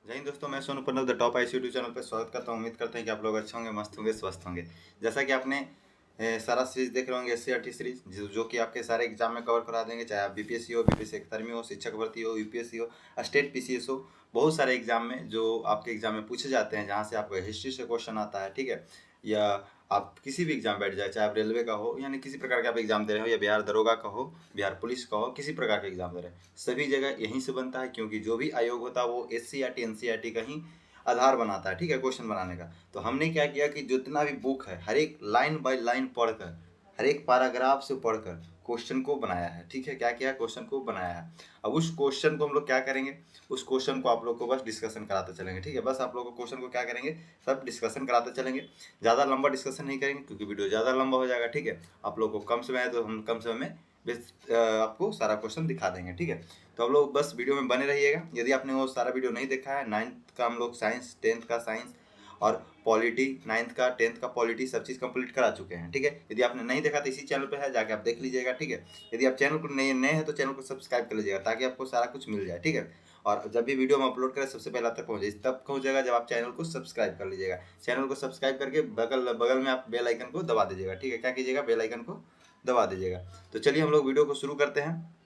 जय हिंद दोस्तों, मैं Sonu Pranav the top IC YouTube channel पर स्वागत करता हूँ। उम्मीद करते हैं कि आप लोग अच्छे होंगे, मस्त होंगे, स्वस्थ होंगे। जैसा कि आपने सारा सीरीज देख रहे होंगे, एससीईआरटी सीरीज जो कि आपके सारे एग्जाम में कवर करा देंगे, चाहे आप बीपीएससी हो, बीपीएससी अकादमी हो, शिक्षक भर्ती हो, यूपीएससी हो, स्टेट पीसीएस हो। बहुत सारे एग्जाम में जो आपके एग्जाम में पूछे जाते हैं, जहाँ से आपको हिस्ट्री से क्वेश्चन आता है, ठीक है। या आप किसी भी एग्जाम बैठ जाए, चाहे आप रेलवे का हो, यानी किसी प्रकार का आप एग्जाम दे रहे हो, या बिहार दरोगा का हो, बिहार पुलिस का हो, किसी प्रकार का एग्जाम दे रहे हैं, सभी जगह यहीं से बनता है। क्योंकि जो भी आयोग होता है वो एससीईआरटी एनसीईआरटी का ही आधार बनाता है, ठीक है, क्वेश्चन बनाने का। तो हमने क्या किया कि जितना भी बुक है, हर एक लाइन बाय लाइन पढ़कर, हर एक पैराग्राफ से पढ़कर क्वेश्चन को बनाया है, ठीक है। क्या किया, क्वेश्चन को बनाया है। अब उस क्वेश्चन को हम लोग क्या करेंगे, उस क्वेश्चन को आप लोग को बस डिस्कशन कराते चलेंगे, ठीक है। बस आप लोग को क्वेश्चन को क्या करेंगे, सब डिस्कशन कराते चलेंगे। ज़्यादा लंबा डिस्कशन नहीं करेंगे क्योंकि वीडियो ज़्यादा लंबा हो जाएगा, ठीक है। आप लोग को कम समय है तो हम कम समय में आपको सारा क्वेश्चन दिखा देंगे, ठीक है। तो आप लोग बस वीडियो में बने रहिएगा। यदि आपने वो सारा वीडियो नहीं देखा है, 9th का हम लोग साइंस, 10th का साइंस और पॉलिटी, 9th का 10th का पॉलिटी सब चीज़ कंप्लीट करा चुके हैं, ठीक है। यदि आपने नहीं देखा तो इसी चैनल पे है, जाके आप देख लीजिएगा, ठीक है। यदि आप चैनल को नए नए हैं तो चैनल को सब्सक्राइब कर लीजिएगा, ताकि आपको सारा कुछ मिल जाए, ठीक है। और जब भी वीडियो हम अपलोड करें सबसे पहले आप तक पहुँचे, तब पहुँचेगा जब आप चैनल को सब्सक्राइब कर लीजिएगा। चैनल को सब्सक्राइब करके बगल बगल में आप बेल आइकन को दबा दीजिएगा, ठीक है। क्या कीजिएगा, बेल आइकन को दबा दीजिएगा। तो चलिए हम लोग वीडियो को शुरू करते हैं।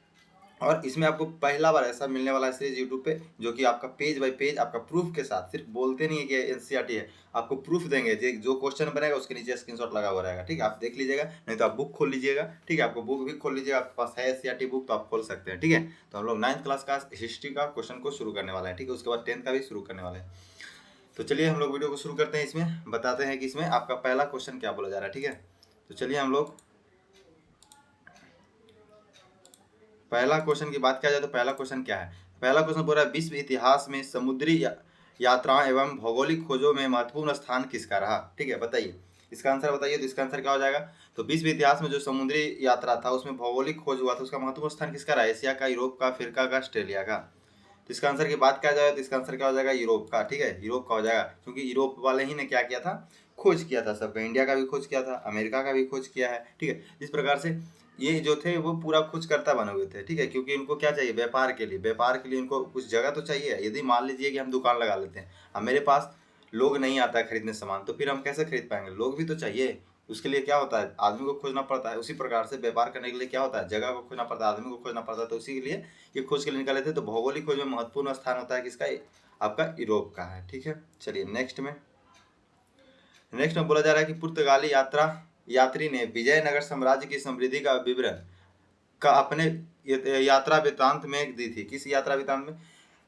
और इसमें आपको पहला बार ऐसा मिलने वाला है सीरीज यूट्यूब पे, जो कि आपका पेज बाय पेज आपका प्रूफ के साथ, सिर्फ बोलते नहीं है कि एनसीईआरटी है, आपको प्रूफ देंगे। जो क्वेश्चन बनेगा उसके नीचे स्क्रीनशॉट लगा हुआ रहेगा, ठीक है। आप देख लीजिएगा, नहीं तो आप बुक खोल लीजिएगा, ठीक है। आपको बुक भी खोल लीजिएगा, आपके पास है एनसीईआरटी बुक तो आप खोल सकते हैं, ठीक है। तो हम लोग 9th क्लास का हिस्ट्री का क्वेश्चन को शुरू करने वाला है, ठीक है। उसके बाद 10th का भी शुरू करने वाले हैं। तो चलिए हम लोग वीडियो को शुरू करते हैं। इसमें बताते हैं कि इसमें आपका पहला क्वेश्चन क्या बोला जा रहा है, ठीक है। तो चलिए हम लोग पहला क्वेश्चन की बात किया जाए तो पहला क्वेश्चन क्या है। पहला क्वेश्चन पूरा विश्व इतिहास में समुद्री यात्राओं एवं भौगोलिक खोजों में महत्वपूर्ण स्थान किसका रहा, ठीक है। बताइए इसका आंसर, बताइए। तो इसका आंसर क्या हो जाएगा, तो विश्व इतिहास में जो समुद्री यात्रा था उसमें भौगोलिक खोज हुआ था, उसका महत्वपूर्ण स्थान किसका रहा, एशिया का, यूरोप का, अफ्रीका का, ऑस्ट्रेलिया का। तो इसका आंसर की बात किया जाए तो इसका आंसर क्या हो जाएगा, यूरोप का, ठीक है। यूरोप का हो जाएगा, क्योंकि यूरोप वाले ही ने क्या किया था, खोज किया था सबका। इंडिया का भी खोज किया था, अमेरिका का भी खोज किया है, ठीक है। इस प्रकार से ये जो थे वो पूरा खोजकर्ता बने हुए थे, ठीक है। क्योंकि इनको क्या चाहिए, व्यापार के लिए इनको कुछ जगह तो चाहिए। यदि मान लीजिए कि हम दुकान लगा लेते हैं, अब मेरे पास लोग नहीं आता है खरीदने सामान, तो फिर हम कैसे खरीद पाएंगे, लोग भी तो चाहिए। उसके लिए क्या होता है, आदमी को खोजना पड़ता है। उसी प्रकार से व्यापार करने के लिए क्या होता है, जगह को खोजना पड़ता है, आदमी को खोजना पड़ता है। तो उसी के लिए ये खोज के लिए निकाले थे। तो भौगोलिक खोज में महत्वपूर्ण स्थान होता है किसका, आपका यूरोप का है, ठीक है। चलिए नेक्स्ट में बोला जा रहा है कि पुर्तगाली यात्री ने विजयनगर साम्राज्य की समृद्धि का विवरण का अपने यात्रा वृत्तांत में दी थी। किस यात्रा वृत्तांत में,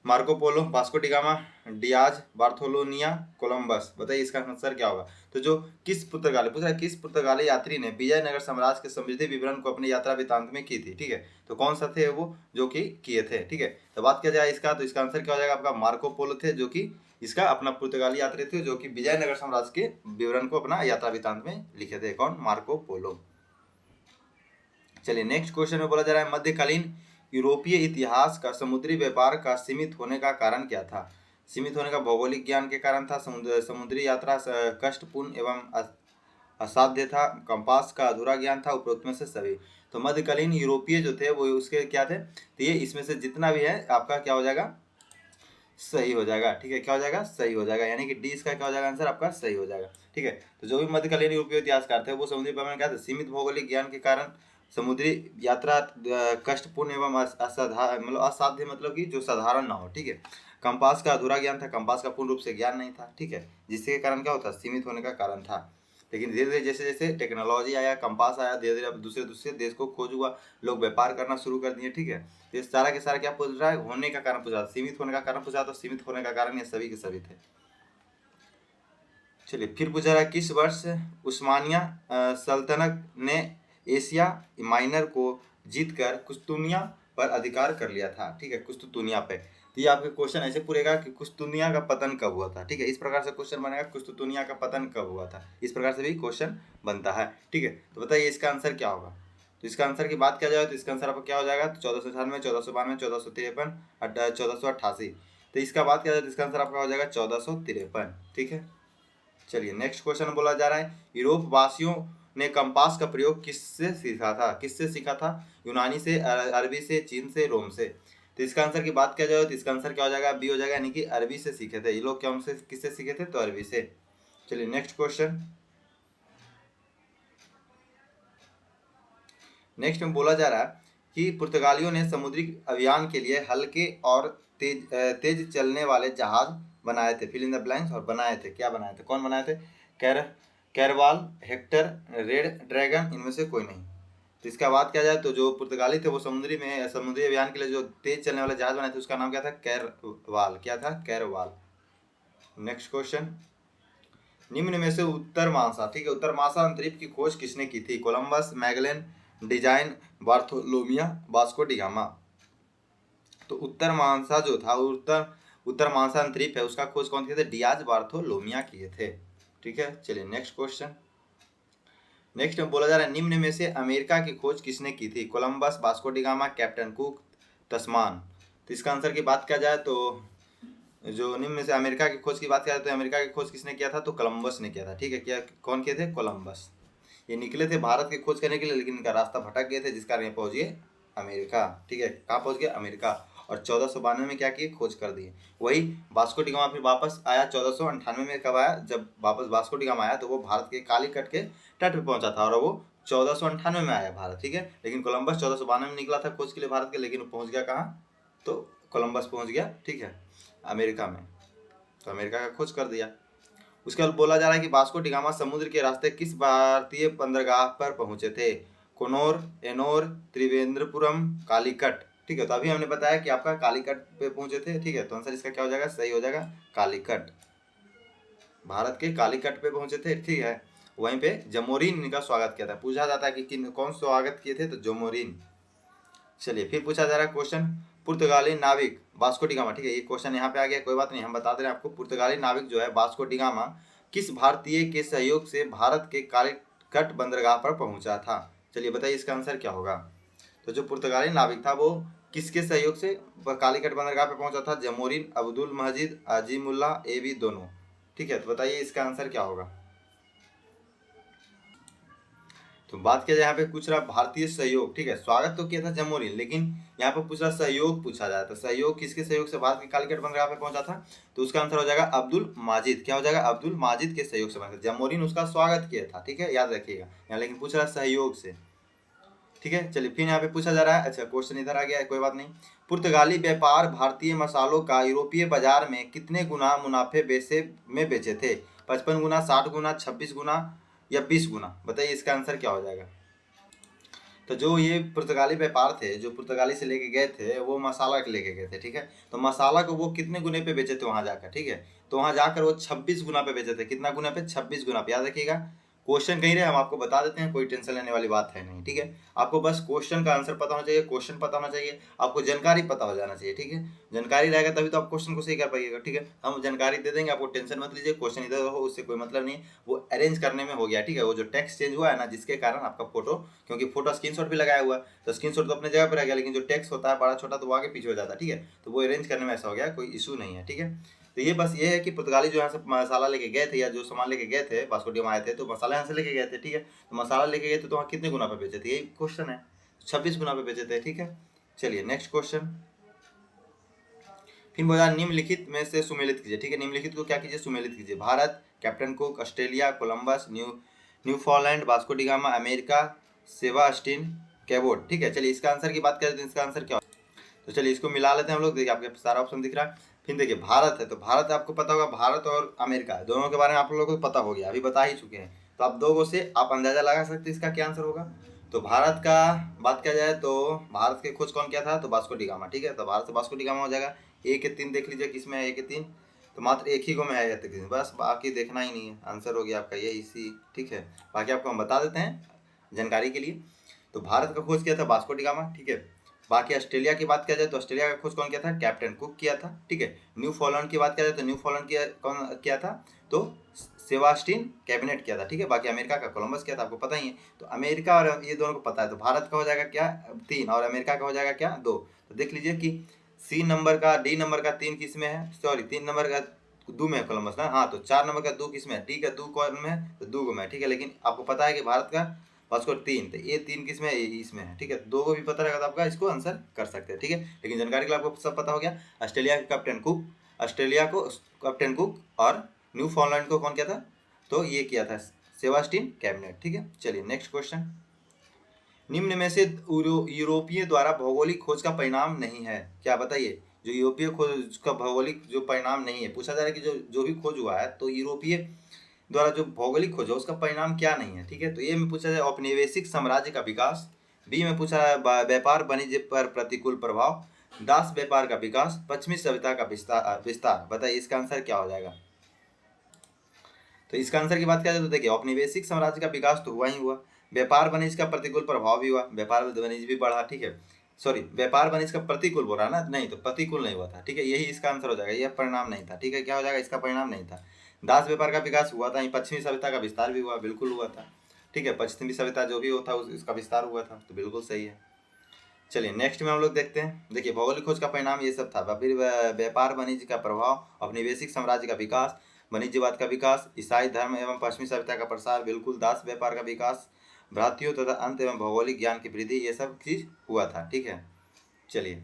Marco Polo, Vasco da Gama, Dias, Bartholomew, Columbus. बताइए इसका आंसर क्या होगा। तो जो किस पुर्तगाली पूछ रहा है, किस पुर्तगाली यात्री ने विजयनगर साम्राज्य के समृद्धि विवरण को अपने यात्रा वृत्तांत में की थी, ठीक है। तो कौन सा थे वो जो कि किए थे, ठीक है। तो बात किया जाए इसका, तो इसका आंसर क्या हो जाएगा आपका, मार्को पोलो थे, जो कि इसका अपना पुर्तगाली यात्री थे, जो कि विजयनगर साम्राज्य के विवरण को अपना यात्रा वृत्तांत में लिखे थे। कौन, मार्को पोलो। चलिए नेक्स्ट क्वेश्चन में बोला जा रहा है, मध्यकालीन यूरोपीय इतिहास का समुद्री व्यापार का सीमित होने का कारण क्या था। सीमित होने का भौगोलिक ज्ञान के कारण था, समुद्री यात्रा कष्टपूर्ण एवं असाध्य था, कंपास का अधूरा ज्ञान था, उपरोक्त में से सभी। तो मध्यकालीन यूरोपीय जो थे वो उसके क्या थे, तो ये इसमें से जितना भी है आपका क्या हो जाएगा, सही हो जाएगा, ठीक है। क्या हो जाएगा, सही हो जाएगा, यानी कि डी इसका क्या हो जाएगा, आंसर आपका सही हो जाएगा, ठीक है। तो जो भी मध्यकालीन यूरोपीय इतिहासकार थे वो समुद्री व्यापार में क्या थे, सीमित भौगोलिक ज्ञान के कारण समुद्री यात्रा कष्टपूर्ण एवं असाधारण, मतलब असाध्य, मतलब कि जो साधारण ना हो, ठीक है। कंपास का अधूरा ज्ञान था, कंपास का पूर्ण रूप से ज्ञान नहीं था, ठीक है। जिसके कारण क्या होता, सीमित होने का कारण था। लेकिन धीरे धीरे जैसे जैसे टेक्नोलॉजी आया, कंपास आया, धीरे धीरे अब दूसरे दूसरे देश को खोज हुआ, लोग व्यापार करना शुरू कर दिए, ठीक है। तो ये सारा के सारा क्या पूछ रहा है, होने का कारण पूछा, सीमित होने का कारण पूछा, तो सीमित होने का कारण ये सभी के सभी थे। चलिए फिर पूछा रहा है, किस वर्ष उस्मानिया सल्तनत ने एशिया माइनर को जीतकर कुस्तुनिया पर अधिकार कर लिया था, ठीक है, कुस्तुनिया पे। तो ये आपके क्वेश्चन ऐसे पूरेगा कि कुस्तुनिया का पतन कब हुआ था, ठीक है। इस प्रकार से क्वेश्चन बनेगा, कुस्तुनिया का पतन कब हुआ था, इस प्रकार से भी क्वेश्चन बनता है, ठीक है। तो बताइए इसका आंसर क्या होगा। तो इसका आंसर की बात किया जाए तो इसका आंसर आपका क्या हो जाएगा, तो 1496, 1492, 1453, 1488। तो इसका बात किया जाए तो इसका आंसर आपका हो जाएगा 1453, ठीक है। चलिए नेक्स्ट क्वेश्चन बोला जा रहा है, यूरोप वासियों ने कंपास का प्रयोग किससे सीखा था, किससे सीखा था, यूनानी से, अरबी से, चीन से, रोम से। तो इसका आंसर की बात किया जाए तो इसका आंसर क्या हो जाएगा, बी हो जाएगा, यानी कि अरबी से सीखे थे ये लोग। क्या उनसे किससे सीखे थे, तो अरबी से। चलिए नेक्स्ट क्वेश्चन। नेक्स्ट में बोला जा रहा है कि पुर्तगालियों ने समुद्री अभियान के लिए हल्के और तेज चलने वाले जहाज बनाए थे। Fill in the blanks. और बनाए थे, क्या बनाए थे, कौन बनाए थे, कैरवाल, हेक्टर, रेड ड्रैगन, इनमें से कोई नहीं। तो इसका बात किया जाए तो जो पुर्तगाली थे वो समुद्री अभियान के लिए जो तेज चलने वाले जहाज बनाए थे उसका नाम क्या था, कैरवाल। क्या था, कैरवाल। Next question. निम्न में से उत्तर महासागर, ठीक है, उत्तर महासागर द्वीप की खोज किसने की थी, कोलंबस, मैगेलन, डिजाइन, बार्थोलोमिया, वास्को डिगामा। तो उत्तर महासागर जो था, उत्तर महासागर द्वीप है, उसका खोज कौन किए थे, डियाज बार्थोलोमिया किए थे। ठीक है, चलिए नेक्स्ट क्वेश्चन। नेक्स्ट में बोला जा रहा है निम्न में से अमेरिका की खोज किसने की थी, Columbus, Vasco da Gama, Captain Cook, Tasman. तो इसका आंसर की बात किया जाए तो जो निम्न में से अमेरिका की खोज की बात किया जाए तो अमेरिका की खोज किसने किया था, तो कोलंबस ने किया था। ठीक है, क्या कौन किए थे, कोलंबस। ये निकले थे भारत की खोज करने के लिए, लेकिन इनका रास्ता भटक गए थे, जिस कारण ये पहुंच गए अमेरिका। ठीक है, कहाँ पहुंच गए, अमेरिका। और 1492 में क्या किए, खोज कर दिए। वही वास्को डिगामा फिर वापस आया 1498 में। कब आया, जब वापस वास्को डिगामा आया तो वो भारत के कालीकट के तट पे पहुंचा था, और वो 1498 में आया भारत। ठीक है, लेकिन कोलंबस 1492 में निकला था खोज के लिए भारत के, लेकिन वो पहुंच गया कहाँ, तो कोलंबस पहुंच गया, ठीक है, अमेरिका में। तो अमेरिका का खोज कर दिया। उसके बाद बोला जा रहा है कि वास्को डिगामा समुद्र के रास्ते किस भारतीय बंदरगाह पर पहुंचे थे, कोनोर, एनोर, त्रिवेंद्रपुरम, कालीकट। ठीक है, तो अभी हमने बताया कि आपका कालीकट पे पहुंचे थे। ठीक है, तो आंसर इसका क्या हो जाएगा, सही हो जाएगा, कालीकट। भारत के कालीकट पे पहुंचे थे। ठीक है, वहीं पे जमोरीन इनका स्वागत किया था। पूछा जाता है कि किन कौन स्वागत किए थे, तो जमोरीन। चलिए फिर पूछा जा रहा है क्वेश्चन, पुर्तगाली नाविक वास्को डिगामा। ठीक है, ये क्वेश्चन यहाँ पे आ गया, कोई बात नहीं, हम बता दे रहे हैं आपको। पुर्तगाली नाविक जो है वास्को डिगामा किस भारतीय के सहयोग से भारत के कालीकट बंदरगाह पर पहुंचा था। चलिए बताइए इसका आंसर क्या होगा। तो जो पुर्तगाली नाविक था वो किसके सहयोग से कालीकट बंदरगाह पर पहुंचा था, जमोरिन, अब्दुल मजीद, अजीमुल्ला, एवी दोनों। ठीक है, तो बताइए इसका आंसर क्या होगा। तो बात किया जाए यहाँ पे पूछ रहा भारतीय सहयोग। ठीक है, स्वागत तो किया था जमोरिन, लेकिन यहाँ पे पूछ रहा सहयोग पूछा जाए तो सहयोग किसके सहयोग से भारत के कालीकट बंदरगाह पे पहुंचा था, तो उसका आंसर हो जाएगा अब्दुल माजिद। क्या हो जाएगा, अब्दुल माजिद के सहयोग से पहुंचा। जमोरिन उसका स्वागत किया था, ठीक है, याद रखिएगा यहाँ, लेकिन पूछ रहा सहयोग से। ठीक है, चलिए फिर यहाँ पे पूछा जा रहा है, अच्छा क्वेश्चन इधर आ गया है, कोई बात नहीं। पुर्तगाली व्यापार भारतीय मसालों का यूरोपीय बाजार में कितने गुना मुनाफे में बेचे थे, 55 गुना, 60 गुना, 26 गुना या 20 गुना। बताइए इसका आंसर क्या हो जाएगा। तो जो ये पुर्तगाली व्यापार थे, जो पुर्तगाली से लेके गए थे, वो मसाला के लेके गए थे। ठीक है, तो मसाला को वो कितने गुने पे बेचे थे वहां जाकर। ठीक है, तो वहां जाकर वो 26 गुना पे बेचे थे। कितना गुना पे, 26 गुना पे। याद रखिएगा, क्वेश्चन कहीं रहे हम आपको बता देते हैं, कोई टेंशन लेने वाली बात है नहीं। ठीक है, आपको बस क्वेश्चन का आंसर पता होना चाहिए, क्वेश्चन पता होना चाहिए, आपको जानकारी पता हो जाना चाहिए। ठीक है, जानकारी रहेगा तभी तो आप क्वेश्चन को सही कर पाइएगा। ठीक है, हम जानकारी दे देंगे आपको, टेंशन मत लीजिए, क्वेश्चन इधर हो उससे कोई मतलब नहीं, वो अरेंज करने में हो गया। ठीक है, वो जो टेक्स्ट चेंज हुआ है ना, जिसके कारण आपका फोटो, क्योंकि फोटो स्क्रीनशॉट भी लगाया हुआ है, तो स्क्रीनशॉट तो अपने जगह पर रह गया, लेकिन जो टेक्स्ट होता है बड़ा छोटा तो वो आगे पीछे हो जाता है। ठीक है, तो वो अरेंज करने में ऐसा हो गया, कोई इशू नहीं है। ठीक है, तो ये बस ये है कि पुर्तगाली जो यहाँ से मसाला लेके गए थे, या जो सामान लेके गए थे, वास्को डिगामा आए थे तो मसाला यहाँ से लेके गए थे। ठीक है, तो मसाला लेके गए थे तो वहाँ कितने गुना पे बेचे थे, यही क्वेश्चन है, 26 गुना पे बेचे थे। ठीक है, चलिए नेक्स्ट क्वेश्चन। फिर बोला निम्नलिखित में से सुमेलित कीजिए। ठीक है, निम्नलिखित को क्या कीजिए, सुमेलित कीजिए। Bharat, captain cook, Australia, Columbus, Newfoundland, Vasco da Gama, America, Sebastian, Cabot. ठीक है, चलिए इसका आंसर की बात करें तो इसका आंसर क्या, तो चलिए इसको मिला लेते हैं हम लोग। देखिए आपके सारा ऑप्शन दिख रहा है। फिर देखिए भारत है, तो भारत आपको पता होगा, भारत और अमेरिका दोनों के बारे में आप लोगों को पता हो गया, अभी बता ही चुके हैं। तो आप दो से आप अंदाजा लगा सकते हैं इसका क्या आंसर होगा। तो भारत का बात किया जाए तो भारत के खोज कौन किया था, तो वास्को डिगामा। ठीक है, तो भारत से वास्को डिगामा हो जाएगा। एक के तीन देख लीजिए किसमें है, एक के तीन, तो मात्र एक ही को में है तक, बस बाकी देखना ही नहीं है, आंसर हो गया आपका ये इसी। ठीक है, बाकी आपको हम बता देते हैं जानकारी के लिए। तो भारत का खोज किया था वास्को डिगामा। ठीक है, बाकी ऑस्ट्रेलिया की बात किया जाए तो ऑस्ट्रेलिया का खोज कौन किया था, कैप्टन कुक किया था। ठीक है, न्यूफाउंडलैंड की बात किया जाए तो न्यूफाउंडलैंड किया कौन किया था, तो सेबास्टिन कैबिनेट किया था। ठीक है, बाकी अमेरिका का कोलंबस किया था, आपको पता ही है। तो अमेरिका और ये दोनों को पता है, तो भारत का हो जाएगा क्या, 3, और अमेरिका का हो जाएगा क्या, 2। तो देख लीजिए कि सी नंबर का, डी नंबर का 3 किस में है, सॉरी 3 नंबर का 2 में है कोलंबस ना, हाँ, तो 4 नंबर का 2 किस में है, डी का 2 कौन में है, तो 2 में है। ठीक है, लेकिन आपको पता है कि भारत का पाँच को 3, तो ये 3 किसमें है, इसमें है, ठीक है। 2 को भी पता रहेगा तो आपका इसको आंसर कर सकते हैं, ठीक है। लेकिन जानकारी के लिए आपको सब पता हो गया। ऑस्ट्रेलिया के कैप्टन कुक, ऑस्ट्रेलिया को कैप्टन कुक और न्यू फाउंडलैंड को कौन किया था, तो ये किया था सेबास्टियन कैबनेट, ठीक है। चलिए नेक्स्ट क्वेश्चन, निम्न में से यूरोपीय द्वारा भौगोलिक खोज का परिणाम नहीं है, क्या बताइए। जो यूरोपीय खोज का भौगोलिक जो परिणाम नहीं है, पूछा जा रहा है कि जो भी खोज हुआ है तो यूरोपीय द्वारा जो भौगोलिक खोज है उसका परिणाम क्या नहीं है, ठीक है। तो ए में पूछा जाए औपनिवेशिक साम्राज्य का विकास, बी में पूछा है व्यापार वाणिज्य पर प्रतिकूल प्रभाव, दास व्यापार का विकास, पश्चिमी सभ्यता का विस्तार। बताइए इसका आंसर क्या हो जाएगा। तो इसका आंसर की बात किया जाए तो देखिए औपनिवेशिक साम्राज्य का विकास तो हुआ ही हुआ, व्यापार वाणिज्य का प्रतिकूल प्रभाव भी हुआ, व्यापार वाणिज्य भी बढ़ा, ठीक है। सॉरी, व्यापार वाणिज्य का प्रतिकूल बोल रहा है ना, नहीं तो प्रतिकूल नहीं हुआ था, ठीक है। यही इसका आंसर हो जाएगा, यह परिणाम नहीं था, ठीक है। क्या हो जाएगा, इसका परिणाम नहीं था। दास व्यापार का विकास हुआ था, पश्चिमी सभ्यता का विस्तार भी हुआ, बिल्कुल हुआ था, ठीक है। पश्चिमी सभ्यता जो भी होता उसका विस्तार हुआ था, तो बिल्कुल सही है। चलिए नेक्स्ट में हम लोग देखते हैं, देखिए भौगोलिक खोज का परिणाम ये सब था। फिर व्यापार वाणिज्य का प्रभाव, औपनिवेशिक साम्राज्य का विकास, वाणिज्यवाद का विकास, ईसाई धर्म एवं पश्चिमी सभ्यता का प्रसार, बिल्कुल, दास व्यापार का विकास, भ्रातृत्व तथा अंत एवं भौगोलिक ज्ञान की वृद्धि, ये सब चीज हुआ था, ठीक है। चलिए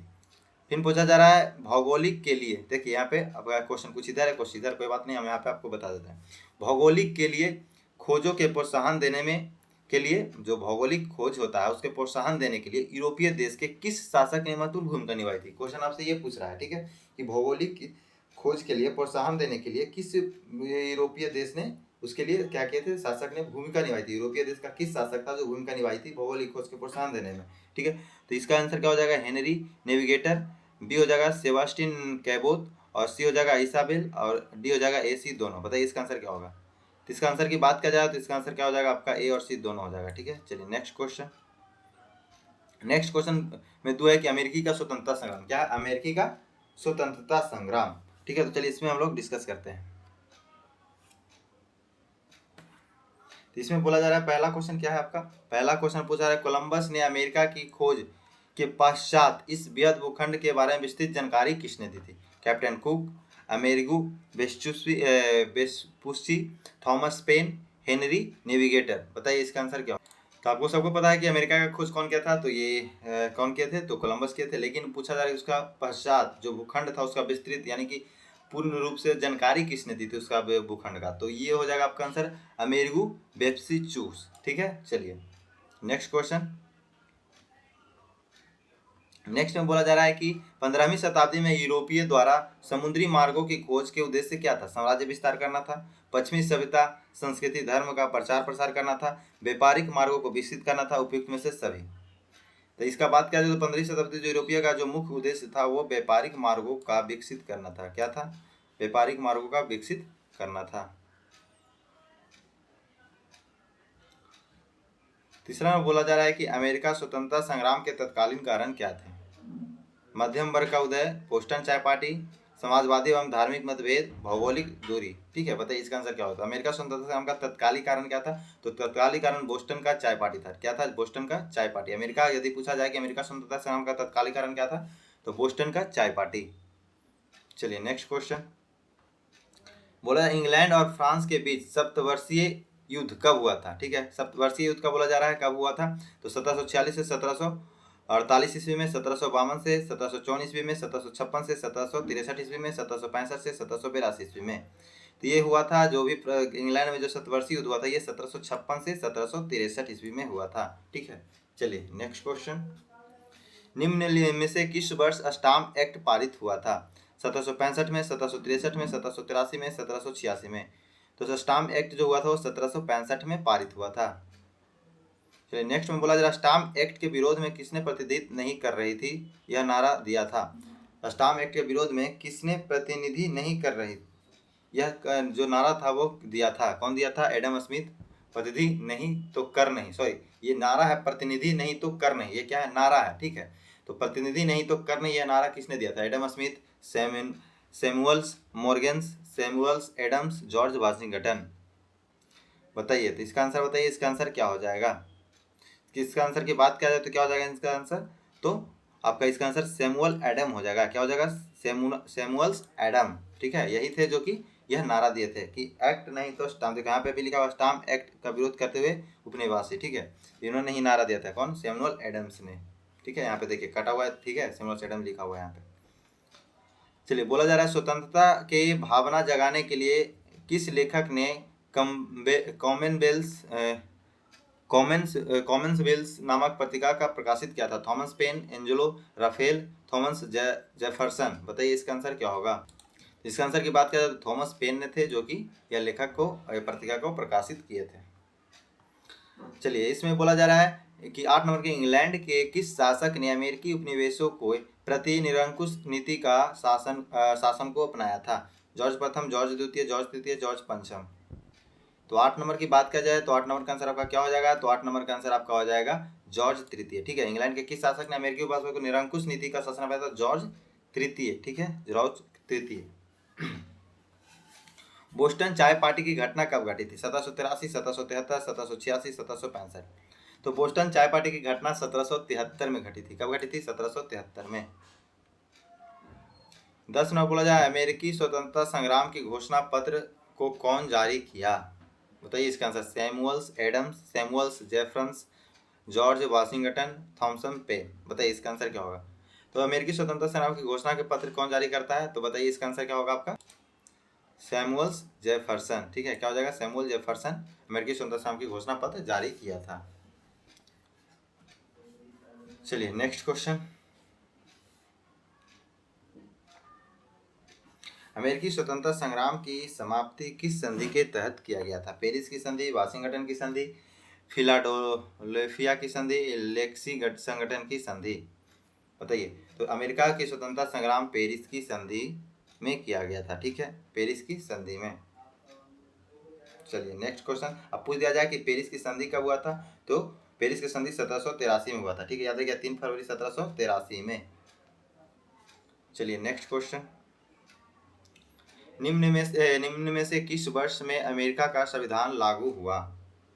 फिर पूछा जा रहा है भौगोलिक के लिए, देखिए यहाँ पे आपका क्वेश्चन कुछ इधर है कुछ इधर, कोई बात नहीं, हम यहाँ पे आपको बता देते हैं। भौगोलिक के लिए खोजों के प्रोत्साहन देने में के लिए, जो भौगोलिक खोज होता है उसके प्रोत्साहन देने के लिए यूरोपीय देश के किस शासक ने महत्वपूर्ण भूमिका निभाई थी। क्वेश्चन आपसे ये पूछ रहा है, ठीक है, कि भौगोलिक खोज के लिए प्रोत्साहन देने के लिए किस यूरोपीय देश ने उसके लिए क्या किए थे, शासक ने भूमिका निभाई थी। यूरोपीय देश का किस शासक था जो भूमिका निभाई थी भौगोलिक खोज के प्रोत्साहन देने में, ठीक है। तो इसका आंसर क्या हो जाएगा, हेनरी नेविगेटर, बी हो जाएगा सेबास्टियन कैबोत, और सी हो जाएगा इसाबेल, और डी हो जाएगा ए सी दोनों। बताइए इसका आंसर क्या होगा। तो इसका आंसर की बात किया जाए तो इसका आंसर क्या हो जाएगा आपका, ए और सी दोनों हो जाएगा, ठीक है। चलिए नेक्स्ट क्वेश्चन, नेक्स्ट क्वेश्चन में दो है कि अमेरिकी का स्वतंत्रता संग्राम, क्या है, अमेरिकी का स्वतंत्रता संग्राम, ठीक है। तो चलिए इसमें हम लोग डिस्कस करते हैं। तो इसमें बोला जा रहा है, पहला क्वेश्चन क्या है आपका, पहला क्वेश्चन पूछा रहा है कोलंबस ने अमेरिका की खोज के पश्चात इस बृहद भूखंड के बारे में विस्तृत जानकारी किसने दी थी। Captain Cook, Amerigo Vespucci, Thomas Paine, Henry Navigator. बताइए इसका आंसर क्या हो। तो आपको सबको पता है कि अमेरिका का खोज कौन किया था, तो ये कौन किए थे, तो कोलंबस किए थे। लेकिन पूछा जा रहा है उसका पश्चात जो भूखंड था उसका विस्तृत यानी कि पूर्ण रूप से जानकारी किसने दी थी उसका भूखंड का, तो ये हो जाएगा आपका आंसर अमेरिगो वेस्पुस्ची, ठीक है। चलिए नेक्स्ट क्वेश्चन, नेक्स्ट में बोला जा रहा है कि 15वीं शताब्दी में यूरोपीय द्वारा समुद्री मार्गों की खोज के उद्देश्य क्या था। साम्राज्य विस्तार करना था, पश्चिमी सभ्यता संस्कृति धर्म का प्रचार प्रसार करना था, व्यापारिक मार्गों को विकसित करना था, उपयुक्त में से सभी। तो इसका बात किया जाए तो 15वीं शताब्दी जो यूरोपीय का जो मुख्य उद्देश्य था वो व्यापारिक मार्गों का विकसित करना था। क्या था, व्यापारिक मार्गों का विकसित करना था। तीसरा में बोला जा रहा है कि अमेरिका स्वतंत्रता संग्राम के तत्कालीन कारण क्या थे। मध्यम वर्ग का उदय, बोस्टन चाय पार्टी, समाजवादी एवं धार्मिक मतभेद, भौगोलिक दूरी, ठीक है। बताइए इसका आंसर क्या होता है। अमेरिका स्वतंत्रता संग्राम का तत्कालीन कारण क्या था, तो तत्कालीन कारण बोस्टन का चाय पार्टी था। क्या था, बोस्टन का चाय पार्टी। अमेरिका यदि पूछा जाए कि अमेरिका स्वतंत्रता संग्राम का तत्कालीन कारण क्या था, तो बोस्टन का चाय पार्टी। चलिए नेक्स्ट क्वेश्चन, बोला इंग्लैंड और फ्रांस के बीच सप्तवर्षीय युद्ध कब हुआ था, ठीक है। सप्तवर्षीय युद्ध का बोला जा रहा है कब हुआ था, तो 1746 से 1748 ईस्वी में, 1752 से 1754 ईस्वी में, 1756 से 1763 ईस्वी में, 1765 से 1782 ईस्वी में। तो ये हुआ था जो भी इंग्लैंड में जो सप्तवर्षीय युद्ध हुआ था ये 1756 से 1763 ईस्वी में हुआ था, ठीक है। चलिए नेक्स्ट क्वेश्चन, निम्न में से किस वर्ष स्टाम्प एक्ट पारित हुआ था। 1765 में, 1763 में, 1783 में, 1786 में। तो स्टाम्प एक्ट जो हुआ था वो 1765 में पारित हुआ था। चलिए नेक्स्ट में बोला जा रहा स्टाम्प एक्ट के विरोध में किसने प्रतिनिधित्व नहीं कर रही थी, यह नारा दिया था। स्टाम्प एक्ट के विरोध में किसने प्रतिनिधि नहीं कर रही, यह जो नारा था वो दिया था, कौन दिया था, एडम स्मिथ। प्रतिनिधि नहीं तो कर नहीं, सॉरी ये नारा है, प्रतिनिधि नहीं तो कर नहीं, ये क्या है, नारा है, ठीक है। तो प्रतिनिधि नहीं तो कर नहीं, यह नारा किसने दिया था, Adam Smith, Samuels Morgans, Samuels Adams, George Washington. बताइए तो इसका आंसर बताइए, इसका आंसर क्या हो जाएगा। कि इसका आंसर की बात किया जाए तो क्या हो जाएगा इसका आंसर, तो आपका इसका आंसर सैमुअल एडम हो जाएगा। क्या हो जाएगा, सैमुअल्स एडम, ठीक है। यही थे जो कि यह नारा दिए थे कि एक्ट नहीं तो स्टाम्प। देखो यहाँ पे भी लिखा हुआ स्टाम्प एक्ट का विरोध करते हुए उपनिवासी, ठीक है, इन्होंने ही नारा दिया था। कौन? सैमुअल एडम्स ने, ठीक है, यहाँ पे देखिए कटा हुआ है, ठीक है, सैमुअल एडम्स लिखा हुआ है यहाँ पे। चलिए बोला जा रहा है स्वतंत्रता के भावना जगाने के लिए किस लेखक ने कॉमन्सवेल्थ नामक पत्रिका का प्रकाशित किया था? Thomas Paine, Angelo Raphael, Thomas Jefferson. बताइए इसका आंसर क्या होगा? इसका आंसर की बात करें तो थॉमस पेन ने थे, जो कि यह लेखक को पत्रिका को प्रकाशित किए थे। चलिए इसमें बोला जा रहा है कि 8 नंबर के इंग्लैंड के किस शासक ने अमेरिकी उपनिवेशों को प्रति निरंकुश नीति का शासन को अपनाया था? जॉर्ज प्रथम, जॉर्ज द्वितीय, जॉर्ज तृतीय, जॉर्ज पंचम। तो 8 नंबर की बात किया जाए तो 8 नंबर का आंसर आपका क्या हो जाएगा? तो 8 नंबर का आंसर आपका हो जाएगा जॉर्ज तृतीय, ठीक है। इंग्लैंड के किस शासक ने अमेरिकी उपनिवेशों को निरंकुश नीति का शासन अपनाया था? जॉर्ज तृतीय, ठीक है, जॉर्ज तृतीय। बोस्टन चाय पार्टी की घटना कब घटी थी? 1783, 1773, 1786, 1765। तो बोस्टन चाय पार्टी की घटना 1773 में घटी थी। कब घटी थी? 1773 में। 10 नंबर बोला जाए अमेरिकी स्वतंत्रता संग्राम की घोषणा पत्र को कौन जारी किया? बताइए इसका answer. Samuels Adams, Samuels Jefferson, George Washington, Thomson Paine. बताइए इसका आंसर क्या होगा? तो अमेरिकी स्वतंत्रता संग्राम की घोषणा के पत्र कौन जारी करता है? तो बताइए इसका आंसर क्या होगा आपका? सैमुअल्स जेफरसन, ठीक है, क्या हो जाएगा? सैमुअल जेफरसन अमेरिकी स्वतंत्रता संग्राम की घोषणा पत्र जारी किया था। चलिए नेक्स्ट क्वेश्चन। अमेरिकी स्वतंत्रता संग्राम की समाप्ति किस संधि के तहत किया गया था? पेरिस की संधि, वाशिंगटन की संधि, फिलाडेल्फिया की संधि, लेक्सी संगठन की संधि। बताइए। तो अमेरिका की स्वतंत्रता संग्राम पेरिस की संधि में किया गया था, ठीक है, पेरिस की संधि में। चलिए नेक्स्ट क्वेश्चन। अब पूछ दिया जाए कि पेरिस की संधि कब हुआ था? तो पेरिस की संधि 1783 में हुआ था, ठीक है, याद रखिए 3 फरवरी 1783 में। चलिए नेक्स्ट क्वेश्चन। निम्न में से किस वर्ष में अमेरिका का संविधान लागू हुआ?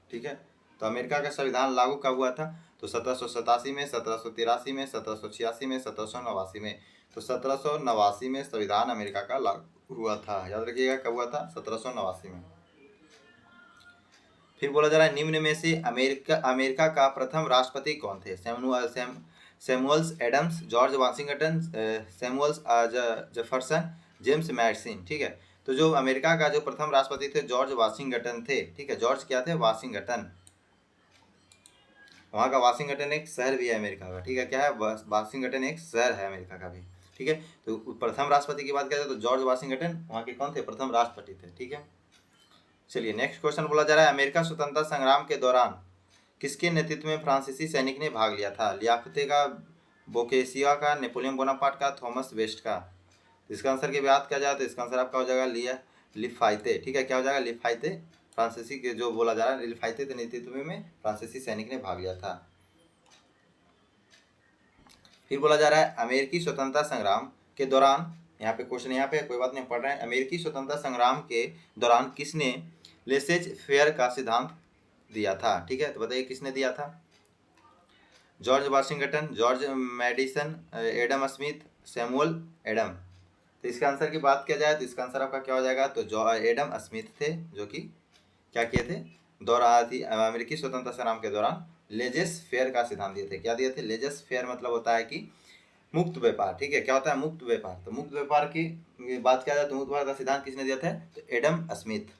ठीक है, तो अमेरिका का संविधान लागू कब हुआ था? तो 1787 में, 1783 में, 1786 में, 1789 में। तो 1789 में संविधान अमेरिका का लागू हुआ था। याद रखिएगा कब हुआ था? 1789 में। फिर बोला जा रहा है निम्न में से अमेरिका का प्रथम राष्ट्रपति कौन थे? Samuels Adams, George Washington, Samuels Jefferson, James Madison, ठीक है। तो जो अमेरिका का जो प्रथम राष्ट्रपति थे जॉर्ज वाशिंगटन थे, ठीक है, जॉर्ज क्या थे? वाशिंगटन। वहाँ का वाशिंगटन एक शहर भी है अमेरिका का, ठीक है, क्या है? वाशिंगटन एक शहर है अमेरिका का भी, ठीक है। तो प्रथम राष्ट्रपति की बात करें तो जॉर्ज वाशिंगटन वहाँ के कौन थे? प्रथम राष्ट्रपति थे, ठीक है। चलिए नेक्स्ट क्वेश्चन बोला जा रहा है अमेरिका स्वतंत्रता संग्राम के दौरान किसके नेतृत्व में फ्रांसीसी सैनिक ने भाग लिया था? लियाकते का, बोकेसिया का, नेपोलियन बोनापार्ट का, थॉमस वेस्ट का। इसका आंसर की बात किया जाए तो इसका आंसर आपका हो जाएगा लिफाइते, ठीक है, क्या हो जाएगा? लिफाइते। फ्रांसीसी के जो बोला जा रहा है लिफाइते के नेतृत्व में फ्रांसीसी सैनिक ने भाग लिया था। फिर बोला जा रहा है अमेरिकी स्वतंत्रता संग्राम के दौरान, यहाँ पे क्वेश्चन यहाँ पे कोई बात नहीं पढ़ रहे हैं, अमेरिकी स्वतंत्रता संग्राम के दौरान किसने लेसेज फेयर का सिद्धांत दिया था? ठीक है, तो बताइए किसने दिया था? George Washington, George Madison, Adam Smith, Samuel Adam. तो इसका आंसर की बात किया जाए तो इसका आंसर आपका क्या हो जाएगा? तो एडम स्मिथ थे, जो कि क्या किए थे? अमेरिकी स्वतंत्रता संग्राम के दौरान लेजेस फेयर का सिद्धांत दिए थे। क्या दिए थे? लेजेस फेयर मतलब होता है कि मुक्त व्यापार, ठीक है, क्या होता है? मुक्त व्यापार। तो मुक्त व्यापार की बात किया जाए तो मुक्त व्यापार का सिद्धांत किसने दिया था? तो एडम स्मिथ।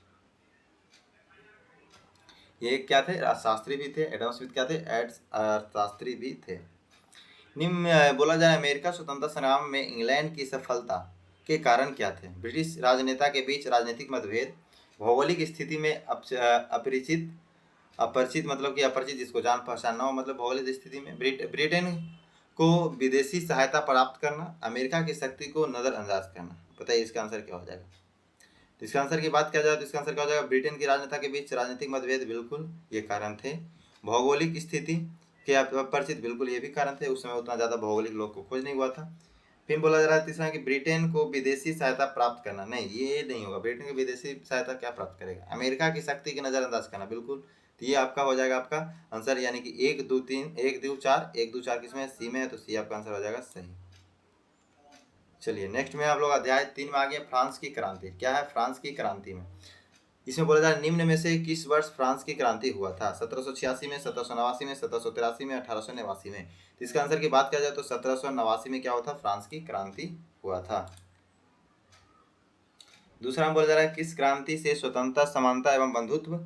ये क्या थे? शास्त्री भी थे। एडम स्मिथ क्या थे? शास्त्री भी थे। निम्न बोला जाए अमेरिका स्वतंत्रता संग्राम में इंग्लैंड की सफलता के कारण क्या थे? ब्रिटिश राजनेता के बीच राजनीतिक मतभेद, भौगोलिक स्थिति में अपरिचित मतलब कि अपरिचित जिसको जान पहचान ना हो, मतलब भौगोलिक स्थिति में ब्रिटेन को विदेशी सहायता प्राप्त करना, अमेरिका की शक्ति को नज़रअंदाज करना। बताइए इसका आंसर क्या हो जाएगा? तो इसका आंसर की बात किया जाए तो इसका आंसर क्या हो जाएगा? ब्रिटेन की राजनेता के बीच राजनीतिक मतभेद, बिल्कुल ये कारण थे। भौगोलिक स्थिति के अपरिचित, बिल्कुल ये भी कारण थे, उस समय उतना ज़्यादा भौगोलिक लोग को खोज नहीं हुआ था। फिर बोला जा रहा है तीसरा कि ब्रिटेन को विदेशी सहायता प्राप्त करना, नहीं ये नहीं होगा। ब्रिटेन की विदेशी सहायता क्या प्राप्त करेगा? अमेरिका की शक्ति की नज़रअंदाज करना, बिल्कुल। तो ये आपका हो जाएगा आपका आंसर, यानी कि 1 2 3 1 2 4 1 2 4 किसमें? सी में है, तो सी आपका आंसर हो जाएगा सही। चलिए नेक्स्ट में आप लोग अध्याय 3 में आ गए, फ्रांस की क्रांति। क्या है फ्रांस की क्रांति में? इसमें बोला जाए निम्न में से किस वर्ष फ्रांस की क्रांति हुआ था? 1786 में, 1789 में, 1783 में, 1889 में। तो इसका आंसर की बात किया जाए तो 1789 में क्या हुआ था? फ्रांस की क्रांति हुआ था। दूसरा बोला जा रहा है किस क्रांति से स्वतंत्रता, समानता एवं बंधुत्व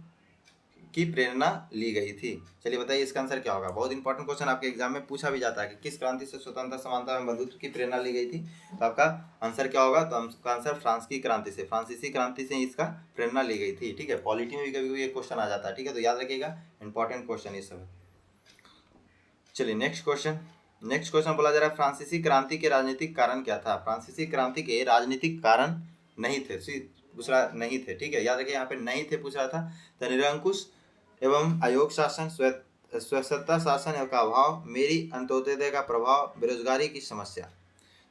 की प्रेरणा ली गई थी? चलिए बताइए इसका आंसर क्या होगा? बहुत इंपॉर्टेंट क्वेश्चन आपके एग्जाम में पूछा भी जाता है कि किस क्रांति से स्वतंत्रता, समानता एवं बंधुत्व की प्रेरणा ली गई थी। तो आपका आंसर क्या होगा? तो आपका आंसर फ्रांस की क्रांति से, फ्रांसीसी क्रांति से इसका प्रेरणा ली गई थी। ठीक है, पॉलिटी में भी कभी कभी ये क्वेश्चन आ जाता है। ठीक है, तो याद रखिएगा, इंपॉर्टेंट क्वेश्चन ये सब। चलिए नेक्स्ट क्वेश्चन बोला जा रहा है फ्रांसीसी क्रांति के राजनीतिक कारण क्या था? फ्रांसीसी क्रांति के राजनीतिक कारण नहीं थे, दूसरा नहीं थे। ठीक है, याद रखिए यहाँ पे नहीं थे पूछ रहा था। तो निरंकुश एवं अयोग शासन, स्वसत्ता शासन का अभाव, मेरी अंत्योदय का प्रभाव, बेरोजगारी की समस्या।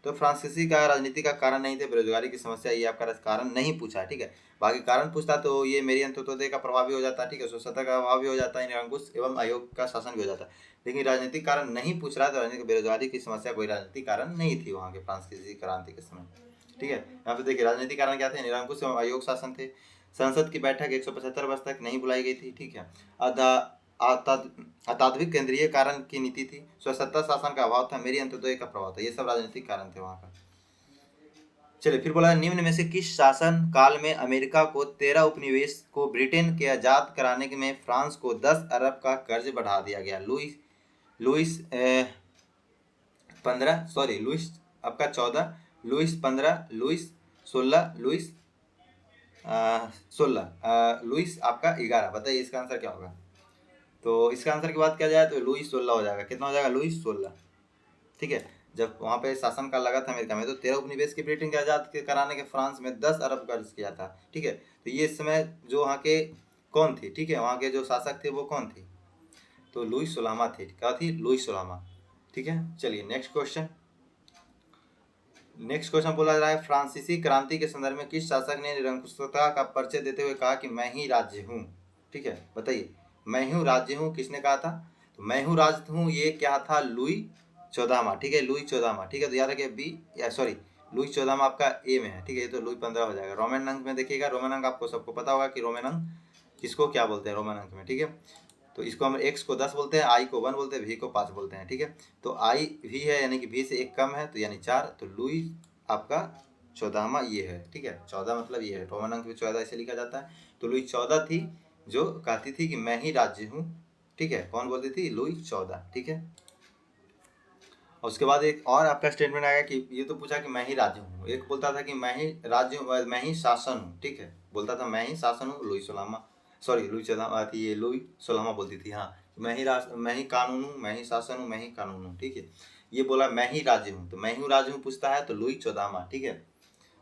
तो फ्रांसीसी का राजनीति का कारण नहीं थे, बेरोजगारी की समस्या, ये आपका कारण नहीं पूछा है। ठीक है, बाकी कारण पूछता तो ये मेरी अंत्योदय का प्रभाव भी हो जाता है। ठीक है, स्वच्छता का अभाव भी हो जाता है, निरंकुश एवं आयोग का शासन भी हो जाता है। लेकिन राजनीतिक कारण नहीं पूछ रहा, तो राजनीतिक बेरोजगारी की समस्या कोई राजनीतिक कारण नहीं थी वहाँ के फ्रांसीसी क्रांति के समय। ठीक है, यहाँ पे देखिए राजनीतिक कारण क्या थे? निरंकुश एवं आयोग शासन थे। संसद की बैठक 175 वर्ष तक नहीं बुलाई गई थी। ठीक है, अतात्विक केंद्रीय कारण की नीति थी, स्वसत्ता शासन का अभाव था, मेरी अंत्योदय का प्रभाव था। ये सब राजनीतिक कारण थे वहाँ का। चलिए फिर बोला निम्न में से किस शासन काल में अमेरिका को 13 उपनिवेश को ब्रिटेन के आजाद कराने में फ्रांस को 10 अरब का कर्ज बढ़ा दिया गया? लुइस 15, सॉरी लुइस आपका 14, लुइस 15, लुइस 16, लुइस 16, लुइस आपका 11। बताइए इसका आंसर क्या होगा? तो इसका आंसर की बात किया जाए तो लुइस 16 हो जाएगा। कितना हो जाएगा? लुइस 16। ठीक है, जब वहाँ पे शासन काल लगा था अमेरिका में तो 13 उपनिवेश की ब्रिटेन के आजाद के कराने के फ्रांस में 10 अरब कर्ज किया था। ठीक है, तो ये समय जो वहाँ के कौन थी? ठीक है, वहाँ के जो शासक थे वो कौन थी? तो लुइस सोलामा थे। क्या थी? लुइस सोलामा। ठीक है, चलिए नेक्स्ट क्वेश्चन बोला जा रहा है फ्रांसीसी क्रांति के संदर्भ में किस शासक ने निरंकुशता का परिचय देते हुए कहा कि मैं ही राज्य हूँ? ठीक है, बताइए मैं हूँ राज्य हूँ किसने कहा था? तो मैं हूँ राज्य हूँ ये क्या था? लुई 14वां। ठीक है, लुई 14वां। ठीक है, तो याद रखिए बी या सॉरी लुई 14वां आपका ए में है। ठीक है, ये तो लुई 15 हो जाएगा। रोमन अंक में देखिएगा, रोमन अंक आपको सबको पता होगा कि रोमन अंक किसको क्या बोलते हैं रोमन अंक में। ठीक है, तो इसको हम एक्स को 10 बोलते हैं, आई को 1 बोलते हैं, वी को 5 बोलते हैं। ठीक है, तो आई वी है यानी कि वी से एक कम है तो यानी 4, तो लुई आपका 14वां ये है। ठीक है, 14 मतलब ये है, रोमन अंक में 14 ऐसे लिखा जाता है। तो लुई 14 थी जो कहती थी कि मैं ही राज्य हूँ। ठीक है, कौन बोलती थी? लुई 14। ठीक है, और उसके बाद एक और आपका स्टेटमेंट आएगा कि ये तो पूछा कि मैं ही राज्य हूँ, एक बोलता था कि मैं ही राज्य हूँ, मैं ही शासन हूँ। ठीक है, बोलता था मैं ही शासन हूँ, लुई 16वां, सॉरी लुई 14वां थी, ये लुई 16वां बोलती थी। हाँ, मैं ही कानून हूँ, मैं ही शासन हूँ, मैं ही कानून हूँ। ठीक है, ये बोला मैं ही राज्य हूँ, तो मैं ही राज्य हूँ पूछता है तो लुई 14वां। ठीक है,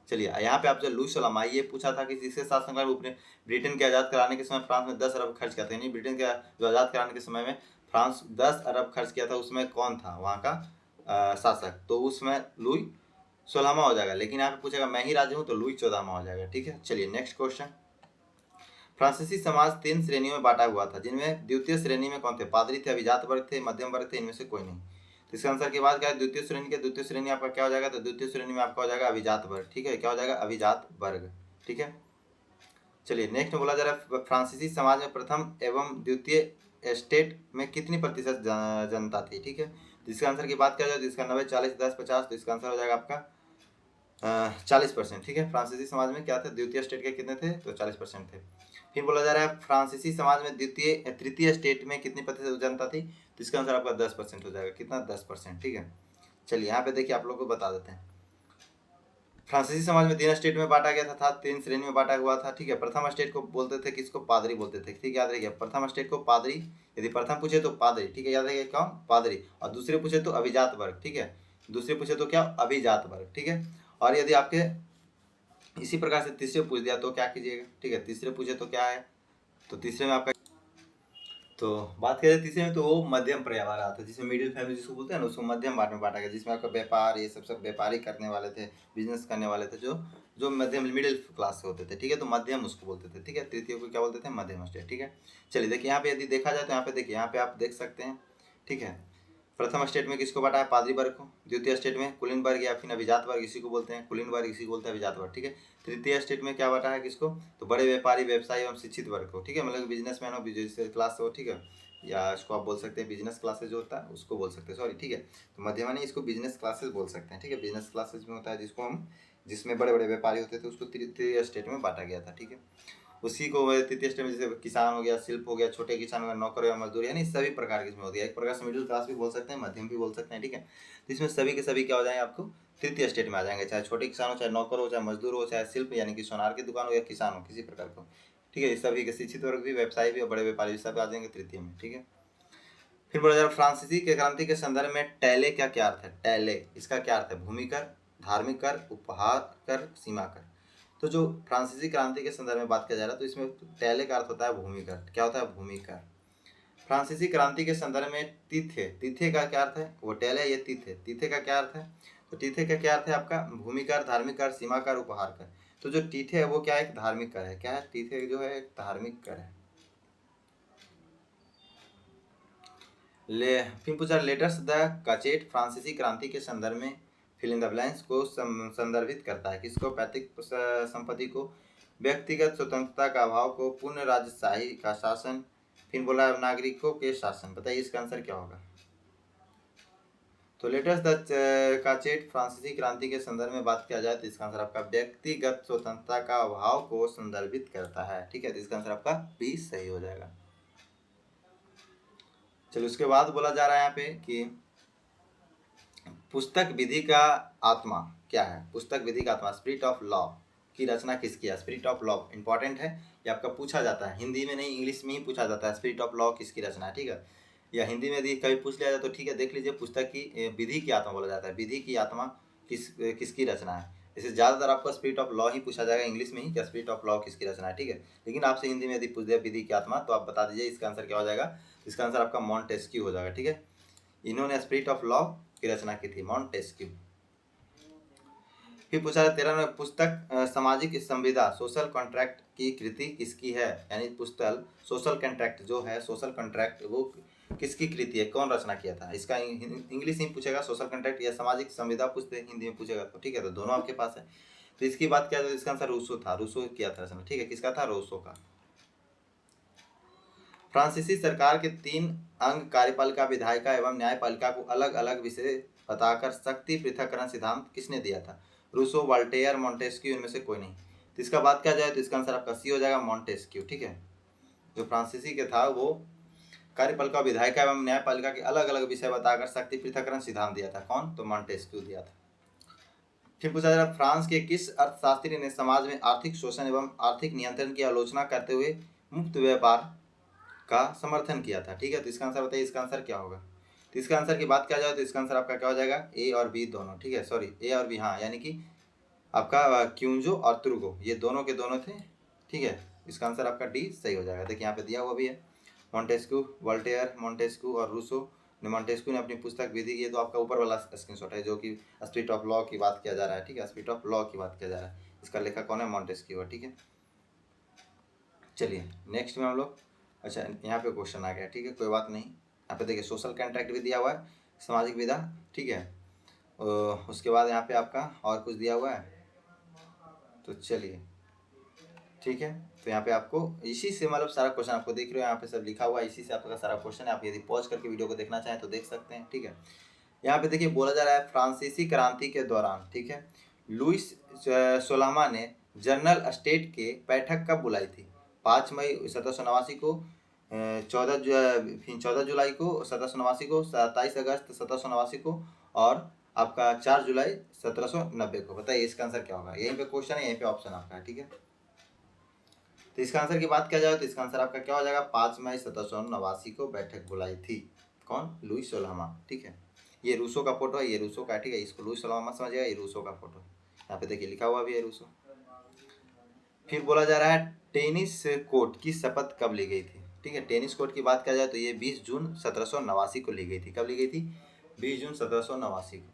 चलिए यहाँ पे आपसे लुई 16वां ये पूछा था कि जिसके शासनकाल में ब्रिटेन के आज़ाद कराने के समय फ्रांस में 10 अरब खर्च किया था, यानी ब्रिटेन के जो आज़ाद कराने के समय में फ्रांस 10 अरब खर्च किया था, उसमें कौन था वहाँ का शासक? तो उसमें लुई 16वां हो जाएगा। लेकिन यहाँ पे पूछेगा मैं ही राज्य हूँ तो लुई 14वां हो जाएगा। ठीक है, चलिए नेक्स्ट क्वेश्चन। फ्रांसीसी समाज 3 श्रेणियों में बांटा हुआ था, जिनमें द्वितीय श्रेणी में कौन थे? पादरी थे, अभिजात वर्ग थे, मध्यम वर्ग थे, इनमें से कोई नहीं। तो इसका आंसर की बात क्या है? द्वितीय श्रेणी आपका क्या हो जाएगा? तो द्वितीय श्रेणी में आपका हो जाएगा अभिजात वर्ग। ठीक है, क्या हो जाएगा? अभिजात वर्ग। ठीक है, चलिए नेक्स्ट बोला जा रहा है फ्रांसीसी समाज में प्रथम एवं द्वितीय स्टेट में कितनी प्रतिशत जनता थी? ठीक है, तो इसका आंसर की बात किया जाए तो इसका 90, 40, 10, 50, तो इसका आंसर हो जाएगा आपका 40%। ठीक है, फ्रांसीसी समाज में क्या थे? द्वितीय स्टेट के कितने थे? तो 40% थे। फिर बोला जा रहा है फ्रांसीसी समाज में तृतीय स्टेट में कितनी प्रतिशत जनता थी? तो इसका आंसर आपका 10% हो जाएगा। कितना? 10%। ठीक है, चलिए यहाँ पे देखिए आप लोग को बता देते हैं। फ्रांसीसी समाज में 3 स्टेट में बांटा गया था, 3 श्रेणी में बांटा हुआ था। ठीक है, प्रथम स्टेट को बोलते थे किसको? पादरी बोलते थे। ठीक है, याद रखिए प्रथम स्टेट को पादरी, यदि प्रथम पूछे तो पादरी। ठीक है, याद रखिए कौन? पादरी। और दूसरे पूछे तो अभिजात वर्ग। ठीक है, दूसरे पूछे तो क्या? अभिजात वर्ग। ठीक है, और यदि आपके इसी प्रकार से तीसरे पूछ दिया तो क्या कीजिएगा? ठीक है, तीसरे पूछे तो क्या है? तो तीसरे में आपका तो बात करें तीसरे में तो वो मध्यम परिवार आता है, जिसमें मिडिल फैमिली जिसको बोलते हैं ना, उसको मध्यम वर्ग में बांटा गया, जिसमें आपका व्यापार ये सब व्यापारी करने वाले थे, बिजनेस करने वाले थे, जो जो मध्यम मिडिल क्लास से होते थे। ठीक है, तो मध्यम उसको बोलते थे। ठीक है, तृतीय को क्या बोलते थे? मध्यम स्टेट। ठीक है, चलिए देखिए यहाँ पे यदि देखा जाए तो यहाँ पे देखिए यहाँ पे आप देख सकते हैं। ठीक है, प्रथम स्टेट में किसको बांटा है? पादरी वर्ग को। द्वितीय स्टेट में कुलीन वर्ग या फिर अभिजात वर्ग, इसी को बोलते हैं कुलीन वर्ग, इसी को बोलते हैं अभिजात वर्ग, ठीक है। तृतीय स्टेट में क्या बांटा है किसको? तो बड़े व्यापारी, व्यवसायी एवं शिक्षित वर्ग को, ठीक है, मतलब बिजनेसमैन हो, बिजनेस क्लास हो, ठीक है, या इसको आप बोल सकते हैं बिजनेस क्लासेज जो होता है उसको बोल सकते हैं, सॉरी, ठीक है। तो मध्यमानी इसको बिजनेस क्लासेज बोल सकते हैं, ठीक है। बिजनेस क्लासेज में होता है जिसको हम, जिसमें बड़े बड़े व्यापारी होते थे, उसको तृतीय स्टेट में बांटा गया था, ठीक है। उसी को तृतीय स्टेट में जैसे किसान हो गया, शिल्प हो गया, छोटे किसान हो गया, नौकर या मजदूर, यानी सभी प्रकार की इसमें होती है। एक प्रकार से मिडिल क्लास भी बोल सकते हैं, मध्यम भी बोल सकते हैं, ठीक है। तो इसमें सभी के सभी क्या हो जाएंगे आपको? तृतीय स्टेट में आ जाएंगे, चाहे छोटे किसान हो, चाहे नौकर हो, चाहे मजदूर हो, चाहे शिल्प यानी कि सोनार की दुकान हो, या किसान हो, किसी प्रकार को, ठीक है। इस सभी के शिक्षित वर्ग भी, व्यवसायी भी और बड़े व्यापारी भी सब आ जाएंगे तृतीय में, ठीक है। फिर बोला जा फ्रांसीसी के क्रांति के संदर्भ में टैले का क्या अर्थ है? टैले, इसका क्या अर्थ है? भूमि कर, धार्मिक कर, उपहार कर, सीमा कर। तो जो फ्रांसीसी क्रांति के संदर्भ में बात किया जा रहा है, तो इसमें टैले का अर्थ होता है भूमि कर। क्या होता है? भूमि कर। फ्रांसीसी क्रांति के संदर्भ में तीथे, तीथे का क्या अर्थ है? वो टैले, ये तीथे, तीथे का क्या अर्थ है? तो तीथे का क्या अर्थ है आपका? भूमि कर, धार्मिक कर, सीमा कर, उपहार कर। तो जो तीथे है वो क्या है? एक धार्मिक कर है। क्या है? तीथे जो है एक धार्मिक कर है। फिर पूछा लेटर्स द कचेट फ्रांसीसी क्रांति के संदर्भ में फिल इन द ब्लैंक्स को संदर्भित करता है। किसको? पैतृक संपत्ति को, व्यक्तिगत स्वतंत्रता का अभाव को, पूर्ण राजशाही का शासन, फिर बोला नागरिकों के शासन। बताइए इसका आंसर क्या होगा? तो लेटर्स द काचेट फ्रांसीसी क्रांति के संदर्भ में बात किया जाए तो इसका आंसर आपका व्यक्तिगत स्वतंत्रता का अभाव को संदर्भित करता है, ठीक है। तो इसका आंसर आपका बी सही हो जाएगा। चलो उसके बाद बोला जा रहा है यहाँ पे कि पुस्तक विधि का आत्मा क्या है? पुस्तक विधि का आत्मा, स्पिरिट ऑफ लॉ की रचना किसकी है? स्पिरिट ऑफ लॉ इंपॉर्टेंट है, ये आपका पूछा जाता है, हिंदी में नहीं इंग्लिश में ही पूछा जाता है। स्पिरिट ऑफ लॉ किसकी रचना है, ठीक है। या हिंदी में यदि कभी पूछ लिया जाए तो ठीक है, देख लीजिए, पुस्तक की विधि की आत्मा बोला जाता है। विधि की आत्मा किसकी रचना है? जैसे ज़्यादातर आपका स्पिरिट ऑफ लॉ ही पूछा जाएगा इंग्लिश में ही, क्या स्पिरिट ऑफ लॉ किसकी रचना है, ठीक है। लेकिन आपसे हिंदी में यदि पूछ दिया विधि की आत्मा, तो आप बता दीजिए इसका आंसर क्या हो जाएगा? इसका आंसर आपका मॉन्टेस्क्यू हो जाएगा, ठीक है। इन्होंने स्पिरिट ऑफ लॉ की रचना की थी, मॉन्टेस्क्यू। फिर पूछा 13 में पुस्तक सामाजिक संविदा सोशल कॉन्ट्रैक्ट की कृति किसकी है? यानी पुस्तक सोशल कॉन्ट्रैक्ट जो है, सोशल कॉन्ट्रैक्ट वो किसकी कृति है, कौन रचना किया था? इसका इंग्लिश में पूछेगा सोशल कॉन्ट्रैक्ट, या सामाजिक संविदा पूछते हिंदी में पूछेगा तो, ठीक है। तो दोनों आपके पास है। तो इसकी बात किया जाए तो इसका आंसर रूसो था, रूसो किया था रचना, ठीक है। किसका था? रूसो का। फ्रांसीसी सरकार के 3 अंग कार्यपालिका, विधायिका एवं न्यायपालिका को अलग अलग विषय बताकर शक्ति पृथक्करण सिद्धांत किसने दिया था? रूसो, वाल्टेयर, मॉन्टेस्क्यू, इनमें से कोई नहीं। तो इसका बात किया जाए तो इसका आंसर आपका सी हो जाएगा, मॉन्टेस्क्यू, ठीक है। जो फ्रांसीसी के था वो कार्यपालिका, विधायिका एवं न्यायपालिका के अलग अलग विषय बताकर शक्ति पृथक्करण सिद्धांत दिया था। कौन? तो मॉन्टेस्क्यू दिया था। फिर पूछा जा रहा है फ्रांस के किस अर्थशास्त्री ने समाज में आर्थिक शोषण एवं आर्थिक नियंत्रण की आलोचना करते हुए मुक्त व्यापार का समर्थन किया था, ठीक है। तो इसका आंसर बताइए, इसका आंसर क्या होगा? तो इसका आंसर की बात किया जाए तो इसका आंसर आपका क्या हो जाएगा? ए और बी दोनों, ठीक है, सॉरी ए और बी, हाँ, यानी कि आपका क्यूंजो और तुर्गो, ये दोनों के दोनों थे, ठीक है। इसका आंसर आपका डी सही हो जाएगा। देखिए यहाँ पे दिया हुआ भी है, मॉन्टेस्क्यू, वोल्टेयर, मॉन्टेस्क्यू और रूसो ने, मॉन्टेस्क्यू ने अपनी पुस्तक विधि, ये तो आपका ऊपर वाला स्क्रीनशॉट है जो कि स्पिरिट ऑफ लॉ की बात किया जा रहा है, ठीक है। स्पिरिट ऑफ लॉ की बात किया जा रहा है, इसका लेखक कौन है? मॉन्टेस्क्यू है, ठीक है। चलिए नेक्स्ट में हम लोग, अच्छा यहाँ पे क्वेश्चन आ गया, ठीक है, कोई बात नहीं। यहाँ पे देखिए सोशल कॉन्ट्रैक्ट भी दिया हुआ है, सामाजिक विधा, ठीक है। उसके बाद यहाँ पे आपका और कुछ दिया हुआ है, तो चलिए ठीक है। तो यहाँ पे आपको इसी से मतलब सारा क्वेश्चन आपको देख रहे हो, यहाँ पे सब लिखा हुआ है, इसी से आपका सारा क्वेश्चन है। आप यदि पॉज करके वीडियो को देखना चाहें तो देख सकते हैं, ठीक है। यहाँ पे देखिए बोला जा रहा है फ्रांसीसी क्रांति के दौरान, ठीक है, लुइस 16वां ने जनरल स्टेट के बैठक कब बुलाई थी? 5 मई 1789 को, 14 जुलाई को 1789 को, 27 अगस्त 1789 को, और आपका 4 जुलाई 1790 को। बताइए इसका आंसर क्या होगा? यहीं पे क्वेश्चन है, यहीं पे ऑप्शन आपका है, ठीक है। तो इसका आंसर की बात किया जाए तो इसका आंसर आपका क्या हो जाएगा? 5 मई 1789 को बैठक बुलाई थी। कौन? लुइस 16वां, ठीक है। ये रूसो का फोटो है, ये रूसो का, ठीक है। इसको लुइस 16वां मत समझिएगा, ये रूसो का फोटो है। यहाँ पे देखिए लिखा हुआ भी है रूसो। फिर बोला जा रहा है टेनिस कोर्ट की शपथ कब ली गई थी? ठीक है, टेनिस कोर्ट की बात किया जाए तो ये 20 जून 1789 को ली गई थी। कब ली गई थी? 20 जून 1789 को।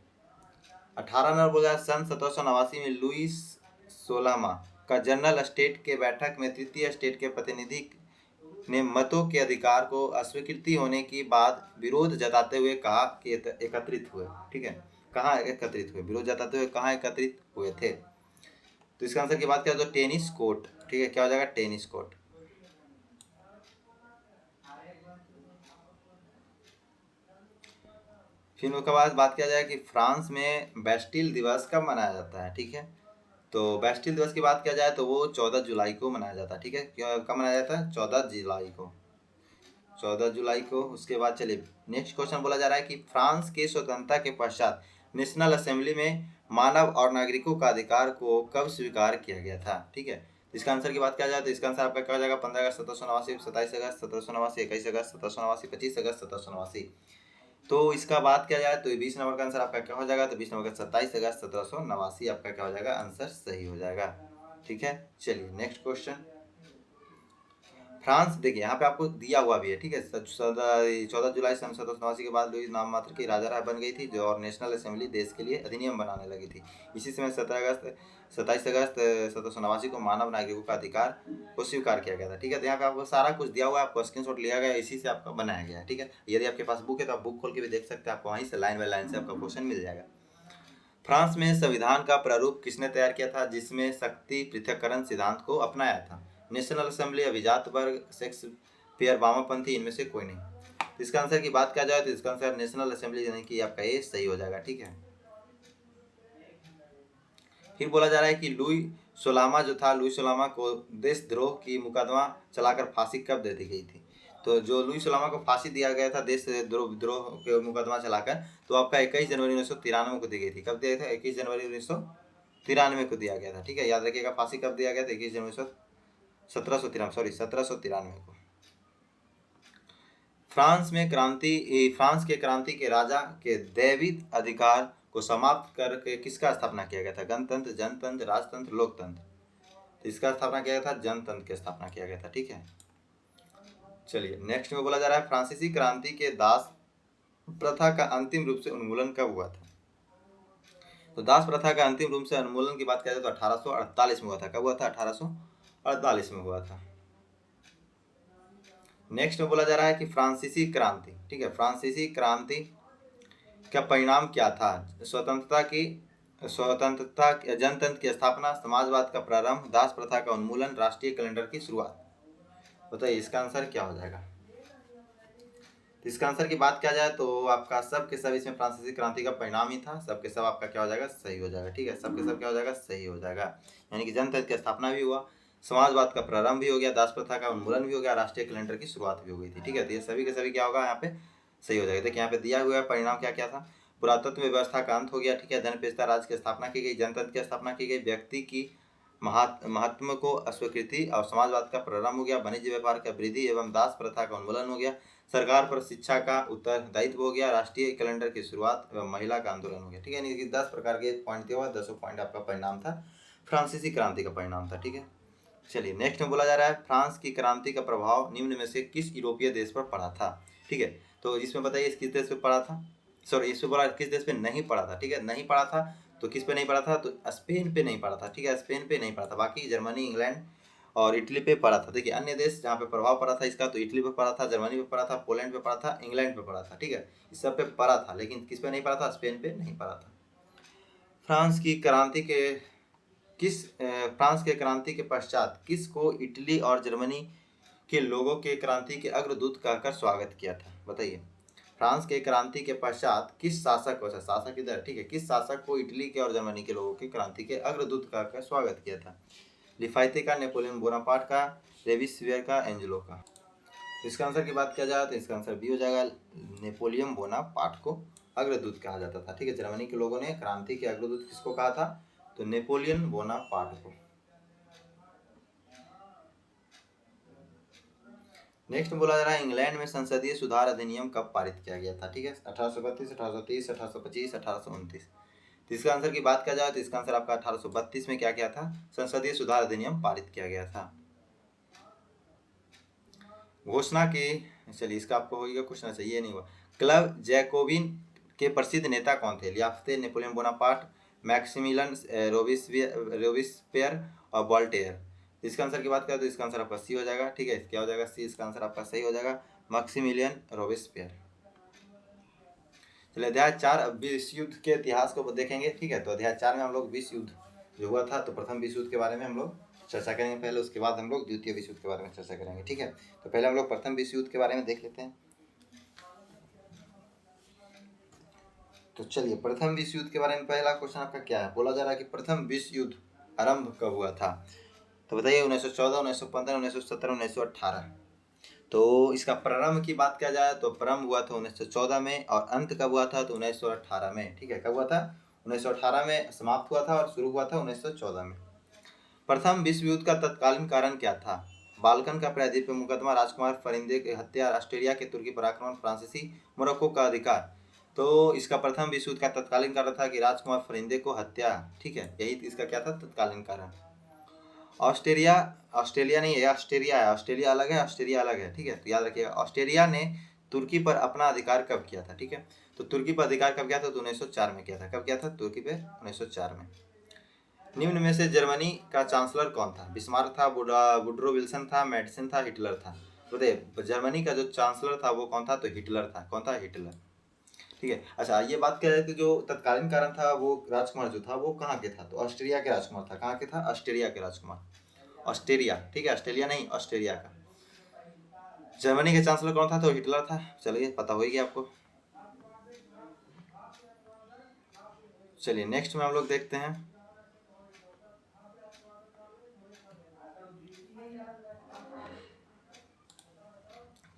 18 नवंबर 2000 सन 1789 में लुइस 16वां का जनरल स्टेट के बैठक में तृतीय स्टेट के प्रतिनिधि ने मतों के अधिकार को अस्वीकृति होने की बाद विरोध जताते हुए कहा कि एकत्रित हुए। ठीक है, कहाँ एकत्रित हुए, विरोध जताते हुए कहाँ एकत्रित हुए थे? तो इसका आंसर की बात किया तो टेनिस कोर्ट। ठीक है, क्या हो जाएगा? Tennis court. फिर उसके बाद बात किया जाए कि फ्रांस में बैस्टिल दिवस कब मनाया जाता है। ठीक है, तो बैस्टिल दिवस की बात किया जाए तो वो 14 जुलाई को मनाया जाता है। ठीक है, कब मनाया जाता है? 14 जुलाई को, 14 जुलाई को। उसके बाद चलिए नेक्स्ट क्वेश्चन बोला जा रहा है कि फ्रांस के स्वतंत्रता के पश्चात नेशनल असेंबली में मानव और नागरिकों का अधिकार को कब स्वीकार किया गया था? ठीक है, इसका आंसर की बात किया जाए तो इसका आंसर आपका क्या हो जाएगा? 15 अगस्त 1789, 27 अगस्त 1789, 21 अगस्त 1789, 25 अगस्त 1789। तो इसका बात किया जाए तो 20 नंबर का आंसर आपका क्या हो जाएगा? तो 20 नंबर का 27 अगस्त 1789 आपका क्या हो जाएगा? आंसर सही हो जाएगा। ठीक है, चलिए नेक्स्ट क्वेश्चन। फ्रांस, देखिए यहाँ पे आपको दिया हुआ भी है। ठीक है, 14 जुलाई सन 1789 के बाद लुईस नाम मात्र की राजा बन गई थी जो, और नेशनल असेंबली देश के लिए अधिनियम बनाने लगी थी। इसी समय 27 अगस्त 1789 को मानव नागरिकों का अधिकार को स्वीकार किया गया था। ठीक है, तो यहाँ पे आपको सारा कुछ दिया हुआ है, आपको स्क्रीनशॉट लिया गया, इसी से आपका बनाया गया है। ठीक है, यदि आपके पास बुक है तो आप बुक खोल के भी देख सकते हैं, आपको वहीं से लाइन बाय लाइन से आपका क्वेश्चन मिल जाएगा। फ्रांस में संविधान का प्रारूप किसने तैयार किया था जिसमें शक्ति पृथक्करण सिद्धांत को अपनाया था? नेशनल असेंबली, अभिजात वर्ग, शेक्सपियर, वामपंथी, इनमें से कोई नहीं। तो इसका आंसर की बात किया जाए तो इसका आंसर नेशनल असेंबली यानी कि आपका ये सही हो जाएगा। ठीक है, फिर बोला जा रहा है कि लुई सोलामा जो था, लुई सोलामा को देशद्रोह की मुकदमा चलाकर फांसी कब दे दी गई थी? तो जो लुई सोलामा को फांसी दिया गया था देशद्रोह के मुकदमा चलाकर, तो आपका 21 जनवरी 1993 को दी गई थी। कब दिया था? 21 जनवरी 1993 को दिया गया था। ठीक है, याद रखिएगा फांसी कब दिया गया था? 21 जनवरी 1793 को। फ्रांस के क्रांति के राजा के दैविक अधिकार को समाप्त करके किसका स्थापना किया गया था? गणतंत्र, जनतंत्र, राजतंत्र, लोकतंत्र। तो इसका स्थापना किया गया था जनतंत्र की स्थापना किया गया था। ठीक है, चलिए नेक्स्ट में बोला जा रहा है फ्रांसीसी क्रांति के दास प्रथा का अंतिम रूप से उन्मूलन कब हुआ था? तो दास प्रथा का अंतिम रूप से उन्मूलन की बात किया जाए तो 1848 में हुआ था। कब हुआ था? 1848 में हुआ था। नेक्स्ट में बोला जा रहा है कि फ्रांसीसी क्रांति, ठीक है, फ्रांसीसी क्रांति का परिणाम क्या था? स्वतंत्रता, जनतंत्र की स्थापना, समाजवाद का प्रारंभ, दास प्रथा का उन्मूलन, राष्ट्रीय कैलेंडर की शुरुआत। बताइए इसका आंसर क्या हो जाएगा? तो इसका आंसर की बात किया जाए तो आपका सब के सब इसमें फ्रांसीसी क्रांति का परिणाम ही था। सब के सब आपका क्या हो जाएगा? सही हो जाएगा। ठीक है, सब के सब क्या हो जाएगा? सही हो जाएगा। यानी कि जनतंत्र की स्थापना भी हुआ, समाजवाद का प्रारंभ भी हो गया, दास प्रथा का उन्मूलन भी हो गया, राष्ट्रीय कैलेंडर की शुरुआत भी हो गई थी। ठीक है, तो ये सभी के सभी क्या होगा? यहाँ पे सही हो जाएगा। देखिए यहाँ पे दिया हुआ है परिणाम क्या क्या था। पुरातत्व व्यवस्था का अंत हो गया। ठीक है, धनपेशा राज की स्थापना की गई, जनतंत्र की स्थापना की गई, व्यक्ति की महात्म को अस्वीकृति और समाजवाद का प्रारंभ हो गया, वाणिज्य व्यापार का वृद्धि एवं दास प्रथा का उन्मूलन हो गया, सरकार पर शिक्षा का उत्तरदायित्व हो गया, राष्ट्रीय कैलेंडर की शुरुआत एवं महिला का आंदोलन हो गया। ठीक है, यानी कि 10 प्रकार के पॉइंट दिया हुआ, 10 पॉइंट आपका परिणाम था, फ्रांसीसी क्रांति का परिणाम था। ठीक है, चलिए नेक्स्ट में बोला जा रहा है फ्रांस की क्रांति का प्रभाव निम्न में से किस यूरोपीय देश पर पड़ा था? ठीक है, तो इसमें बताइए किस देश पे पड़ा था? सॉरी, इस पे बोला किस देश पे नहीं पड़ा था। ठीक है, नहीं पड़ा था तो किस पे नहीं पड़ा था? तो स्पेन पे नहीं पड़ा था। ठीक है, स्पेन पे नहीं पड़ा था, बाकी जर्मनी, इंग्लैंड और इटली पे पड़ा था। देखिए अन्य देश जहाँ पे प्रभाव पड़ा था इसका, तो इटली पे पड़ा था, जर्मनी पे पड़ा था, पोलैंड पे पड़ा था, इंग्लैंड पे पड़ा था। ठीक है, इस सब पे पड़ा था, लेकिन किस पे नहीं पड़ा था? स्पेन पे नहीं पड़ा था। फ्रांस की क्रांति के फ्रांस के क्रांति के पश्चात किसको इटली और जर्मनी के लोगों के क्रांति के अग्रदूत कहकर स्वागत किया था? बताइए, फ्रांस के क्रांति के पश्चात किस शासक को, शासक इधर, ठीक है, किस शासक को इटली के और जर्मनी के लोगों के क्रांति के अग्रदूत कहकर स्वागत किया था? लिफाइते का, नेपोलियन बोनापार्ट का, रेबिस्वियर का, एंजेलो का। इसका आंसर की बात किया जाए तो इसका आंसर बी हो जाएगा, नेपोलियन बोनापार्ट को अग्रदूत कहा जाता था। ठीक है, जर्मनी के लोगों ने क्रांति के अग्रदूत किसको कहा था? तो नेपोलियन बोनापार्ट को। नेक्स्ट बोला जा रहा है इंग्लैंड में संसदीय सुधार अधिनियम कब पारित किया गया था? ठीक है, 1832, 1830, 1825, 1829। तो इसका आंसर की बात किया जाए तो इसका आंसर आपका 1832 में क्या था? संसदीय सुधार अधिनियम पारित किया गया था। घोषणा की, चलिए इसका आपको हो गया क्वेश्चन, चाहिए नहीं हुआ। क्लब जैकोबिन के प्रसिद्ध नेता कौन थे? लियाफ्ते, नेपोलियन बोनापार्ट, मैक्सिमिलियन रोबिस्पियर और वोल्टेयर। इसका आंसर की बात करें तो इसका आंसर आपका सी हो जाएगा। ठीक है, क्या हो जाएगा? सी इसका आंसर आपका सही हो जाएगा, मैक्सिमिलियन रोबेस्पियर। चलिए अध्याय 4 अब विश्व युद्ध के इतिहास को देखेंगे। ठीक है, तो अध्याय 4 में हम लोग विश्व युद्ध जो हुआ था, तो प्रथम विश्व युद्ध के बारे में हम लोग चर्चा करेंगे पहले, उसके बाद हम लोग द्वितीय विश्व युद्ध के बारे में चर्चा करेंगे। ठीक है, तो पहले हम लोग प्रथम विश्व युद्ध के बारे में देख लेते हैं। तो चलिए प्रथम विश्व युद्ध के बारे में पहला क्वेश्चन आपका क्या है? बोला जा रहा है कि प्रथम विश्व युद्ध आरंभ कब हुआ था? तो बताइए 1914, 1915, 1917, 1918। तो इसका प्रारंभ की बात किया जाए तो प्रारंभ हुआ था 1914 में, और अंत कब हुआ था? तो 1918 में। ठीक है, कब हुआ था? 1918 में समाप्त हुआ था और शुरू हुआ था 1914 में। प्रथम विश्व युद्ध का तत्कालीन कारण क्या था? बाल्कन का प्रायद्वीपीय मुकदमा, राजकुमार फरिंदे की हत्या, ऑस्ट्रेलिया के तुर्की पर आक्रमण, फ्रांसीसी मोरक्को का अधिकार। तो इसका प्रथम विश्व युद्ध का तत्कालीन कारण था कि राजकुमार फरिंदे को हत्या। ठीक है, यही इसका क्या था? तत्कालीन कारण। ऑस्ट्रेलिया, ऑस्ट्रेलिया नहीं है, ऑस्ट्रेलिया है। ऑस्ट्रेलिया अलग है, ऑस्ट्रेलिया अलग है। ठीक है, तो याद रखिएगा ऑस्ट्रेलिया ने तुर्की पर अपना अधिकार कब किया था? ठीक है, तो तुर्की पर अधिकार कब किया था? तो 1904 में किया था। कब किया था? तुर्की पे 1904 में। निम्न में से जर्मनी का चांसलर कौन था? बिस्मार्क था, वुड्रो विल्सन था, मेडिसन था, हिटलर था। तो देखिए जर्मनी का जो चांसलर था वो कौन था? तो हिटलर था। कौन था? हिटलर। ठीक है, अच्छा ये बात क्या है कि जो तत्कालीन कारण था वो राजकुमार जो था वो कहाँ के था? तो ऑस्ट्रेलिया के राजकुमार था। कहाँ के था? ऑस्ट्रेलिया के राजकुमार। ऑस्ट्रेलिया, ठीक है, ऑस्ट्रेलिया नहीं, ऑस्ट्रेलिया का। जर्मनी के चांसलर कौन था? तो हिटलर था। चलिए पता हो गया आपको। चलिए नेक्स्ट में हम लोग देखते हैं।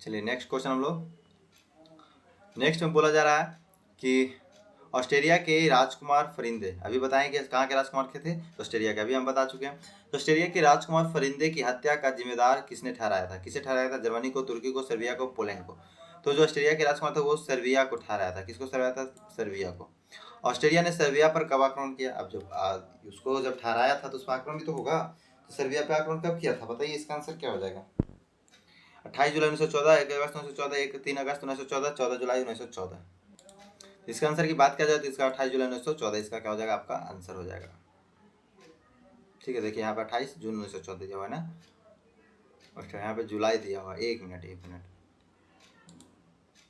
चलिए नेक्स्ट क्वेश्चन हम लोग, नेक्स्ट में बोला जा रहा है कि ऑस्ट्रेलिया के राजकुमार फरिंदे, अभी बताएं कि कहाँ के राजकुमार के थे? तो ऑस्ट्रेलिया के, अभी हम बता चुके हैं। तो ऑस्ट्रेलिया के राजकुमार फरिंदे की हत्या का जिम्मेदार किसने ठहराया था? किसे ठहराया था? जर्मनी को, तुर्की को, सर्बिया को, पोलैंड को। तो जो ऑस्ट्रेलिया के राजकुमार था वो सर्बिया को ठहराया था। किसको ठहराया था? सर्बिया को। ऑस्ट्रेलिया ने सर्बिया पर कब आक्रमण किया? अब जब उसको जब ठहराया था तो उस पर आक्रमण भी तो होगा। तो सर्बिया पे आक्रमण कब किया था? बताइए, इसका आंसर क्या हो जाएगा? 28 जुलाई 1914, 1 अगस्त 1914, 3 अगस्त 1914, 14 जुलाई 1914। इसका आंसर की बात किया जाए तो इसका 28 जुलाई 1914 इसका क्या हो जाएगा? आपका आंसर हो जाएगा। ठीक है, देखिए यहाँ पे 28 जून 1914 दिया हुआ है ना, और यहाँ पे जुलाई दिया हुआ है। एक मिनट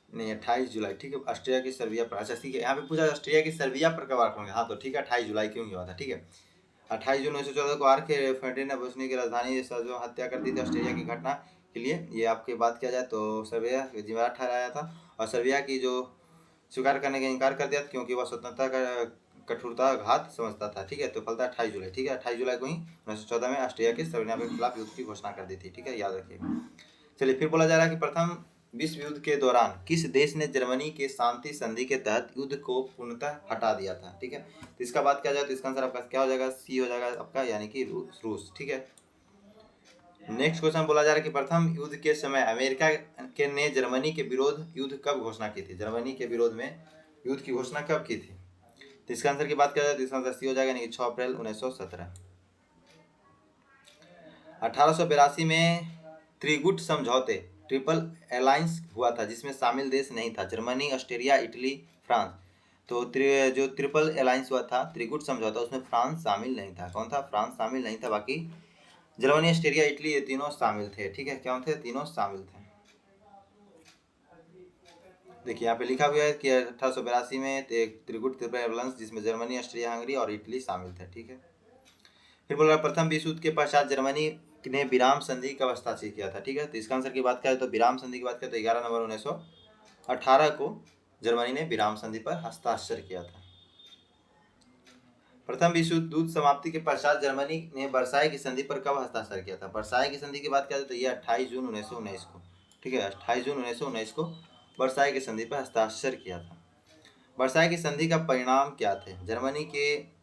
नहीं, 28 जुलाई। ठीक है, ऑस्ट्रेलिया की सर्बिया पर, अच्छा ठीक है, यहाँ पे पूछा ऑस्ट्रेलिया की सर्बिया पर कब आक्रमण। हाँ तो ठीक है, 28 जुलाई क्यों हुआ था? ठीक है, 28 जून 1914 को आर के फेंड्री ने बोस्निया की राजधानी जो हत्या कर दी थी ऑस्ट्रेलिया की घटना के लिए, ये आपकी बात किया जाए तो सर्बिया जिम्मेदार ठहराया था, और सर्बिया की जो स्वीकार करने का इनकार कर दिया क्योंकि वह स्वतंत्रता का कठोरता घात समझता था। ठीक है, तो फलता 28 जुलाई। ठीक है, 28 जुलाई को ही 1914 में ऑस्ट्रेलिया के सर्बिया के खिलाफ युद्ध की घोषणा कर दी थी। ठीक है, याद रखिए। चलिए फिर बोला जा रहा है कि प्रथम विश्व युद्ध के दौरान किस देश ने जर्मनी के शांति संधि के तहत युद्ध को पूर्णतः हटा दिया था? ठीक है, तो इसका बात किया जाए तो इसका आंसर आपका क्या हो जाएगा? सी हो जाएगा आपका, यानी कि रूस। ठीक है, नेक्स्ट क्वेश्चन बोला जा रहा है कि प्रथम युद्ध के समय अमेरिका के ने जर्मनी के विरोध युद्ध कब घोषणा की थी? जर्मनी के विरोध में युद्ध की घोषणा कब की थी? तो इसका आंसर की बात किया जाए तो इसका आंसर सी हो जाएगा, यानी कि 6 अप्रैल 1917। 1882 में त्रिगुट समझौते, ट्रिपल अलायंस हुआ था जिसमें शामिल देश नहीं था जर्मनी, ऑस्ट्रेलिया, इटली, फ्रांस। तो जो ट्रिपल अलायंस हुआ था, त्रिगुट समझौता, उसमें फ्रांस शामिल नहीं था। कौन था? फ्रांस शामिल नहीं था, बाकी जर्मनी, ऑस्ट्रेलिया, इटली ये तीनों शामिल थे। ठीक है, क्या थे? तीनों शामिल थे। देखिए यहाँ पे लिखा हुआ है कि 1882 में त्रिगुट ट्रिपल अलायंस जिसमें जर्मनी, ऑस्ट्रेलिया, हंगरी और इटली शामिल थे। ठीक है, फिर बोल रहा प्रथम विश्व युद्ध के पश्चात जर्मनी ने विराम संधि कब हस्ताक्षर किया था? ठीक है, तो इसका आंसर की बात करें तो विराम संधि की बात करें तो 11 नवंबर 1918 को जर्मनी ने विराम संधि पर हस्ताक्षर किया था। प्रथम विश्व युद्ध समाप्ति के पश्चात जर्मनी ने वर्साई की संधि पर कब हस्ताक्षर किया था? वर्साई की संधि की बात करें तो ये 28 जून 1919 को। ठीक है, 28 जून 1919 को वर्साई की संधि पर हस्ताक्षर किया था। वर्साई की संधि का परिणाम क्या थे? जर्मनी के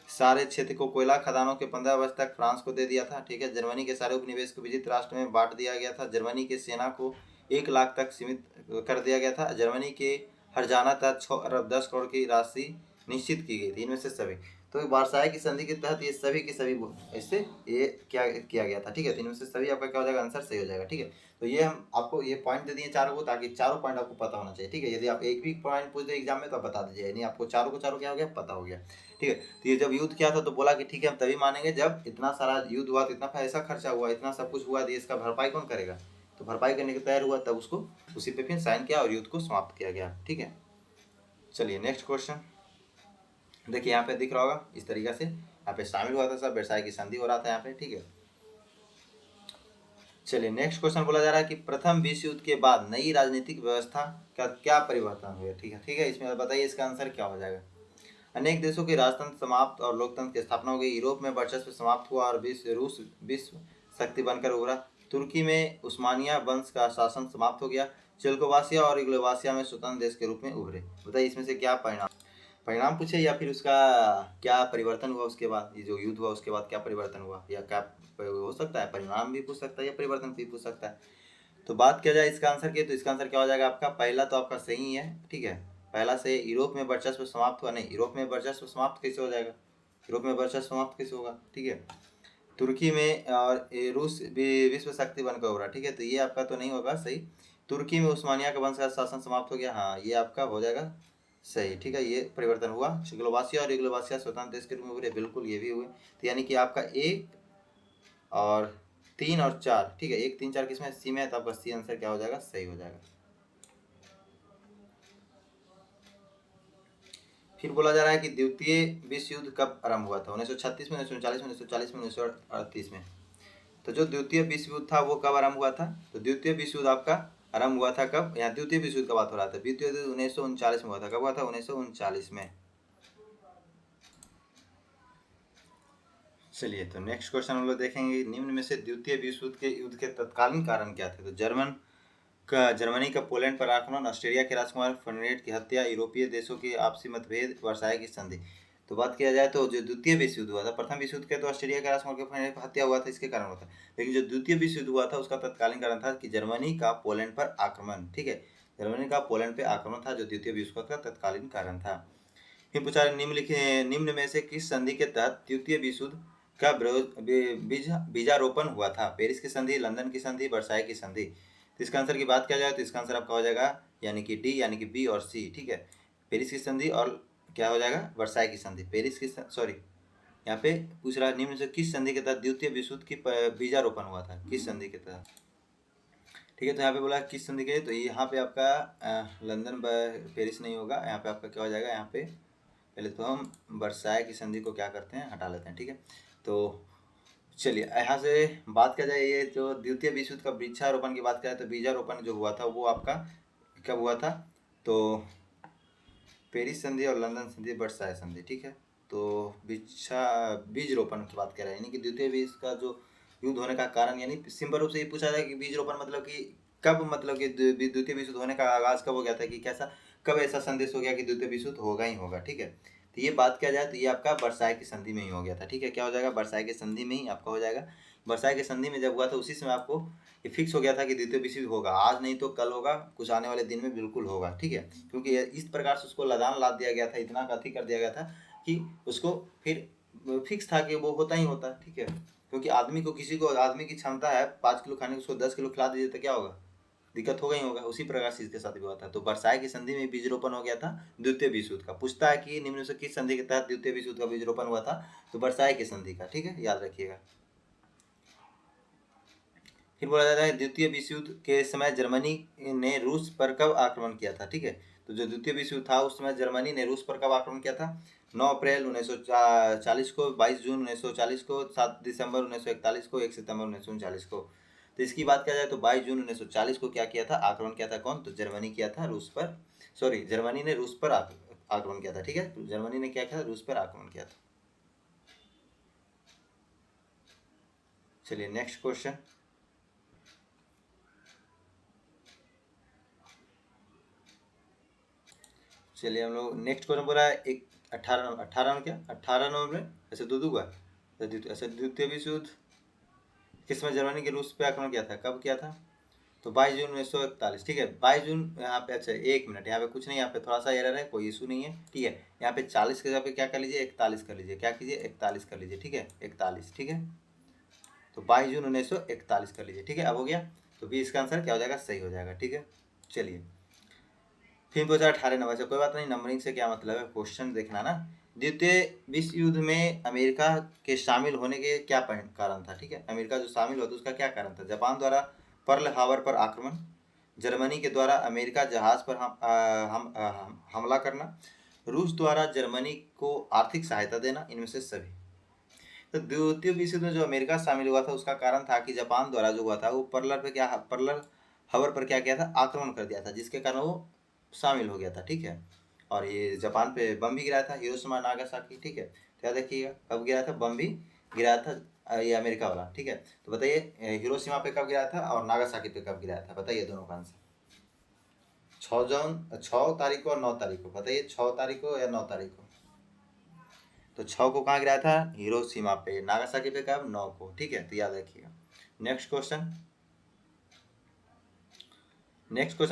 सारे क्षेत्र को कोयला खदानों के 15 वर्ष तक फ्रांस को दे दिया था। ठीक है, जर्मनी के सारे उपनिवेश को विजित राष्ट्र में बांट दिया गया था। जर्मनी के सेना को 1 लाख तक सीमित कर दिया गया था। जर्मनी के हर्जाना तक 6 अरब 10 करोड़ की राशि निश्चित की गई थी। इनमें से सभी, तो वार्साई की संधि के तहत ये सभी के सभी इससे ये क्या किया गया था, ठीक है। तो इनमें से सभी आपका क्या हो जाएगा, आंसर सही हो जाएगा, ठीक है। तो ये हम आपको ये पॉइंट दे दिए चारों को, ताकि चारों पॉइंट आपको पता होना चाहिए, ठीक है। यदि आप एक भी पॉइंट पूछ दे एग्जाम में तो आप बता दीजिए, नहीं आपको चारों को चारों क्या हो गया, पता हो गया, ठीक है। तो ये जब युद्ध किया था तो बोला कि ठीक है हम तभी मानेंगे जब इतना सारा युद्ध हुआ, तो इतना पैसा खर्चा हुआ, इतना सब कुछ हुआ, देश का भरपाई कौन करेगा। तो भरपाई करने के तैयार हुआ तब उसको उसी पे फिर साइन किया और युद्ध को समाप्त किया गया, ठीक है। चलिए नेक्स्ट क्वेश्चन देखिए, यहाँ पे दिख रहा होगा इस तरीके से यहाँ पे शामिल हुआ था सब, वर्साई की संधि हो रहा था यहाँ पे, ठीक है। चलिए नेक्स्ट क्वेश्चन बोला जा रहा है कि प्रथम विश्व युद्ध के बाद नई राजनीतिक व्यवस्था का क्या परिवर्तन हुआ, ठीक है, ठीक है। इसमें बताइए इसका आंसर क्या हो जाएगा। अनेक देशों के राजतंत्र समाप्त और लोकतंत्र की स्थापना हो गई। यूरोप में वर्चस्व समाप्त हुआ और रूस विश्व शक्ति बनकर उभरा। तुर्की में उस्मानिया वंश का शासन समाप्त हो गया। चेल्कोवासिया और यूगोस्लाविया में स्वतंत्र देश के रूप में उभरे। बताइए इसमें से क्या परिणाम, परिणाम पूछे या फिर उसका क्या परिवर्तन हुआ उसके बाद, ये जो युद्ध हुआ उसके बाद क्या परिवर्तन हुआ, या क्या हो सकता है, परिणाम भी पूछ सकता है या परिवर्तन भी पूछ सकता है। तो बात किया जाए इसका आंसर की, तो इसका आंसर क्या हो जाएगा आपका, पहला तो आपका सही है, ठीक है। पहला से यूरोप में वर्चस्व समाप्त हुआ, नहीं यूरोप में वर्चस्व समाप्त कैसे हो जाएगा, यूरोप में वर्चस्व समाप्त कैसे होगा, ठीक है। तुर्की में और रूस विश्व शक्ति बनकर उभरा, ठीक है। तो ये आपका तो नहीं होगा सही। तुर्की में उस्मानिया का वंश का शासन समाप्त हो गया, हाँ ये आपका हो जाएगा सही, ठीक है। ये परिवर्तन हुआ। चेकोस्लोवाकिया और यूगोस्लाविया स्वतंत्र देश के रूप में उभरे, बिल्कुल ये भी हुए। तो यानी कि आपका 1 और 3 और 4, ठीक है, 1 3 4 किसमें सी में है, तो आपका सी आंसर क्या हो जाएगा, सही हो जाएगा। फिर बोला जा रहा है कि द्वितीय विश्व युद्ध कब आरंभ हुआ था, 1936 में, 1939 में, 1940 में, 1938 में। तो जो द्वितीय विश्व युद्ध था वो कब आरंभ हुआ था, तो द्वितीय विश्व युद्ध आपका आरंभ हुआ था कब, यहाँ द्वितीय विश्व युद्ध का बात हो रहा था। द्वितीय युद्ध 1939 में हुआ था, कब हुआ था, 1939 में। चलिए तो नेक्स्ट क्वेश्चन हम लोग देखेंगे, निम्न में से द्वितीय विश्व युद्ध के तत्कालीन कारण क्या थे। तो जर्मनी का पोलैंड पर आक्रमण, ऑस्ट्रेलिया के राजकुमार फर्डिनेंड की हत्या, यूरोपीय देशों के आपसी मतभेद, वर्साई की संधि। तो बात किया जाए तो जो द्वितीय विश्व युद्ध हुआ था, प्रथम विश्व युद्ध के तो ऑस्ट्रेलिया के राजकुमार की फर्डिनेंड की हत्या हुआ था, इसके कारण हुआ था। लेकिन जो द्वितीय विश्व युद्ध हुआ था उसका तत्कालीन कारण था कि जर्मनी का पोलैंड पर आक्रमण, ठीक है। जर्मनी का पोलैंड पर आक्रमण था जो द्वितीय विश्व युद्ध का तत्कालीन कारण था। फिर पूछा निम्न में से किस संधि के तहत द्वितीय विश्व युद्ध का बीजारोपण हुआ था। पेरिस की संधि, लंदन की संधि, वर्साई की संधि। तो इसका आंसर की बात किया जाए तो इसका आंसर आपका हो जाएगा यानी कि डी, यानी कि बी और सी, ठीक है। पेरिस की संधि और क्या हो जाएगा, वर्साई की संधि। पेरिस की सॉरी, यहाँ पे पूछ रहा है निम्न से किस संधि के तहत द्वितीय विश्व युद्ध की बीजारोपण हुआ था, किस संधि के तहत, ठीक है। तो यहाँ पे बोला किस संधि के, तो यहाँ पे आपका लंदन पेरिस नहीं होगा, यहाँ पे आपका क्या हो जाएगा, यहाँ पे पहले तो हम वर्साई की संधि को क्या करते हैं, हटा लेते हैं, ठीक है। तो चलिए यहाँ से बात किया जाए, ये जो द्वितीय विश्व युद्ध का वृक्षारोपण की बात करें तो बीजारोपण जो हुआ था वो आपका कब हुआ था, तो पेरिस संधि और लंदन संधि, वर्साई संधि, ठीक है। तो बीज रोपण की बात कर रहे हैं, यानी कि द्वितीय विश्व का जो युद्ध होने का कारण, यानी सिंपल रूप से ये पूछा जाए कि बीज रोपण मतलब कि कब, मतलब कि द्वितीय विश्व युद्ध होने का आगाज कब हो गया था, कि कैसा कब ऐसा संदेश हो गया कि द्वितीय विश्व युद्ध होगा ही होगा, ठीक है। तो ये बात किया जाए तो ये आपका वर्साई की संधि में ही हो गया था, ठीक है। क्या हो जाएगा, वर्साई की संधि में ही आपका हो जाएगा। वर्साई की संधि में जब हुआ था उसी समय आपको ये फिक्स हो गया था कि द्वितीय विश्व युद्ध होगा, आज नहीं तो कल होगा, कुछ आने वाले दिन में बिल्कुल होगा, ठीक है। क्योंकि इस प्रकार से उसको लदान लाद दिया गया था, इतना कथी कर दिया गया था कि उसको फिर फिक्स था कि वो होता ही होता, ठीक है। क्योंकि आदमी को, किसी को आदमी की क्षमता है 5 किलो खाने की, उसको 10 किलो खिला दीजिए तो क्या होगा, दिक्कत होगा ही होगा। उसी प्रकार से इसके साथ भी हुआ था। तो वर्साई की संधि में बीज रोपण हो गया था द्वितीय विश्व युद्ध का। पूछता है कि निम्न से किस संधि के तहत द्वितीय विश्व युद्ध का बीज रोपण हुआ था, तो वर्साई की संधि का, ठीक है, याद रखिएगा। फिर बोला जाता है द्वितीय विश्व युद्ध के समय जर्मनी ने रूस पर कब आक्रमण किया था, ठीक है। तो जो द्वितीय विश्व युद्ध था उस समय जर्मनी ने रूस पर कब आक्रमण किया था, 9 अप्रैल 1940 को, 22 जून 1940 को, 7 दिसंबर 1941 को, 1 सितंबर 1939 को। तो इसकी बात किया जाए तो 22 जून 1940 को क्या किया था, आक्रमण किया था कौन, तो जर्मनी किया था रूस पर, सॉरी जर्मनी ने रूस पर आक्रमण किया था, ठीक है। तो जर्मनी ने क्या किया था, रूस पर आक्रमण किया था। चलिए नेक्स्ट क्वेश्चन, चलिए हम लोग नेक्स्ट क्वेश्चन बोला है, एक 18 नवंबर ऐसे दो का, ऐसे द्वितीय विश्व युद्ध किसमें जर्मनी के रूस पे आक्रमण किया था, कब किया था, तो 22 जून 1941, ठीक है। 22 जून यहाँ पे, अच्छा 1 मिनट, यहाँ पे कुछ नहीं, यहाँ पे थोड़ा सा एरर है, कोई इशू नहीं है, ठीक है। यहाँ पे 40 के जगह पे क्या कर लीजिए, 41 कर लीजिए, क्या कीजिए 41 कर लीजिए, ठीक है 41, ठीक है। तो 22 जून 1941 कर लीजिए, ठीक है। अब हो गया, तो बी इसका आंसर क्या हो जाएगा, सही हो जाएगा, ठीक है। चलिए फिर पूछा 18 नंबर से, कोई बात नहीं, नंबरिंग से क्या मतलब है, क्वेश्चन देखना ना। द्वितीय विश्व युद्ध में अमेरिका के शामिल होने के क्या कारण था, ठीक है। अमेरिका जो शामिल हुआ था उसका क्या कारण था। जापान द्वारा पर्ल हार्बर पर आक्रमण, जर्मनी के द्वारा अमेरिका जहाज पर हमला करना, रूस द्वारा जर्मनी को आर्थिक सहायता देना, इनमें से सभी। तो द्वितीय विश्व युद्ध में जो अमेरिका शामिल हुआ था उसका कारण था कि जापान द्वारा जो हुआ था वो पर्ल हार्बर पर क्या किया था, आक्रमण कर दिया था, जिसके कारण वो शामिल हो गया था, ठीक है। और ये जापान पे बम भी गिराया था, हिरोशिमा नागासाकी, ठीक है। तो याद रखिएगा कब गिरा था, बम भी गिराया था ये अमेरिका वाला, ठीक है। तो बताइए हिरोशिमा पे कब गिराया था और नागासाकी पे कब गिराया था, बताइए दोनों का आंसर। 6 तारीख को और 9 तारीख को, बताइए 6 तारीख को या 9 तारीख को। तो 6 को कहाँ गिराया था, हिरोशिमा पे। नागासाकी पे कब, 9 को, ठीक है। तो याद रखिएगा। नेक्स्ट क्वेश्चन,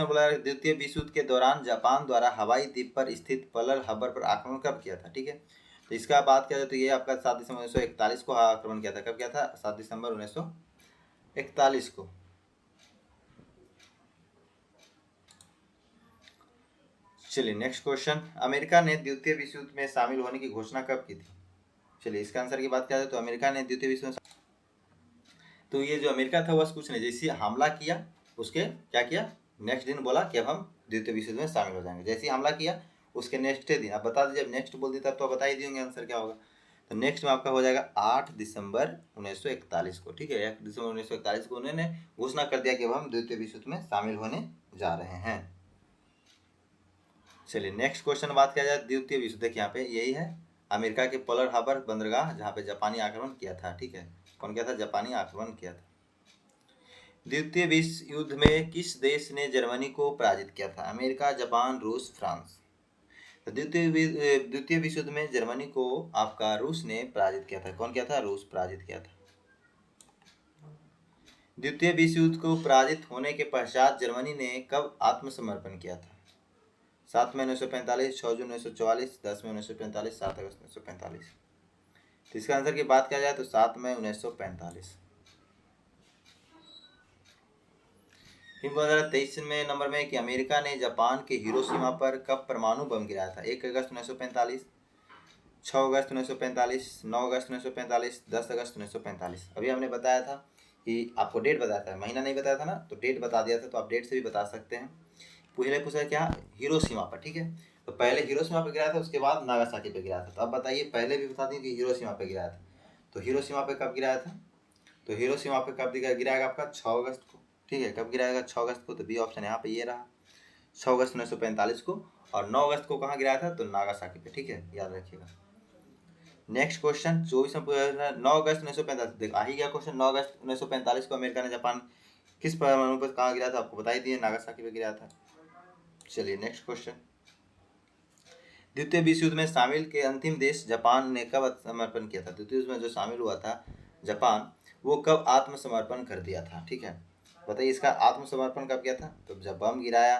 बोला द्वितीय विश्व युद्ध के दौरान जापान द्वारा हवाई द्वीप पर स्थित पर्ल हार्बर पर आक्रमण कब किया था, ठीक है। तो इसका बात किया जाए तो ये आपका 7 दिसंबर 1941 को आक्रमण किया था। कब किया था, 7 दिसंबर 1941 को। चलिए नेक्स्ट क्वेश्चन, अमेरिका ने द्वितीय विश्व युद्ध में शामिल होने की घोषणा कब की थी। चलिए इसका आंसर की बात किया जाए तो अमेरिका ने द्वितीय विश्व, तो ये जो अमेरिका था बस कुछ नहीं, जैसे हमला किया उसके क्या किया, नेक्स्ट दिन बोला कि अब हम द्वितीय विश्व युद्ध में शामिल हो जाएंगे। जैसे ही हमला किया उसके नेक्स्ट दिन, अब बता दीजिए, अब नेक्स्ट बोल दिया तब तो बता ही दिएंगे आंसर क्या होगा। तो नेक्स्ट में आपका हो जाएगा 8 दिसंबर 1941 को, ठीक है। 1 दिसंबर 1941 को उन्होंने घोषणा कर दिया कि अब हम द्वितीय विश्व युद्ध में शामिल होने जा रहे हैं। चलिए नेक्स्ट क्वेश्चन बात किया जाए द्वितीय विश्व, देखिए यहाँ पे यही है, अमेरिका के पर्ल हार्बर बंदरगाह जहाँ पे जापानी आक्रमण किया था, ठीक है। कौन किया था, जापानी आक्रमण किया था। द्वितीय विश्व युद्ध में किस देश ने जर्मनी को पराजित किया था, अमेरिका, जापान, रूस, फ्रांस। तो द्वितीय विश्व युद्ध में जर्मनी को आपका रूस ने पराजित किया था। कौन किया था, रूस पराजित किया था। द्वितीय विश्व युद्ध को पराजित होने के पश्चात जर्मनी ने कब आत्मसमर्पण किया था, 7 मई 1945, 6 जून 1944, 10 मई 1945, 7 अगस्त 1945। तो इसका आंसर की बात किया जाए तो 7 मई 1945। फिर 2023 में नंबर में कि अमेरिका ने जापान के हिरोशिमा पर कब परमाणु बम गिराया था, 1 अगस्त 1945, 6 अगस्त 1945, 9 अगस्त 1945, 10 अगस्त 1945। अभी हमने बताया था कि आपको डेट बताया था, महीना नहीं बताया था ना, तो डेट बता दिया था, तो आप डेट से भी बता सकते हैं। पहले पूछा क्या, हिरोशिमा पर, ठीक है। तो पहले हिरोशिमा पे गिराया था, उसके बाद नागासाकी पे गिराया था। तो अब बताइए, पहले भी बता दें कि हिरोशिमा पे गिराया था, तो हिरोशिमा पे कब गिराया था। तो हिरोशिमा पे कब गिराएगा आपका, 6 अगस्त को, ठीक है। कब गिराएगा, 6 अगस्त को। तो बी ऑप्शन यहाँ पे ये रहा, 6 अगस्त 1945 को। और 9 अगस्त को कहाँ गिराया था, तो नागासाकी पे, ठीक है, याद रखिएगा। नेक्स्ट क्वेश्चन 24 में 9 अगस्त 1945, देखो आ ही गया क्वेश्चन। 9 अगस्त 1945 को अमेरिका ने जापान किस परमाणु पर कहाँ गिरा था, आपको बता ही दिए, नागासाकी पे गिरा था। चलिए नेक्स्ट क्वेश्चन, द्वितीय विश्व युद्ध में शामिल के अंतिम देश जापान ने कब समर्पण किया था। द्वितीय युद्ध में जो शामिल हुआ था जापान, वो कब आत्मसमर्पण कर दिया था, ठीक है। बताइए इसका आत्मसमर्पण कब किया था। तो जब बम गिराया,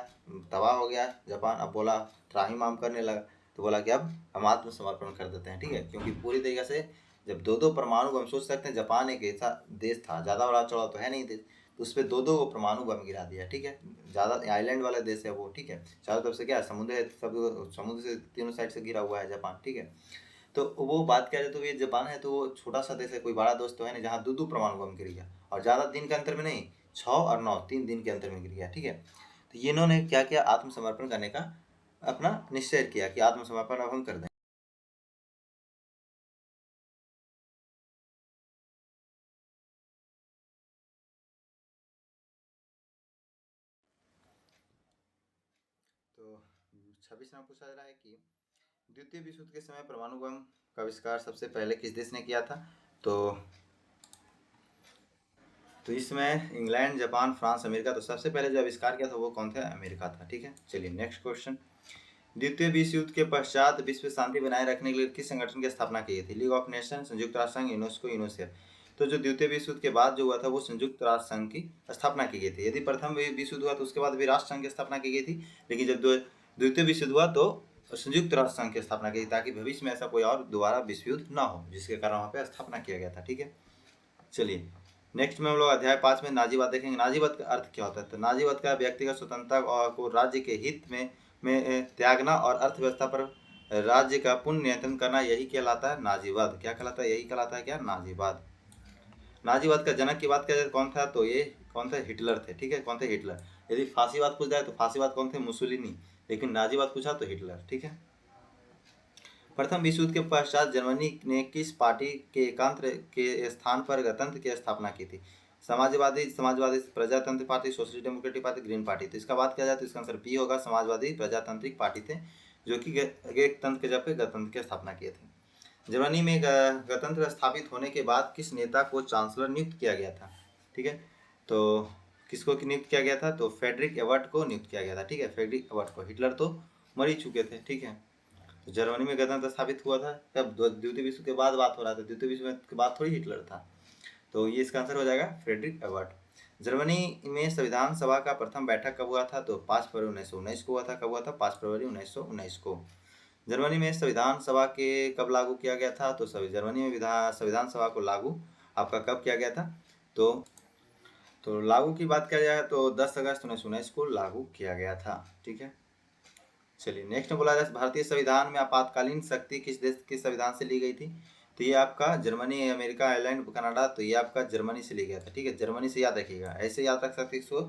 तबाह हो गया जापान, अब बोला त्राहिमाम करने लगा, तो बोला कि अब हम आत्मसमर्पण कर देते हैं, ठीक है। क्योंकि पूरी तरीके से जब दो दो परमाणु बम, सोच सकते हैं जापान एक ऐसा देश था, ज़्यादा बड़ा चौड़ा तो है नहीं देश, तो उस पर दो दो परमाणु बम गिरा दिया, ठीक है। ज़्यादा आइलैंड वाला देश है वो, ठीक है। चारों तरफ से क्या समुद्र है, सब समुद्र से तीनों साइड से घिरा हुआ है जापान, ठीक है। तो वो बात करें तो ये जापान है तो वो छोटा सा देश है, कोई बड़ा दोस्त तो है नहीं जहाँ दो दो परमाणु बम गिर गया, और ज़्यादा दिन के अंतर में नहीं, 6 और 9 3 दिन के अंतर में गिर गया, ठीक है। तो ये इन्होंने क्या किया, आत्मसमर्पण करने का अपना निश्चय किया कि आत्मसमर्पण अब हम कर दें। तो 26 में पूछा जा रहा है कि द्वितीय विश्व युद्ध के समय परमाणु बम का आविष्कार सबसे पहले किस देश ने किया था। तो इसमें इंग्लैंड, जापान, फ्रांस, अमेरिका। तो सबसे पहले जो आविष्कार किया था वो कौन था, अमेरिका था, ठीक है। चलिए नेक्स्ट क्वेश्चन, द्वितीय विश्व युद्ध के पश्चात विश्व शांति बनाए रखने के लिए किस संगठन की स्थापना की गई थी। लीग ऑफ नेशन, संयुक्त राष्ट्र संघ, यूनेस्को, यूनिसेफ। तो जो द्वितीय विश्व युद्ध के बाद जो हुआ था वो संयुक्त राष्ट्र संघ की स्थापना की गई थी। यदि प्रथम विश्व युद्ध हुआ तो उसके बाद भी राष्ट्र संघ की स्थापना की गई थी, लेकिन जब द्वितीय विश्व युद्ध हुआ तो संयुक्त राष्ट्र संघ की स्थापना की, ताकि भविष्य में ऐसा कोई और दोबारा विश्व युद्ध ना हो, जिसके कारण वहाँ पे स्थापना किया गया था। ठीक है, चलिए नेक्स्ट में हम लोग अध्याय 5 में नाजीवाद देखेंगे। नाजीवाद का अर्थ क्या होता है? तो नाजीवाद का व्यक्तिगत स्वतंत्रता को राज्य के हित में त्यागना और अर्थव्यवस्था पर राज्य का पूर्ण नियंत्रण करना, यही कहलाता है नाजीवाद। क्या कहलाता है? यही कहलाता है क्या? नाजीवाद। नाजीवाद का जनक की बात करें कौन था? तो ये कौन थे? हिटलर थे। ठीक है, कौन थे? हिटलर। यदि फांसीवाद पूछ जाए तो फांसीवाद कौन थे? मुसोलिनी। लेकिन नाजीवाद पूछा तो हिटलर। ठीक है। प्रथम विश्व युद्ध के पश्चात जर्मनी ने किस पार्टी के एकांतर के स्थान पर गणतंत्र की स्थापना की थी? समाजवादी प्रजातंत्र party, socialist democratic party, green party. तो इसका बात किया जाए तो इसका आंसर बी होगा, समाजवादी प्रजातांत्रिक पार्टी थे, जो कि गणतंत्र के जब गणतंत्र की स्थापना किए थे। जर्मनी में गणतंत्र स्थापित होने के बाद किस नेता को चांसलर नियुक्त किया गया था? ठीक है, तो किसको नियुक्त किया गया था? तो फ्रेडरिक एबर्ट को नियुक्त किया गया था। ठीक है, फ्रेडरिक एबर्ट को। हिटलर तो मर ही चुके थे। ठीक है, तो जर्मनी में गणतंत्र स्थापित हुआ था तब द्वितीय विश्व के बाद बात हो रहा था, द्वितीय विश्व के बाद थोड़ी हिटलर था। तो ये इसका आंसर हो जाएगा फ्रेडरिक एबर्ट। जर्मनी में संविधान सभा का प्रथम बैठक कब हुआ था? तो 5 फरवरी 1919 को हुआ था। कब हुआ था? 5 फरवरी 1919 को। जर्मनी में संविधान सभा के कब लागू किया गया था? तो जर्मनी में संविधान सभा को लागू आपका कब किया गया था? तो लागू की बात किया जाए तो 10 अगस्त 1919 को लागू किया गया था। ठीक है, चलिए नेक्स्ट में बोला जाए भारतीय संविधान में आपातकालीन शक्ति किस देश के संविधान से ली गई थी? तो ये आपका जर्मनी, अमेरिका, आयरलैंड, कनाडा, तो ये आपका जर्मनी से लिया गया था। ठीक है, जर्मनी से याद रखिएगा, ऐसे याद रख सकते इसको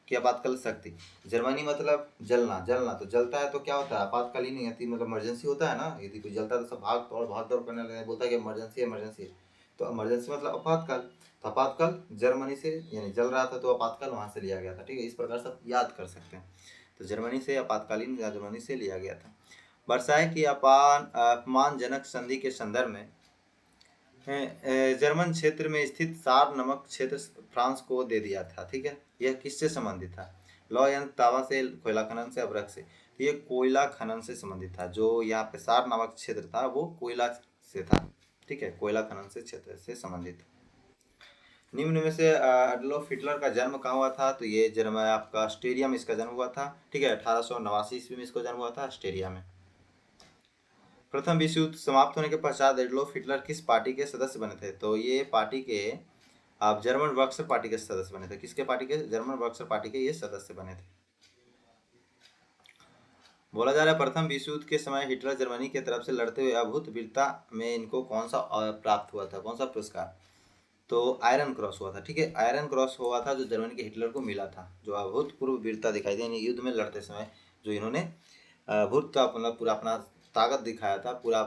कि आपातकालीन शक्ति। जर्मनी मतलब जलना, जलना तो जलता है तो क्या होता है? आपातकालीन नहीं आती, मतलब इमरजेंसी होता है ना। यदि कोई जलता है तो सब भाग दौड़ करने लगे, बोलता है कि इमरजेंसी इमरजेंसी। तो इमरजेंसी मतलब आपातकाल। तो आपातकाल जर्मनी से, यानी जल रहा था तो आपातकाल वहाँ से लिया गया था। ठीक है, इस प्रकार सब याद कर सकते हैं। तो जर्मनी से आपातकालीन या जर्मनी से लिया गया था। वर्साय की अपमानजनक संधि के संदर्भ में जर्मन क्षेत्र में स्थित सार नामक क्षेत्र फ्रांस को दे दिया था। ठीक है, यह किससे संबंधित था? लौह यंत्र, तावा से, कोयला खनन से, अभ्रक से। तो ये कोयला खनन से संबंधित था। जो यहाँ पे सार नामक क्षेत्र था वो कोयला से था। ठीक है, कोयला खनन से क्षेत्र से संबंधित। निम्न में से एडोल्फ हिटलर का जन्म कहाँ हुआ था? तो ये जन्म आपका ऑस्ट्रिया में इसका जन्म हुआ था। ठीक है, 1889 ईस्वी में इसको जन्म हुआ था ऑस्ट्रिया में। प्रथम विश्व युद्ध समाप्त होने के पश्चात एडोल्फ हिटलर किस पार्टी के सदस्य बने थे? तो ये पार्टी के आप जर्मन वर्क्सर पार्टी के सदस्य बने थे। किसके पार्टी के? जर्मन वर्क्सर पार्टी के ये सदस्य बने थे। बोला जा रहा है प्रथम विश्व युद्ध के समय हिटलर जर्मनी की तरफ से लड़ते हुए अद्भुत वीरता में इनको कौन सा प्राप्त हुआ था? कौन सा पुरस्कार? तो आयरन क्रॉस हुआ था। ठीक है, आयरन क्रॉस हुआ था जो जर्मनी के हिटलर को मिला था, जो अभूतपूर्व वीरता दिखाई दी, यानी युद्ध में लड़ते समय जो इन्होंने अभूत का मतलब पूरा अपना ताकत दिखाया था, पूरा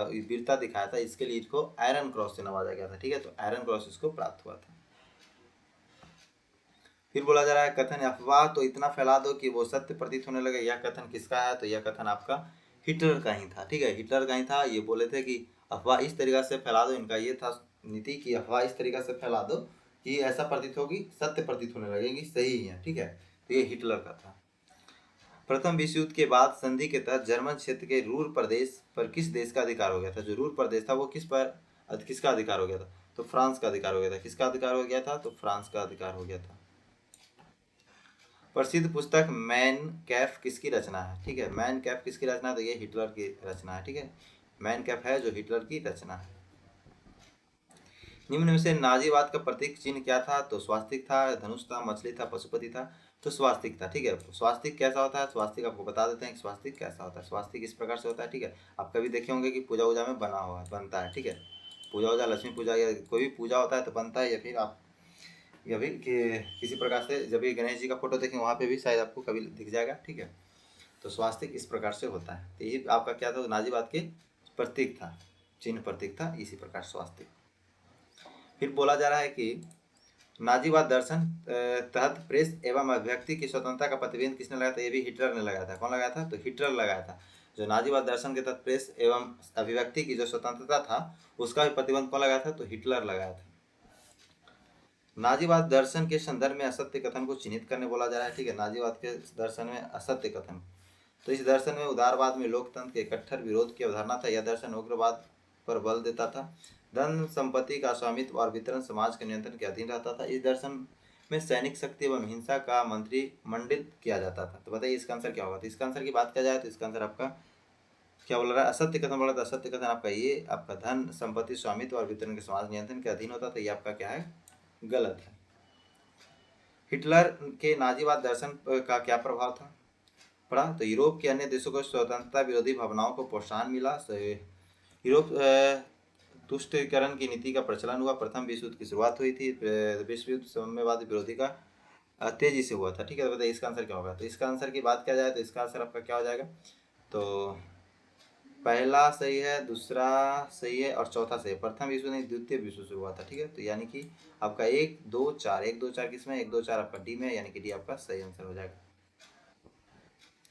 वीरता दिखाया था, इसके लिए इसको आयरन क्रॉस से नवाजा गया था। ठीक है, तो आयरन क्रॉस इसको प्राप्त हुआ था। फिर बोला जा रहा है कथन अफवाह तो इतना फैला दो कि वो सत्य प्रतीत होने लगे, यह कथन किसका है? तो यह कथन आपका हिटलर का ही था। ठीक है, हिटलर का ही था। ये बोले थे कि अफवाह इस तरीका से फैला दो, इनका ये था नीति कि अफवाह इस तरीका से फैला दो कि ऐसा प्रतीत होगी, सत्य प्रतीत होने लगेगी, सही ही है। ठीक है, तो ये हिटलर का था। प्रथम विश्व युद्ध के बाद संधि के तहत जर्मन क्षेत्र के रूर प्रदेश पर किस देश का अधिकार हो गया था? जो रूर प्रदेश था वो किसका अधिकार हो गया था? तो फ्रांस का अधिकार हो गया था। किसका अधिकार हो गया था? तो फ्रांस का अधिकार हो गया था। प्रसिद्ध पुस्तक मैन कैफ किसकी रचना है? ठीक है, मैन कैफ किसकी रचना है? तो ये हिटलर की रचना है। ठीक है, मैन कैफ है जो हिटलर की रचना है। निम्न में से नाजीवाद का प्रतीक चिन्ह क्या था? तो स्वास्तिक था, धनुष था, मछली था, पशुपति था। तो स्वास्तिक था। ठीक है, स्वास्तिक कैसा होता है? स्वास्तिक आपको बता देते हैं कि स्वास्तिक कैसा होता है। स्वास्तिक इस प्रकार से होता है। ठीक है, आप कभी देखे होंगे कि पूजा वूजा में बना हुआ बनता है। ठीक है, पूजा वूजा, लक्ष्मी पूजा या कोई भी पूजा होता है तो बनता है, या फिर आप या फिर किसी प्रकार से जब ये गणेश जी का फोटो देखें वहाँ पे भी शायद आपको कभी दिख जाएगा। ठीक है, तो स्वास्तिक इस प्रकार से होता है। तो ये आपका क्या था? नाजीवाद के प्रतीक था, चिन्ह प्रतीक था इसी प्रकार स्वास्तिक। फिर बोला जा रहा है कि नाजीवाद दर्शन तहत प्रेस एवं अभिव्यक्ति की स्वतंत्रता का प्रतिबंध किसने लगाया था? ये भी हिटलर ने लगाया था। कौन लगाया था? तो हिटलर लगाया था। जो नाजीवाद दर्शन के तहत प्रेस एवं अभिव्यक्ति की जो स्वतंत्रता था उसका भी प्रतिबंध कौन लगाया था? तो हिटलर लगाया था। नाजीवाद दर्शन के संदर्भ में असत्य कथन को चिन्हित करने बोला जा रहा है। ठीक है, नाजीवाद के दर्शन में असत्य कथन। तो इस दर्शन में उदारवाद में लोकतंत्र के कट्टर विरोध की अवधारणा था। यह दर्शन उग्रवाद पर बल देता था। धन संपत्ति का स्वामित्व और वितरण समाज के नियंत्रण के अधीन रहता था। इस दर्शन में सैनिक शक्ति एवं हिंसा का मंत्रिमंडित किया जाता था। तो बताइए इसका आंसर क्या होगा। तो इसका आंसर की बात किया जाए तो इसका आंसर आपका क्या बोल रहा है, असत्य कथन बोला था। असत्य कथन आपका ये आपका धन संपत्ति स्वामित्व और वितरण के समाज नियंत्रण के अधीन होता था, ये आपका क्या है, गलत है। हिटलर के नाजीवाद दर्शन का क्या प्रभाव था पड़ा। तो यूरोप के अन्य देशों को स्वतंत्रता विरोधी भावनाओं को प्रोत्साहन मिला। यूरोप तुष्टीकरण की नीति का प्रचलन हुआ। प्रथम विश्व युद्ध की शुरुआत हुई थी। विश्व युद्ध साम्यवादी विरोधी का तेजी से हुआ था। ठीक है, तो बताइए इसका आंसर क्या होगा। तो इसका आंसर की बात किया जाए तो इसका आंसर आपका क्या हो जाएगा। तो पहला सही है, दूसरा सही है और चौथा सही है। प्रथम विश्व नहीं, द्वितीय विश्व शुरू हुआ था। ठीक है, तो यानी कि आपका 1 2 4 1 2 4 किसमें, 1 2 4 आपका डी में, यानी कि डी आपका सही आंसर हो जाएगा।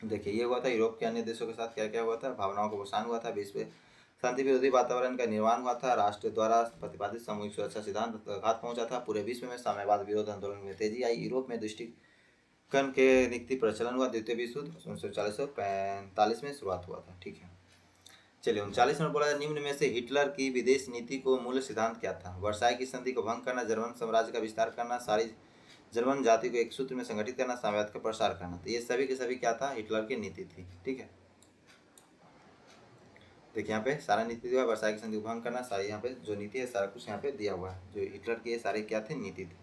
देखिए ये हुआ था यूरोप के अन्य देशों के साथ क्या क्या हुआ था, भावनाओं को प्रोत्साहन हुआ था, विश्व शांति विरोधी वातावरण का निर्माण हुआ था, राष्ट्र द्वारा प्रतिपादित सामूहिक सुरक्षा सिद्धांत घात पहुंचा था, पूरे विश्व में साम्यवाद विरोध आंदोलन में तेजी आई, यूरोप में दृष्टिकरण के नीति प्रचलन हुआ, द्वितीय विश्व युद्ध 1940-45 में शुरुआत हुआ था। ठीक है, चलिए 39 में बोला निम्न में से हिटलर की विदेश नीति को मूल सिद्धांत क्या था। वर्साई की संधि को भंग करना, जर्मन साम्राज्य का विस्तार करना, सारी जर्मन जाति को एक सूत्र में संगठित करना, साम्यवाद का प्रसार करना। तो ये सभी के सभी क्या था, हिटलर की नीति थी। ठीक है, देखिए यहाँ पे सारा नीति दिया, वर्साई की संधि को भंग करना, सारी यहाँ पे जो नीति है सारा कुछ यहाँ पे दिया हुआ है। जो हिटलर की सारे क्या थे, नीति थी।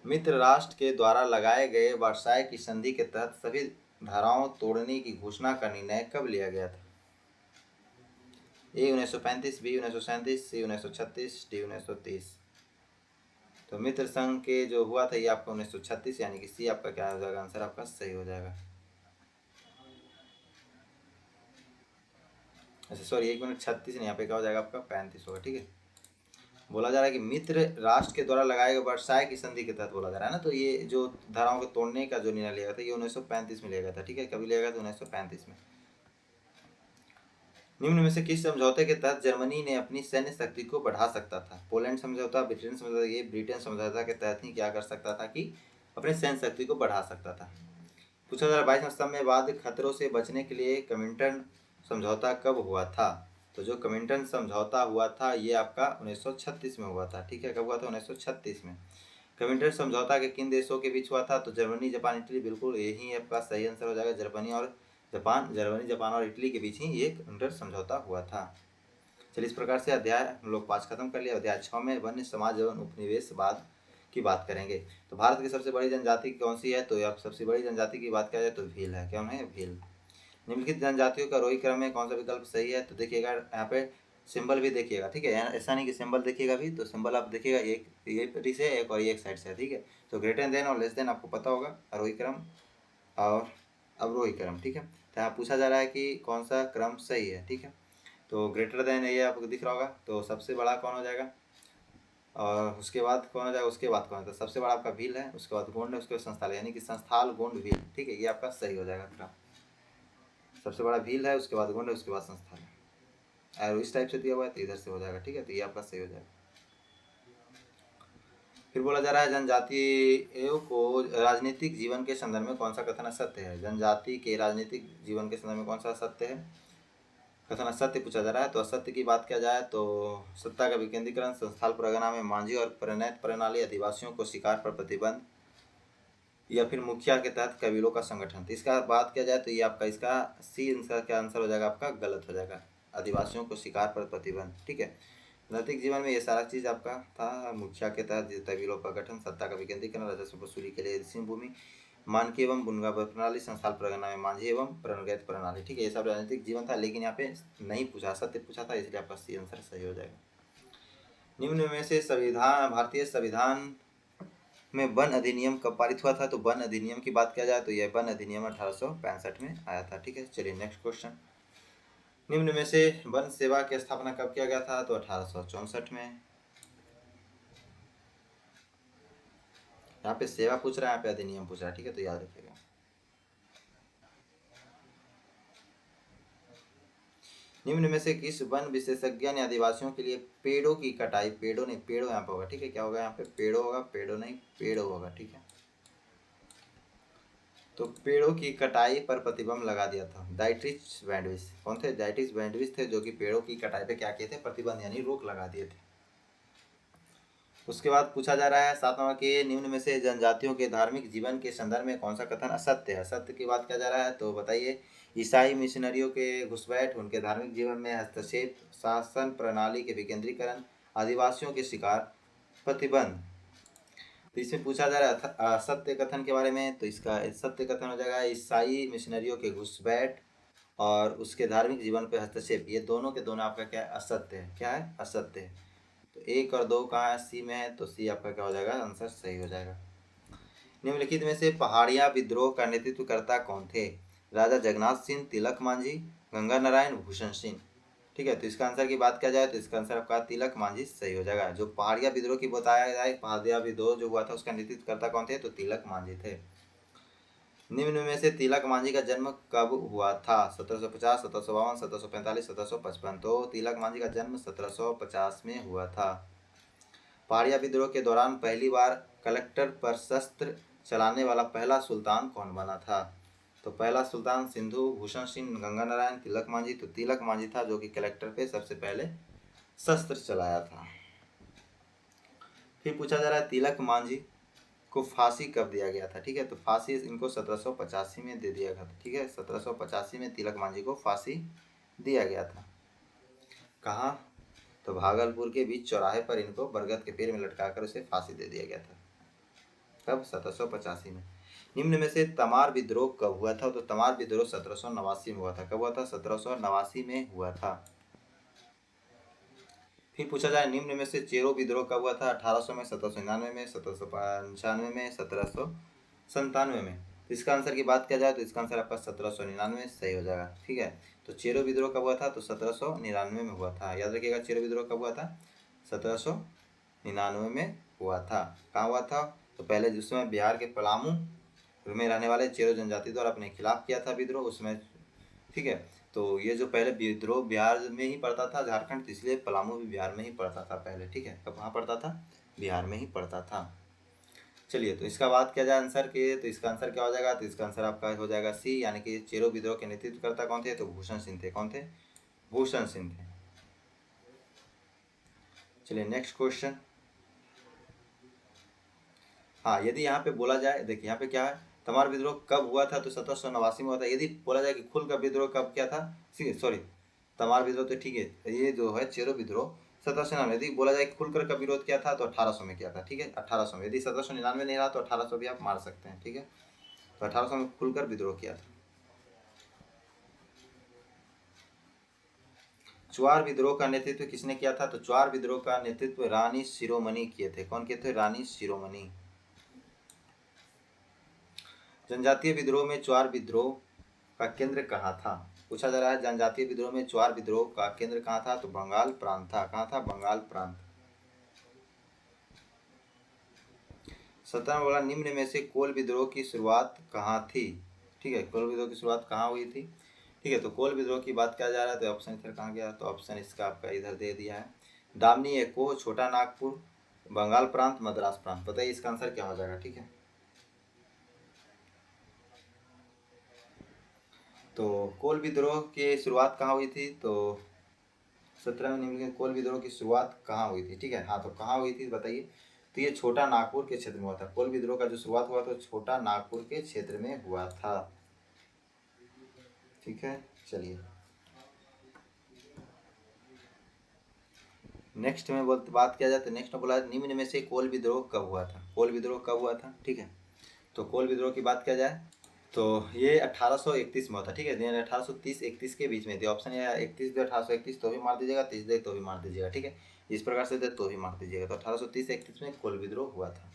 मित्र राष्ट्र के द्वारा लगाए गए वर्साई की संधि के तहत सभी धाराओं तोड़ने की घोषणा का निर्णय कब लिया गया था। ए 1935, बी 1937, सी 1936, डी 1930। तो मित्र संघ के जो हुआ था ये आपका 1936, यानी कि सी आपका क्या हो जाएगा, आंसर आपका सही हो जाएगा। अच्छा सॉरी, 1 मिनट 36 नहीं, यहाँ पे क्या हो जाएगा आपका 35 होगा। ठीक है, बोला जा रहा है कि मित्र राष्ट्र के द्वारा लगाए गए वर्साई की संधि के तहत बोला जा रहा है ना। तो ये जो धाराओं को तोड़ने का जो निर्णय लिया गया था ये 1935 में लिया गया था। ठीक है, कभी लिया गया था, 1935 में। निम्न में से किस समझौते के तहत जर्मनी ने अपनी सैन्य शक्ति को बढ़ा सकता था। पोलैंड समझौता, ब्रिटेन समझौता। ये ब्रिटेन समझौता के तहत ही क्या कर सकता था कि अपने सैन्य शक्ति को बढ़ा सकता था। पूछा जा रहा 22 साम्यवाद खतरों से बचने के लिए कमिंटन समझौता कब हुआ था। तो जो कमिंटन समझौता हुआ था ये आपका 1936 में हुआ था। ठीक है, कब हुआ था, 1936 में। कमिंटन समझौता के किन देशों के बीच हुआ था। तो जर्मनी, जापान, इटली। बिल्कुल यही आपका सही आंसर हो जाएगा, जर्मनी और जापान। जर्मनी, जापान और इटली के बीच ही ये कमिंटन समझौता हुआ था। चलिए इस प्रकार से अध्याय हम लोग 5 खत्म कर लिया। अध्याय 6 में वन्य समाज एवं उपनिवेशवाद की बात करेंगे। तो भारत की सबसे बड़ी जनजाति कौन सी है। तो आप सबसे बड़ी जनजाति की बात किया जाए तो भील है। कौन है, भील। निम्नलिखित जनजातियों का रोही क्रम में कौन सा विकल्प सही है। तो देखिएगा यहाँ पे सिंबल भी देखिएगा। ठीक है, ऐसा नहीं कि सिंबल देखिएगा भी, तो सिंबल आप देखिएगा एक ये परी से एक और एक साइड से। ठीक है, तो ग्रेटर देन और लेस देन आपको पता होगा, रोही क्रम और अवरोही क्रम। ठीक है, तो यहाँ पूछा जा रहा है कि कौन सा क्रम सही है। ठीक है, तो ग्रेटर देन ये आपको दिख रहा होगा, तो सबसे बड़ा कौन हो जाएगा और उसके बाद कौन हो जाएगा, उसके बाद कौन है। तो सबसे बड़ा आपका भील है, उसके बाद गोंड है, उसके बाद संस्थाल, यानी कि संस्थाल गोंड भील। ठीक है, ये आपका सही हो जाएगा क्रम। सबसे बड़ा भील है, उसके बाद गोंड है, उसके बाद संस्थाल है। और इस टाइप से दिया हुआ है तो इधर से हो जाएगा। ठीक है, तो ये आपका सही हो जाएगा। फिर बोला जा रहा है जनजातियों को राजनीतिक जीवन के संदर्भ में कौन सा कथन असत्य है। जनजाति के राजनीतिक जीवन के संदर्भ में कौन सा असत्य है, कथन असत्य पूछा जा रहा है। तो असत्य की बात किया जाए तो सत्ता का विकेंद्रीकरण, संस्थाल परगना में मांझी और प्रणैत प्रणाली, आदिवासियों को शिकार पर प्रतिबंध, या फिर मुखिया के तहत कबीलों का संगठन। तो इसका बात किया जाए तो ये आपका इसका सी आंसर क्या आंसर हो जाएगा, आपका गलत हो जाएगा, आदिवासियों को शिकार पर प्रतिबंध। ठीक है, नैतिक जीवन में ये सारा चीज़ आपका था। मुखिया के तहत कबीलों का गठन, सत्ता का विकेंद्रीकरण, राजस्व वसूली के लिए ऋषि भूमि, मानकी एवं बुनगा प्रणाली, संस्थाल परगना में मांझी एवं प्रणगैत प्रणाली। ठीक है, ये सब राजनीतिक जीवन था, लेकिन यहाँ पे नहीं पूछा, सत्य पूछा था, इसलिए आपका सी आंसर सही हो जाएगा। निम्न में से संविधान, भारतीय संविधान में वन अधिनियम कब पारित हुआ था। तो वन अधिनियम की बात किया जाए तो यह वन अधिनियम 1865 में आया था। ठीक है, चलिए नेक्स्ट क्वेश्चन। निम्न में से वन सेवा की स्थापना कब किया गया था। तो 1864 में। यहाँ पे सेवा पूछ रहा है, यहाँ पे अधिनियम पूछ रहा है। ठीक है, तो याद रखिएगा। निम्न में से किस वन विशेषज्ञ ने आदिवासियों के लिए पेड़ों की कटाई, पेड़ों नहीं पेड़ों यहाँ पे होगा। ठीक है, क्या होगा यहाँ पे, पेड़ों होगा, पेड़ों नहीं पेड़ों होगा। ठीक है, तो पेड़ों की कटाई पर प्रतिबंध लगा दिया था। डाइट्रिच बैंडविच कौन थे? डाइट्रिच बैंडविच थे, जो कि पेड़ों की कटाई पे क्या किए थे? प्रतिबंध यानी रोक लगा दिए थे। उसके बाद पूछा जा रहा है 7 नंबर के, निम्न में से जनजातियों के धार्मिक जीवन के संदर्भ में कौन सा कथन असत्य है? सत्य की बात किया जा रहा है, तो बताइए। ईसाई मिशनरियों के घुसपैठ, उनके धार्मिक जीवन में हस्तक्षेप, शासन प्रणाली के विकेंद्रीकरण, आदिवासियों के शिकार, प्रतिबंध। तो इसमें पूछा जा रहा है सत्य कथन के बारे में, तो इसका सत्य कथन हो जाएगा ईसाई मिशनरियों के घुसपैठ और उसके धार्मिक जीवन पर हस्तक्षेप, ये दोनों के दोनों आपका क्या है? असत्य है। क्या है? असत्य है। तो 1 और 2 कहाँ है? सी में है, तो सी आपका क्या हो जाएगा? आंसर सही हो जाएगा। निम्नलिखित में से पहाड़िया विद्रोह का नेतृत्वकर्ता कौन थे? राजा जगन्नाथ सिंह, तिलक मांझी, गंगा नारायण, भूषण सिंह। ठीक है, तो इसका आंसर की बात किया जाए तो इसका आंसर आपका तिलक मांझी सही हो जाएगा। जो पहाड़िया विद्रोह की बताया जाए, पहाड़िया विद्रोह जो हुआ था उसका नेतृत्वकर्ता कौन थे? तो तिलक मांझी थे। निम्न में से तिलक मांझी का जन्म कब हुआ था? 1750, 1752, 1745, 1755। तो तिलक मांझी का जन्म 1750 में हुआ था। पहाड़िया विद्रोह के दौरान पहली बार कलेक्टर पर शस्त्र चलाने वाला पहला सुल्तान कौन बना था? तो पहला सुल्तान सिंधु, भूषण सिंह, गंगा नारायण, तिलक मांझी। तो तिलक मांझी था जो कि कलेक्टर पे सबसे पहले शस्त्र चलाया था। फिर पूछा जा रहा है तिलक मांझी को फांसी कब दिया गया था? ठीक है, तो फांसी इनको 1785 में दे दिया गया था। ठीक है, 1785 में तिलक मांझी को फांसी दिया गया था। कहाँ? तो भागलपुर के बीच चौराहे पर इनको बरगद के पेड़ में लटकाकर उसे फांसी दे दिया गया था। कब? 1785 में। निम्न में से तमार विद्रोह कब हुआ था? तो तमार विद्रोह 1789 में हुआ था। कब हुआ था? 1789 में हुआ था। फिर पूछा जाए निम्न में से चेरो विद्रोह कब हुआ था? 1800 में, 1799 में, 1795 में, 1797 में। तो इसका आंसर की बात किया जाए तो इसका आंसर आपका 1799 सही हो जाएगा। ठीक है, तो चेरो विद्रोह कब हुआ था? तो 1799 में हुआ था। याद रखिएगा चेरो विद्रोह कब हुआ था? 1799 में हुआ था। कहाँ हुआ था? तो पहले जिस समय बिहार के पलामू में रहने वाले चेरो जनजाति द्वारा अपने खिलाफ किया था विद्रोह उसमें। ठीक है, तो ये जो पहले विद्रोह बिहार में ही पड़ता था, झारखंड, इसलिए पलामू भी बिहार में ही पड़ता था पहले। ठीक है, कब वहाँ पड़ता था? बिहार में ही पड़ता था। चलिए, तो इसका बात किया जाए आंसर के, तो इसका आंसर क्या हो जाएगा? तो इसका आंसर आपका हो जाएगा सी, यानी कि चेरो विद्रोह के नेतृत्वकर्ता कौन थे? तो भूषण सिंह थे। कौन थे? भूषण सिंह थे। चलिए नेक्स्ट क्वेश्चन। हाँ, यदि यहाँ पे बोला जाए, देखिए यहाँ पे क्या है, तमार विद्रोह कब हुआ था? तो 1789 में हुआ था। यदि बोला जाए कि खुल का विद्रोह कब किया था, सॉरी, तमार विद्रोह तो ठीक है, ये जो है चेरो विद्रोह 1799। यदि बोला जाए खुलकर का विरोध किया था तो 1800 में किया था। ठीक है, 1800 में। यदि 1799 नहीं रहा तो 1800 भी आप मार सकते हैं। ठीक है, तो 1800 में खुलकर विद्रोह किया था। चुआर विद्रोह का नेतृत्व किसने किया था? तो चुआर विद्रोह का नेतृत्व रानी शिरोमणि किए थे। कौन किए थे? रानी शिरोमणि। जनजातीय विद्रोह में चुआर विद्रोह का केंद्र कहाँ था? पूछा जा रहा है जनजातीय विद्रोह में चुआर विद्रोह का केंद्र कहाँ था? तो बंगाल प्रांत था। कहाँ था? बंगाल प्रांत। 17 बोला निम्न में से कोल विद्रोह की शुरुआत कहाँ थी? ठीक है, कोल विद्रोह की शुरुआत कहाँ हुई थी? ठीक है, तो कोल विद्रोह की बात किया जा रहा है तो ऑप्शन इधर कहाँ गया? तो ऑप्शन इसका आपका इधर दे दिया है, दामनी एको, छोटा नागपुर, बंगाल प्रांत, मद्रास प्रांत। बताइए इसका आंसर क्या हो जाएगा? ठीक है, तो कोल विद्रोह की शुरुआत कहाँ हुई थी? तो 17 में निम्नलिखित कोल विद्रोह की शुरुआत कहाँ हुई थी? ठीक है, हाँ, तो कहाँ हुई थी बताइए? तो ये छोटा नागपुर के क्षेत्र में हुआ था। कोल विद्रोह का जो शुरुआत हुआ तो छोटा नागपुर के क्षेत्र में हुआ था। ठीक है, चलिए नेक्स्ट में बात किया जाए तो नेक्स्ट में बोला निम्न में से कोल विद्रोह कब हुआ था? कोल विद्रोह कब हुआ था? ठीक है, तो कोल विद्रोह की बात किया जाए तो ये 1831 में होता। ठीक है, 1830-31 के बीच में थी। ऑप्शन है 31 दे 1831 तो भी मार दीजिएगा, 30 दे तो भी मार दीजिएगा। ठीक है, इस प्रकार से दे तो भी मार दीजिएगा। तो 1830-31 में कोल विद्रोह हुआ था।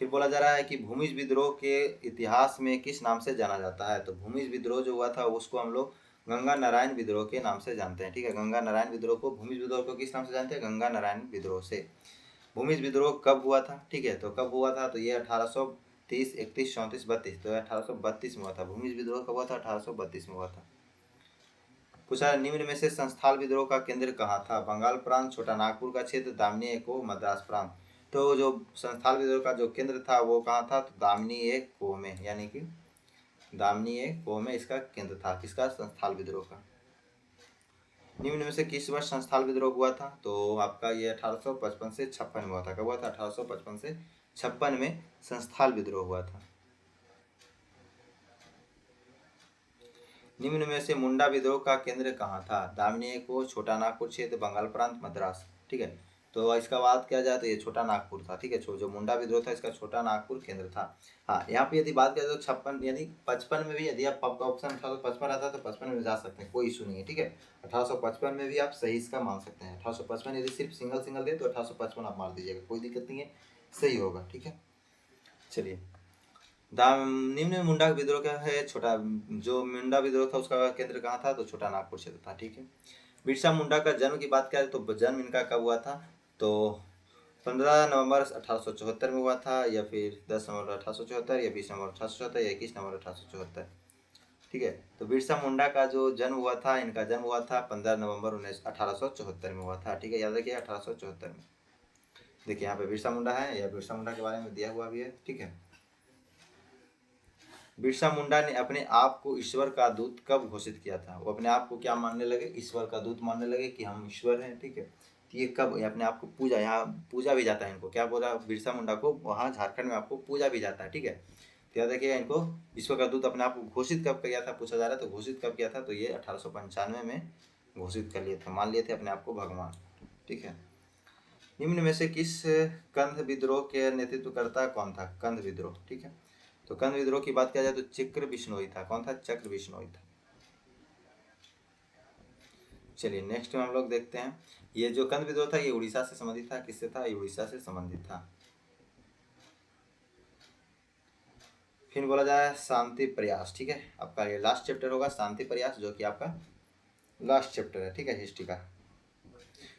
फिर बोला जा रहा है कि भूमिज विद्रोह के इतिहास में किस नाम से जाना जाता है? तो भूमिज विद्रोह जो हुआ था उसको हम लोग गंगा नारायण विद्रोह के नाम से जानते हैं। ठीक है, गंगा नारायण विद्रोह को, भूमिज विद्रोह को किस नाम से जानते हैं? गंगा नारायण विद्रोह से। भूमिज विद्रोह कब हुआ था? ठीक है, तो कब हुआ था? तो ये 1830, 31, 34, 32, तो 1832 में हुआ था। भूमिज विद्रोह कब हुआ था? 1832 में हुआ था। पूछा निम्न में से संस्थाल विद्रोह का केंद्र कहाँ था? बंगाल प्रांत, छोटा नागपुर का क्षेत्र, दामनी एको, मद्रास प्रांत। तो जो संस्थान विद्रोह का जो केंद्र था वो कहाँ था, तो दामनी कोह में, यानी कि दामनी कोह में इसका केंद्र था, किसका, संस्थान विद्रोह का। निम्न में से किस वर्ष संस्थान विद्रोह हुआ था, तो आपका ये 1855 से 56 में हुआ था। कब हुआ था, 1855 से 56 में संस्थान विद्रोह हुआ था। निम्न में से मुंडा विद्रोह का केंद्र कहाँ था, दामिनी को, छोटा नागपुर क्षेत्र, बंगाल प्रांत, मद्रास। ठीक है, तो इसका बात किया जाए तो ये छोटा नागपुर था। ठीक है, जो मुंडा विद्रोह था इसका छोटा नागपुर केंद्र था। हाँ, यहाँ पे यदि बात करें तो 56 यानी 55 में भी यदि आप ऑप्शन 1855 आता है तो 55 में जा सकते हैं, कोई इशू नहीं है। ठीक है, 1855 में भी आप सही इसका मान सकते हैं। 1855 यदि सिर्फ सिंगल दे तो 1855 आप मार दीजिएगा, कोई दिक्कत नहीं है, सही होगा। ठीक है, चलिए, निम्न मुंडा विद्रोह क्या है, छोटा, जो मुंडा विद्रोह था उसका केंद्र कहाँ था, तो छोटा नागपुर क्षेत्र था। ठीक है, बिरसा मुंडा का जन्म की बात करें तो जन्म इनका कब हुआ था, तो 15 नवंबर 1874 में हुआ था, या फिर 10 नवंबर 1874, या 20 नवंबर 1874, या 21 नवंबर 1874। ठीक है, तो बिरसा मुंडा का जो जन्म हुआ था, इनका जन्म हुआ था 15 नवंबर 1874 में हुआ था। ठीक है, याद रखिए 1874 में। देखिए यहाँ पे बिरसा मुंडा है, या बिरसा मुंडा के बारे में दिया हुआ भी है। ठीक है, बिरसा मुंडा ने अपने आप को ईश्वर का दूत कब घोषित किया था, वो अपने आप को क्या मानने लगे, ईश्वर का दूत मानने लगे कि हम ईश्वर हैं। ठीक है, तो ये कब, ये अपने आप को पूजा, यहाँ पूजा भी जाता है इनको, क्या बोला, बिरसा मुंडा को वहाँ झारखंड में आपको पूजा भी जाता है। ठीक है, तो याद रखिएगा, इनको ईश्वर का दूत अपने आप को घोषित कब किया था, पूछा जा रहा है, तो घोषित कब किया था, तो ये 1895 में घोषित कर लिए थे, मान लिए थे अपने आप को भगवान। ठीक है, निम्न में से किस कंध विद्रोह के नेतृत्वकर्ता कौन था, कंध विद्रोह। ठीक है, तो कंद विद्रोह की बात किया जाए तो चक्र बिश्नोई था। कौन था, चक्र बिश्नोई था। चलिए नेक्स्ट में हम लोग देखते हैं, ये जो कंद विद्रोह था ये उड़ीसा से संबंधित था। किससे था, ये उड़ीसा से संबंधित था। फिर बोला जाए शांति प्रयास। ठीक है, आपका ये लास्ट चैप्टर होगा शांति प्रयास, जो कि आपका लास्ट चैप्टर है। ठीक है, हिस्ट्री का।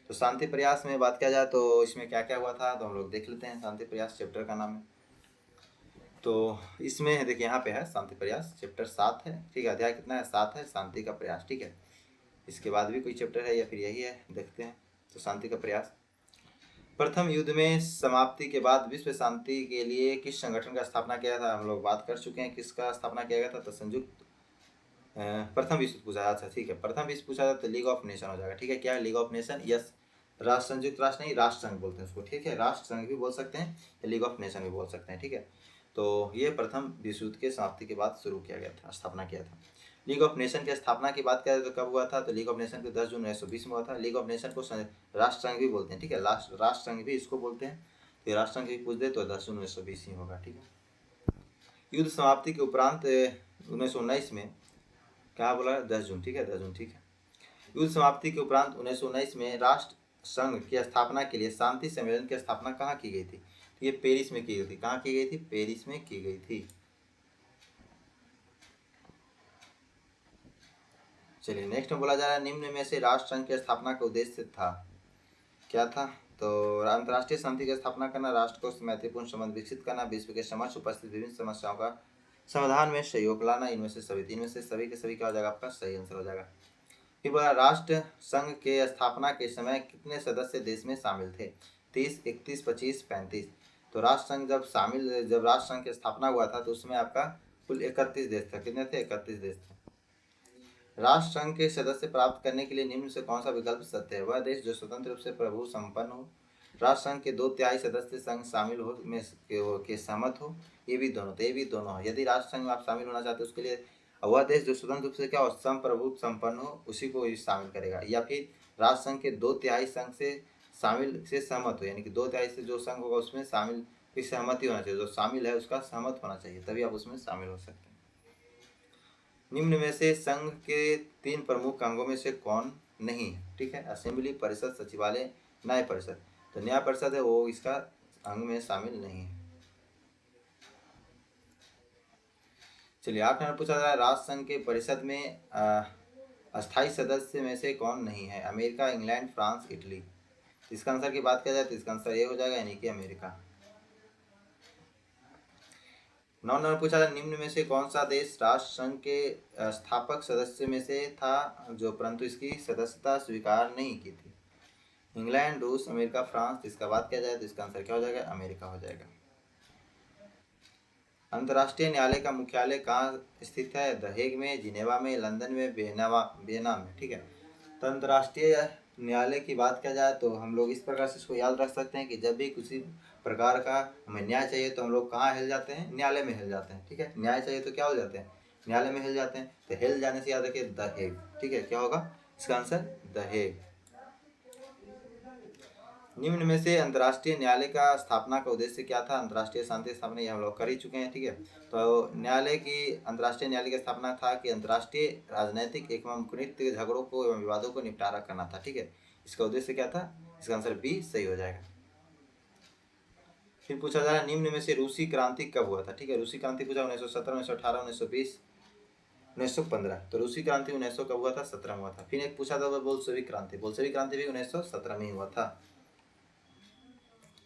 तो शांति प्रयास में बात किया जाए तो इसमें क्या क्या हुआ था, तो हम लोग देख लेते हैं। शांति प्रयास चैप्टर का नाम है, तो इसमें देखिए यहाँ पे है शांति प्रयास, चैप्टर 7 है। ठीक है, अध्याय कितना है, 7 है, शांति का प्रयास। ठीक है, इसके बाद भी कोई चैप्टर है या फिर यही है, देखते हैं। तो शांति का प्रयास, प्रथम युद्ध में समाप्ति के बाद विश्व शांति के लिए किस संगठन का स्थापना किया था, हम लोग बात कर चुके हैं, किसका स्थापना किया गया था, तो संयुक्त प्रथम विश्व पूछा। अच्छा ठीक है, प्रथम विश्व पूछा था तो लीग ऑफ नेशन हो जाएगा। ठीक है, क्या है, लीग ऑफ नेशन, यस, राष्ट्र, संयुक्त राष्ट्र नहीं, राष्ट्र संघ बोलते हैं उसको। ठीक है, राष्ट्र संघ भी बोल सकते हैं या लीग ऑफ नेशन भी बोल सकते हैं। ठीक है, तो ये प्रथम विश्व युद्ध के समाप्ति के बाद शुरू किया गया था, स्थापना किया था। लीग ऑफ नेशन की स्थापना की बात करें तो कब हुआ था, तो लीग ऑफ नेशन को 10 जून 1920 में हुआ था। लीग ऑफ नेशन को राष्ट्र संघ भी बोलते हैं। ठीक है, राष्ट्र संघ भी इसको बोलते हैं, तो राष्ट्र संघ भी पूछ दे तो 10 जून 1920 ही होगा। ठीक है, युद्ध समाप्ति के उपरांत 1919 में क्या बोला, 10 जून। ठीक है, 10 जून। ठीक है, युद्ध समाप्ति के उपरांत 1919 में राष्ट्र संघ की स्थापना के लिए शांति सम्मेलन की स्थापना कहाँ की गई थी, तो ये पेरिस में की गई थी। कहाँ की गई थी, पेरिस में की गई थी। चलिए नेक्स्ट में बोला जा रहा है, निम्न में से राष्ट्र संघ की स्थापना का उद्देश्य था, क्या था, तो अंतर्राष्ट्रीय शांति की स्थापना करना, राष्ट्र को मैत्रीपूर्ण संबंध विकसित करना, विश्व के समक्ष उपस्थित विभिन्न समस्याओं का समाधान में सहयोग लाना। इनमें से सभी, इनमें से सभी के सभी क्या हो जाएगा, आपका सही आंसर हो जाएगा। फिर बोला, राष्ट्र संघ के स्थापना के समय कितने सदस्य देश में शामिल थे, 30, 31, 25, 35। तो राष्ट्र संघ जब राष्ट्र संघ की स्थापना हुआ था तो उसमें आपका कुल 31 देश था। कितने थे, 31 देश थे। राष्ट्र संघ के सदस्य प्राप्त करने के लिए निम्न से कौन सा विकल्प सत्य है, वह देश जो स्वतंत्र रूप से प्रभु संपन्न हो, राष्ट्र संघ के 2/3 सदस्य संघ शामिल हो में के सहमत हो, ये भी दोनों, तो ये भी दोनों है। यदि राष्ट्र संघ में आप शामिल होना चाहते हो उसके लिए वह देश जो स्वतंत्र रूप से क्या हो, संप्रभु संपन्न हो, उसी को शामिल करेगा, या फिर राष्ट्र संघ के 2/3 संघ से शामिल से सहमत हो, यानी कि 2/3 से जो संघ होगा उसमें शामिल की सहमति होना चाहिए, जो शामिल है उसका सहमत होना चाहिए, तभी आप उसमें शामिल हो सकते हैं। निम्न में से संघ के 3 प्रमुख अंगों में से कौन नहीं है, ठीक है, असेंबली, परिषद, सचिवालय, न्याय परिषद। तो न्याय परिषद है वो इसका अंग में शामिल नहीं है। चलिए 8 नंबर पूछा जा रहा है, राष्ट्र संघ के परिषद में अस्थायी सदस्य में से कौन नहीं है, अमेरिका, इंग्लैंड, फ्रांस, इटली। इसका आंसर की बात किया जाए तो इसका आंसर ये हो जाएगा, यानी कि अमेरिका। 9 नंबर पूछा था, निम्न में से कौन सा देश राष्ट्र संघ के स्थापक सदस्य में से था जो परंतु इसकी सदस्यता स्वीकार नहीं की थी। इंग्लैंड, रूस, अमेरिका, फ्रांस। इसका बात किया जाए तो इसका आंसर क्या हो जाएगा? अमेरिका हो जाएगा। अंतर्राष्ट्रीय न्यायालय का मुख्यालय कहाँ स्थित है? द हेग में, जिनेवा में, लंदन में, वियना में। ठीक है, तो अंतर्राष्ट्रीय न्यायालय की बात किया जाए तो हम लोग इस प्रकार से इसको याद रख सकते हैं कि जब भी किसी प्रकार का हमें न्याय चाहिए तो हम लोग कहाँ हिल जाते हैं? न्यायालय में हिल जाते हैं। ठीक है, न्याय चाहिए तो क्या हो जाते हैं? न्यायालय में हिल जाते हैं। तो हिल जाने से याद रखिए द हेग। ठीक है, क्या होगा इसका आंसर? The Hague. निम्न में से अंतर्राष्ट्रीय न्यायालय का स्थापना का उद्देश्य क्या था? अंतर्राष्ट्रीय शांति स्थापना ये हम लोग कर ही चुके हैं। ठीक है, तो न्यायालय की अंतर्राष्ट्रीय न्यायालय की स्थापना था कि अंतर्राष्ट्रीय राजनीतिक एवं कूटनीतिक झगड़ों को एवं विवादों को निपटारा करना था। ठीक है, इसका उद्देश्य क्या था? इसका आंसर बी सही हो जाएगा। फिर पूछा जा रहा है निम्न में से रूसी क्रांति कब हुआ था? ठीक है, रूसी क्रांति पूछा 1917, 1918, 1920, 1915। तो रूसी क्रांति 1900 कब हुआ था? 17 में हुआ था। फिर एक पूछा था बोल्शेविक क्रांति। बोल्शेविक क्रांति भी 1917 में ही हुआ था।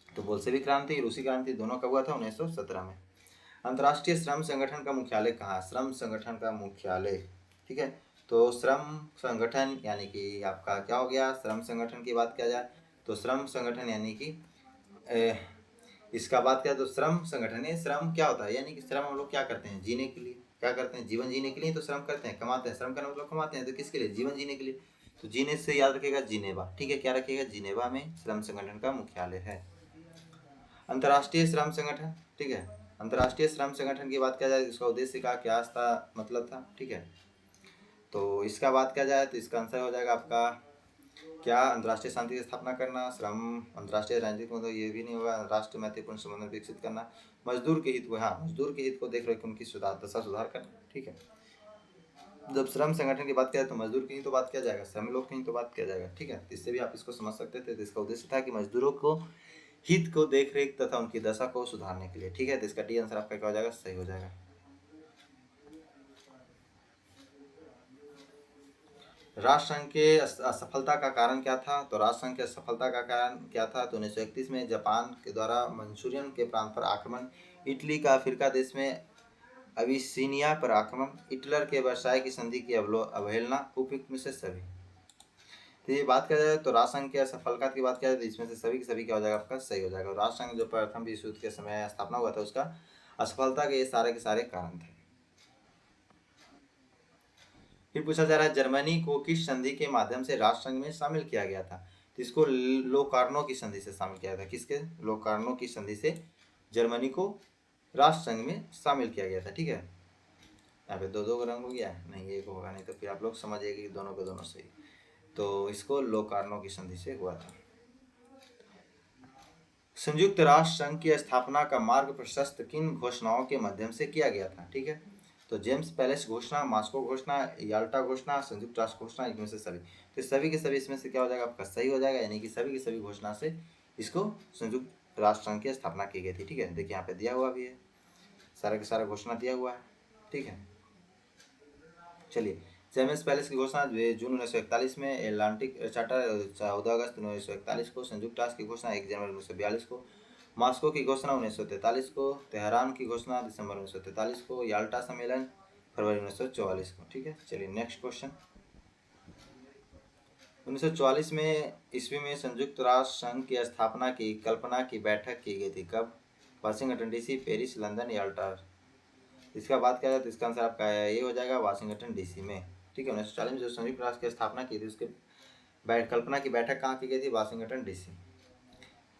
तो बोल्शेविक क्रांति, रूसी क्रांति दोनों कब हुआ था? 1917 में। अंतर्राष्ट्रीय श्रम संगठन का मुख्यालय कहाँ? श्रम संगठन का मुख्यालय। ठीक है, तो श्रम संगठन यानी कि आपका क्या हो गया? श्रम संगठन की बात किया जाए तो श्रम संगठन यानी कि इसका बात किया तो श्रम संगठन है। श्रम क्या होता है? यानी कि श्रम हम लोग क्या करते हैं? जीने के लिए। क्या करते हैं? जीवन जीने के लिए तो श्रम करते हैं, कमाते हैं। श्रम करना मतलब कमाते हैं, तो किसके लिए? जीवन जीने के लिए। तो जीने से याद रखेगा जिनेवा। ठीक है, क्या रखिएगा? जिनेवा में श्रम संगठन का मुख्यालय है। अंतर्राष्ट्रीय श्रम संगठन। ठीक है, अंतर्राष्ट्रीय श्रम संगठन की बात किया जाए इसका उद्देश्य का क्या था, मतलब था। ठीक है, तो इसका बात किया जाए तो इसका आंसर हो जाएगा आपका क्या? अंतर्राष्ट्रीय शांति की स्थापना करना, श्रम, अंतर्राष्ट्रीय राजनीतिक मतलब ये भी नहीं होगा। राष्ट्र महत्वपूर्ण संबंध विकसित करना, मजदूर के हित को, हाँ मजदूर के हित को देख रहे उनकी सुधार करना। ठीक है, जब श्रम संगठन की बात किया तो मजदूर की ही तो बात किया जाएगा, श्रम लोग की ही तो बात किया जाएगा। ठीक है, इससे भी आप इसको समझ सकते थे। तो इसका उद्देश्य था कि मजदूरों को हित को देख रेख तथा उनकी दशा को सुधारने के लिए। ठीक है, तो इसका डी आंसर आपका क्या हो जाएगा? सही हो जाएगा। राष्ट्रसंघ के असफलता का कारण क्या था? तो राष्ट्रसंघ के असफलता का कारण क्या था? तो 1931 में जापान के द्वारा मंचूरियन के प्रांत पर आक्रमण, इटली का अफ्रीका देश में अबिसिनिया पर आक्रमण, हिटलर के वर्साय की संधि की अवहेलना, उपयुक्त में से सभी। तो ये बात किया जाए तो राष्ट्रसंघ के असफलता की बात किया जाए तो इसमें से सभी के सभी क्या हो जाएगा? आपका सही हो जाएगा। राष्ट्रसंघ जो प्रथम विश्व युद्ध के समय स्थापना हुआ था उसका असफलता के सारे कारण थे। फिर पूछा जा रहा है जर्मनी को किस संधि के माध्यम से राष्ट्रसंघ में शामिल किया गया था? तो इसको लोकार्नो की संधि से शामिल किया था। किसके? लोकार्नो की संधि से जर्मनी को राष्ट्रसंघ में शामिल किया गया था। ठीक है, यहाँ पे दो दो रंग हो गया, नहीं एक होगा, नहीं तो फिर आप लोग समझिएगा कि दोनों के दोनों सही। तो इसको लोकार्नो की संधि से हुआ था। संयुक्त राष्ट्र संघ की स्थापना का मार्ग प्रशस्त किन घोषणाओं के माध्यम से किया गया था? ठीक है, तो जेम्स पैलेस घोषणा, मॉस्को घोषणा, याल्टा घोषणा, संयुक्त राष्ट्र घोषणा, इनमें से सभी। तो सभी के सभी इसमें से क्या हो जाएगा? आपका सही हो जाएगा, यानी कि सभी की सभी घोषणा से इसको संयुक्त राष्ट्र संघ की स्थापना की गई थी। ठीक है, देखिए यहाँ पे दिया हुआ भी है, सारा का सारा घोषणा दिया हुआ है। ठीक है, चलिए जेम्स पैलेस की घोषणा जून 1941 में, एटलांटिक चार्टर 14 अगस्त 1941 को, संयुक्त राष्ट्र की घोषणा 1 जनवरी 1942 को, मॉस्को की घोषणा 1943 को, तेहरान की घोषणा दिसंबर 1943 को, याल्टा सम्मेलन फरवरी 1944 को। ठीक है, चलिए नेक्स्ट क्वेश्चन। 1944 में ईस्वी में संयुक्त राष्ट्र संघ की स्थापना की कल्पना की बैठक की गई थी। कब? Washington DC, Paris, London, Yalta. इसका बात किया जाए तो इसका आंसर आपका ये हो जाएगा वाशिंगटन डीसी में। ठीक है, 1940 में जो संयुक्त राष्ट्र की स्थापना की थी उसके कल्पना की बैठक कहाँ की गई थी? Washington DC.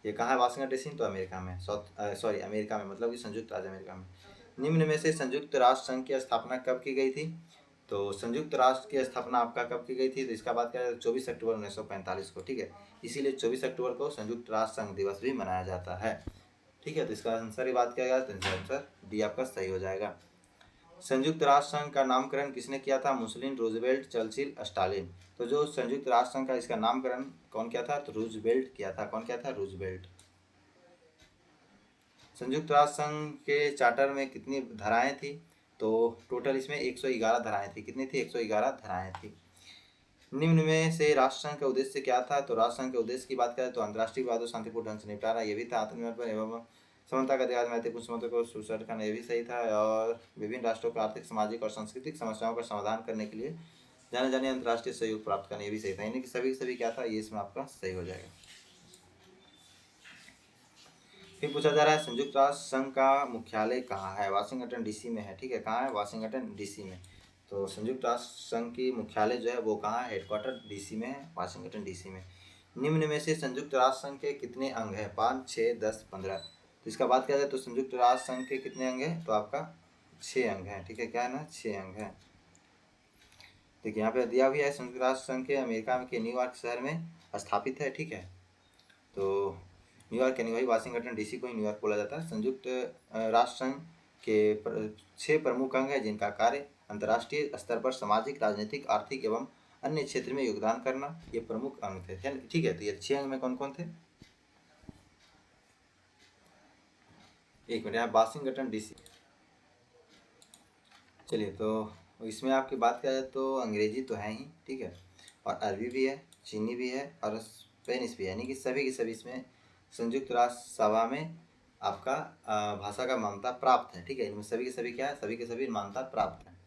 ये कहाँ है वाशिंगटन डीसी? तो अमेरिका में, अमेरिका में, मतलब कि संयुक्त राज्य अमेरिका में। निम्न में से संयुक्त राष्ट्र संघ की स्थापना कब की गई थी? तो संयुक्त राष्ट्र की स्थापना आपका कब की गई थी? तो इसका बात किया जाए 24 अक्टूबर 1945 को। ठीक है, इसीलिए 24 अक्टूबर को संयुक्त राष्ट्र संघ दिवस भी मनाया जाता है। ठीक है, तो इसका आंसर ही बात किया गया तो आंसर डी आपका सही हो जाएगा। संयुक्त राष्ट्र संघ का नामकरण किसने किया था? मुसलिन, रूजवेल्ट, चर्चिल, स्टालिन। तो जो संयुक्त राष्ट्र संघ का इसका नामकरण कौन किया था? तो रूजवेल्ट किया था। कौन किया था? रूजवेल्ट। संयुक्त राष्ट्र संघ के चार्टर में कितनी धाराएं थी? तो टोटल इसमें 111 धाराएं थी। कितनी थी? 111 धाराएं थी। निम्न में से राष्ट्र संघ का उद्देश्य क्या था? तो राष्ट्र संघ के उद्देश्य की बात करें तो अंतर्राष्ट्रीय विवादों शांतिपूर्ण ढंग से निपटारा, ये भी था। आत्मनिर्भर एवं समानता का अधिकार, महत्वपूर्ण समझौतों को सुसर करना, ये भी सही था। और विभिन्न राष्ट्रों को आर्थिक, सामाजिक और सांस्कृतिक समस्याओं का समाधान करने के लिए जाने जाने अंतर्राष्ट्रीय सहयोग प्राप्त करना, ये भी सही था, यानी कि सभी क्या था, ये इसमें आपका सही हो जाएगा। फिर पूछा जा रहा है संयुक्त राष्ट्र संघ का मुख्यालय कहाँ है? वाशिंगटन डीसी में है, ठीक है। कहाँ है? वाशिंगटन डीसी में। तो संयुक्त राष्ट्र संघ की मुख्यालय जो है वो कहाँ है? हेडक्वार्टर डीसी में है, वाशिंगटन डीसी में। निम्न में से संयुक्त राष्ट्र संघ के कितने अंग हैं? 5, 6, 10, 15। तो इसका बात किया जाए तो संयुक्त राष्ट्र संघ के कितने अंग हैं? तो आपका 6 अंग हैं, ठीक है। क्या है ना? 6 अंग हैं। देखिए यहाँ पे दिया भी है, संयुक्त राष्ट्र संघ के अमेरिका के न्यूयॉर्क शहर में स्थापित है, ठीक है। तो न्यूयॉर्क यानी वही वाशिंगटन डीसी को ही न्यूयॉर्क बोला जाता है। संयुक्त राष्ट्र संघ के 6 प्रमुख अंग हैं जिनका कार्य अंतर्राष्ट्रीय स्तर पर सामाजिक, राजनीतिक, आर्थिक एवं अन्य क्षेत्र में योगदान करना, ये प्रमुख अंग थे, ठीक है। तो ये 6 अंग में कौन कौन थे? एक मिनट, यहाँ वाशिंगटन डीसी। चलिए, तो इसमें आपकी बात किया जाए तो अंग्रेजी तो है ही, ठीक है, और अरबी भी है, चीनी भी है और स्पेनिश भी है, यानी कि सभी की सभी इसमें संयुक्त राष्ट्र सभा में आपका भाषा का मान्यता प्राप्त है, ठीक है। इनमें सभी के सभी क्या है? सभी के सभी मान्यता प्राप्त है,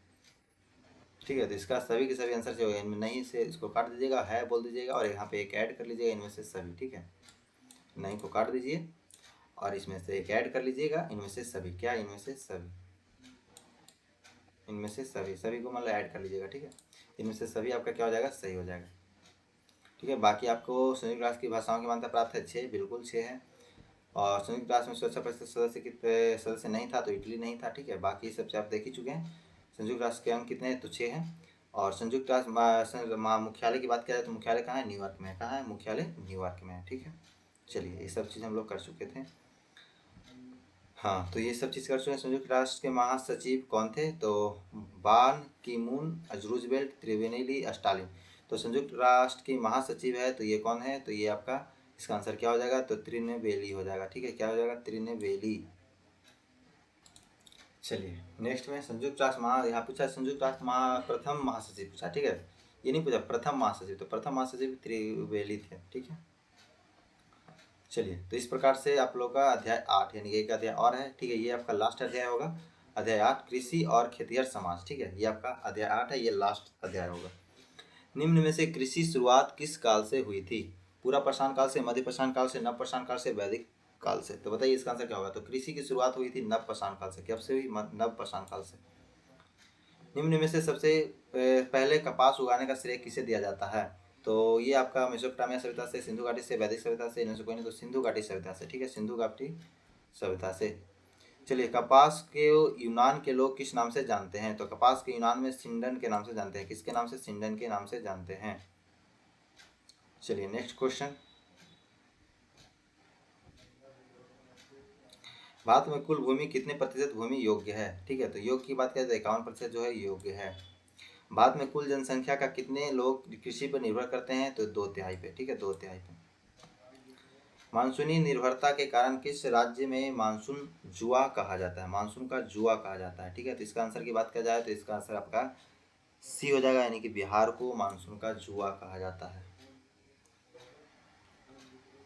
ठीक है। तो इसका सभी के सभी आंसर से होगा, इनमें नहीं से इसको काट दीजिएगा, है बोल दीजिएगा और यहाँ पे एक ऐड कर लीजिएगा, इनमें से सभी, ठीक है। नहीं को काट दीजिए और इसमें से एक ऐड कर लीजिएगा, इनमें से सभी। क्या? इनमें से सभी, इनमें से सभी, सभी को मतलब ऐड कर लीजिएगा, ठीक है। इनमें से सभी आपका क्या हो जाएगा? सही हो जाएगा, ठीक है। बाकी आपको संयुक्त राष्ट्र की भाषाओं की मान्यता प्राप्त है 6, बिल्कुल 6 है। और संयुक्त राष्ट्र में सुरक्षा परिषद सदस्य कितने सदस्य नहीं था? तो इटली नहीं था, ठीक है। बाकी सबसे आप देख ही चुके हैं। संयुक्त राष्ट्र के अंग कितने हैं? तो 6 हैं। और संयुक्त राष्ट्र मुख्यालय की बात किया जाए तो मुख्यालय कहाँ है? न्यूयॉर्क में है। कहाँ है मुख्यालय? न्यूयॉर्क में है, ठीक है। चलिए, ये सब चीज़ हम लोग कर चुके थे। हाँ, तो ये सब चीज़ कर चुके हैं। संयुक्त राष्ट्र के महासचिव कौन थे? तो बान की मून, रूजवेल्ट, त्रिवेनेली, स्टालिन। तो संयुक्त राष्ट्र की महासचिव है तो ये कौन है? तो ये आपका, इसका आंसर क्या हो जाएगा? तो त्रिनबेली हो जाएगा, ठीक है। क्या हो जाएगा? त्रिनबेली। चलिए नेक्स्ट में संयुक्त राष्ट्र यहाँ पूछा संयुक्त राष्ट्र प्रथम महासचिव पूछा, ठीक है। ये नहीं पूछा प्रथम महासचिव, तो प्रथम महासचिव त्रिवेली थे, ठीक है। चलिए, तो इस प्रकार से आप लोग का अध्याय 8 यानी एक अध्याय और है, ठीक है। ये आपका लास्ट अध्याय होगा, अध्याय 8 कृषि और खेतिहर समाज, ठीक है। ये आपका अध्याय 8 है, ये लास्ट अध्याय होगा। निम्न में से कृषि शुरुआत किस काल से हुई थी? पूरा पाषाण काल से, मध्य पाषाण काल से, नव पाषाण काल से, वैदिक काल से। तो बताइए इसका आंसर क्या होगा? तो कृषि की शुरुआत हुई थी नव पाषाण काल से। कब से हुई? नव पाषाण काल से। निम्न में से सबसे पहले कपास उगाने का श्रेय किसे दिया जाता है? तो ये आपका मेसोपोटामिया सभ्यता से, सिंधु घाटी से, वैदिक सभ्यता से, इनमें से कोई नहीं, तो सिंधु घाटी सभ्यता से, ठीक है। सिंधु घाटी सभ्यता से। चलिए, कपास के यूनान के लोग किस नाम से जानते हैं? तो कपास के यूनान में सिंडन के नाम से जानते हैं। किसके नाम से? सिंडन के नाम से जानते हैं। चलिए नेक्स्ट क्वेश्चन। भारत में कुल भूमि कितने प्रतिशत भूमि योग्य है? ठीक है, तो योग की बात करें तो 51% जो है योग्य है। भारत में कुल जनसंख्या का कितने लोग कृषि पर निर्भर करते हैं? तो 2/3 पे, ठीक है, 2/3 पे। मानसूनी निर्भरता के कारण किस राज्य में मानसून जुआ कहा जाता है? मानसून का जुआ कहा जाता है, ठीक है। तो इसका आंसर की बात किया जाए तो इसका आंसर आपका सी हो जाएगा, यानी कि बिहार को मानसून का जुआ कहा जाता है।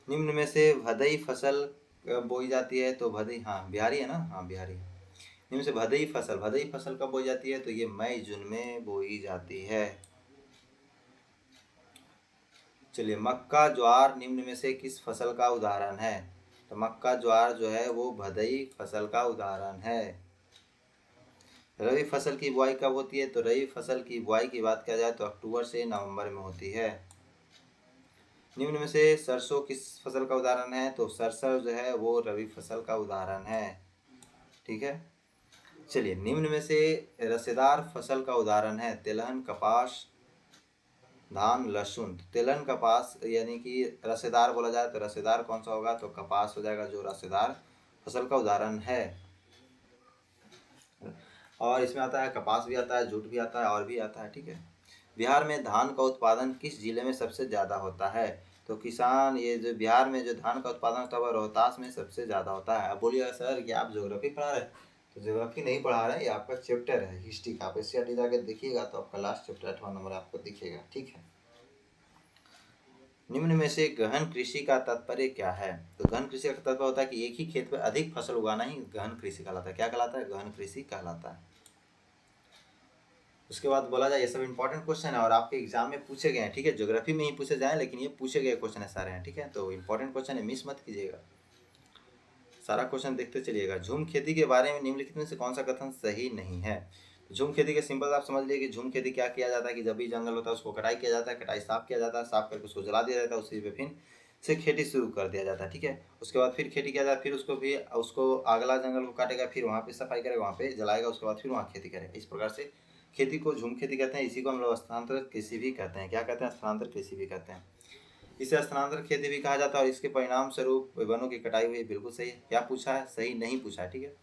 निम्न में से भदई फसल बोई जाती है? तो भदई, हाँ बिहारी है ना, हाँ बिहारी। निम्न से भदई फसल कब बोई जाती है? तो ये मई जून में बोई जाती है। चलिए, मक्का ज्वार निम्न में से किस फसल का उदाहरण है? तो मक्का ज्वार जो है वो भदई फसल का उदाहरण है। रबी फसल की बुआई कब होती है? तो रबी फसल की बुआई की बात किया जाए तो अक्टूबर से नवंबर में होती है। निम्न में से सरसों किस फसल का उदाहरण है? तो सरसों जो है वो रबी फसल का उदाहरण है, ठीक है। चलिए, निम्न में से रसेदार फसल का उदाहरण है तिलहन, कपास, धान, लहसुन। तिलहन, कपास यानी कि रसेदार बोला जाए तो रसेदार कौन सा होगा? तो कपास हो जाएगा जो रसेदार फसल का उदाहरण है। और इसमें आता है कपास भी आता है, जूट भी आता है और भी आता है, ठीक है। बिहार में धान का उत्पादन किस जिले में सबसे ज़्यादा होता है? तो किसान, ये जो बिहार में जो धान का उत्पादन होता है वह रोहतास में सबसे ज़्यादा होता है। अब बोलिएगा सर कि आप ज्योग्राफी पढ़ा रहे हैं, तो ज्योग्राफी नहीं पढ़ा रहे हैं, ये आपका चैप्टर है हिस्ट्री का। आप एस जाके देखिएगा तो आपका लास्ट चैप्टर 8वां नंबर आपको दिखेगा, ठीक है। निम्न में से गहन कृषि का तात्पर्य क्या है? तो गहन कृषि का तात्पर्य होता है कि एक ही खेत पर अधिक फसल उगाना ही गहन कृषि कहलाता है। क्या कहलाता है? गहन कृषि कहलाता है। उसके बाद बोला जाए ये सब इंपॉर्टेंट क्वेश्चन है और आपके एग्जाम में पूछे गए हैं, ठीक है, ज्योग्राफी में ही पूछे जाए लेकिन ये पूछे गए क्वेश्चन है सारे हैं, ठीक है, तो इंपॉर्टेंट क्वेश्चन है, मिस मत कीजिएगा, सारा क्वेश्चन देखते चलिएगा। झूम खेती के बारे में निम्नलिखित में से कौन सा कथन सही नहीं है? तो झूम खेती के सिंपल आप समझ लीजिए कि झूम खेती क्या किया जाता है कि जब भी जंगल होता है उसको कटाई किया जाता है, कटाई साफ किया जाता है, साफ करके उसको जला दिया जाता है, उसी पे फिर से खेती शुरू कर दिया जाता है, ठीक है। उसके बाद फिर खेती किया जाता है, फिर उसको अगला जंगल को काटेगा, फिर वहाँ पे सफाई करेगा, वहाँ पे जलाएगा, उसके बाद फिर वहाँ खेती करेगा। इस प्रकार से खेती को झूम खेती कहते हैं। इसी को हम लोग स्थानांतरित कृषि भी कहते हैं। क्या कहते हैं? स्थानांतरित कृषि भी कहते हैं। इसे स्थानांतरित खेती भी कहा जाता है और इसके परिणाम स्वरूप वनों की कटाई हुई। बिल्कुल सही है। क्या पूछा है? सही नहीं पूछा है, ठीक है।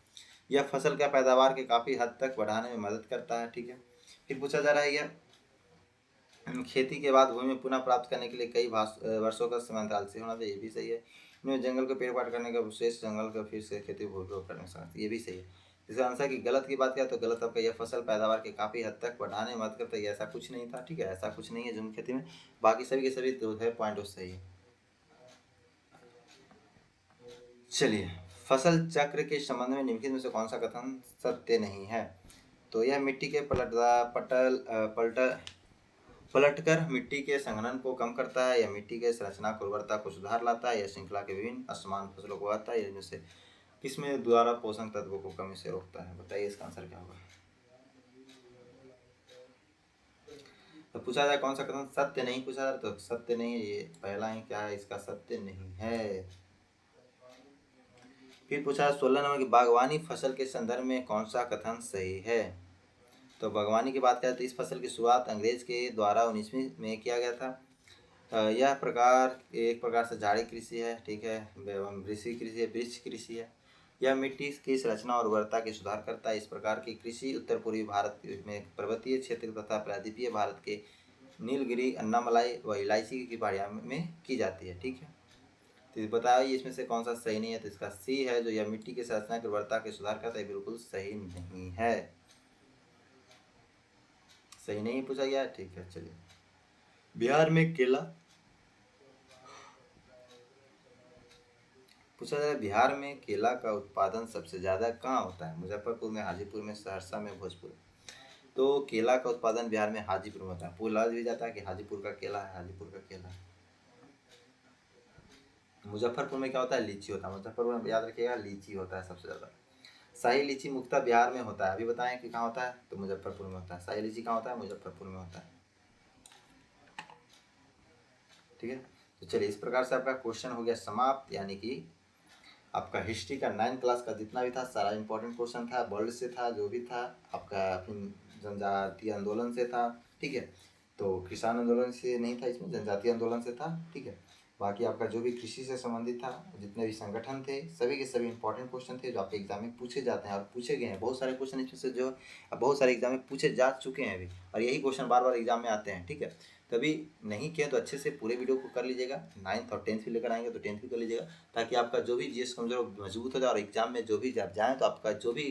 यह फसल का पैदावार के काफी हद तक बढ़ाने में मदद करता है, ठीक है। फिर पूछा जा रहा है यह खेती के बाद भूमि में पुनः प्राप्त करने के लिए कई वर्षों का समयांतराल से होना चाहिए। ये भी सही है। इनमें जंगल को पेड़ काट करने का शेष जंगल का फिर से खेती उपयोग करने का, ये भी सही है। इसका आंसर की गलत की बात किया तो गलत आपका, यह फसल पैदावार के काफी हद तक बढ़ाने में मदद करता है, ऐसा कुछ नहीं था, ठीक है, ऐसा कुछ नहीं है झूम खेती में। बाकी सभी के सभी जो है पॉइंट वो सही है। चलिए, फसल चक्र के संबंध में निम्नलिखित में से कौन सा कथन सत्य नहीं है? तो यह मिट्टी के पलटकर मिट्टी के संघनन को कम करता है, या मिट्टी के संरचना की उर्वरता को सुधार लाता है, या श्रृंखला के विभिन्न असमान फसलों को उगाता है, या इनमें से किसमें द्वारा पोषक तत्वों को कमी से रोकता है? बताइए इसका आंसर क्या होगा। तो पूछा जाए कौन सा कथन सत्य नहीं, पूछा जाए तो सत्य नहीं है, ये पहला ही क्या है इसका सत्य नहीं है। फिर पूछा 16 नंबर की बागवानी फसल के संदर्भ में कौन सा कथन सही है? तो बागवानी की बात करें तो इस फसल की शुरुआत अंग्रेज के द्वारा 19वीं में किया गया था। यह प्रकार एक प्रकार से झाड़ी कृषि है, ठीक है, वृक्षि कृषि है, वृक्ष कृषि है। यह मिट्टी की संरचना और उर्वरता की सुधार करता है। इस प्रकार की कृषि उत्तर पूर्वी भारत में पर्वतीय क्षेत्र तथा प्रायद्वीपीय भारत के नीलगिरी, अन्नामलाई व इलायची की पहाड़ियों में की जाती है, ठीक है। तो बताइए इसमें से कौन सा सही नहीं है? तो इसका सी है, जो यह मिट्टी की संरचना की उर्वरता के सुधार करता है, बिल्कुल सही नहीं है, सही नहीं पूछा गया, ठीक है। चलिए, बिहार में केला पूछा जाए, बिहार में केला का उत्पादन सबसे ज़्यादा कहाँ होता है? मुजफ्फरपुर में, हाजीपुर में, सहरसा में, भोजपुर। तो केला का उत्पादन बिहार में हाजीपुर में होता है। बोला भी जाता है कि हाजीपुर का केला है, हाजीपुर का केला है। मुजफ्फरपुर में क्या होता है? लीची होता है। मुजफ्फरपुर में याद रखिएगा लीची होता है सबसे ज़्यादा। शाही लीची मुख्यतः बिहार में होता है। अभी बताएं कि कहाँ होता है? तो मुजफ्फरपुर में होता है। शाही लीची कहाँ होता है? मुजफ्फरपुर में होता है, ठीक है। तो चलिए, इस प्रकार से आपका क्वेश्चन हो गया समाप्त, यानी कि आपका हिस्ट्री का 9th क्लास का जितना भी था सारा इंपॉर्टेंट क्वेश्चन था, वर्ल्ड से था, जो भी था आपका, फिर जनजातीय आंदोलन से था, ठीक है। तो किसान आंदोलन से नहीं था, इसमें जनजातीय आंदोलन से था, ठीक है। बाकी आपका जो भी कृषि से संबंधित था, जितने भी संगठन थे, सभी के सभी इंपॉर्टेंट क्वेश्चन थे जो आपके एग्जाम में पूछे जाते हैं और पूछे गए हैं। बहुत सारे क्वेश्चन इसमें से जो बहुत सारे एग्जाम में पूछे जा चुके हैं अभी, और यही क्वेश्चन बार बार एग्जाम में आते हैं, ठीक है। तभी नहीं किया तो अच्छे से पूरे वीडियो को कर लीजिएगा। 9th और 10th भी लेकर आएंगे तो 10th भी कर लीजिएगा, ताकि आपका जो भी जीएस कमजोर मजबूत हो जाए और एग्जाम में जो भी आप जाएँ तो आपका जो भी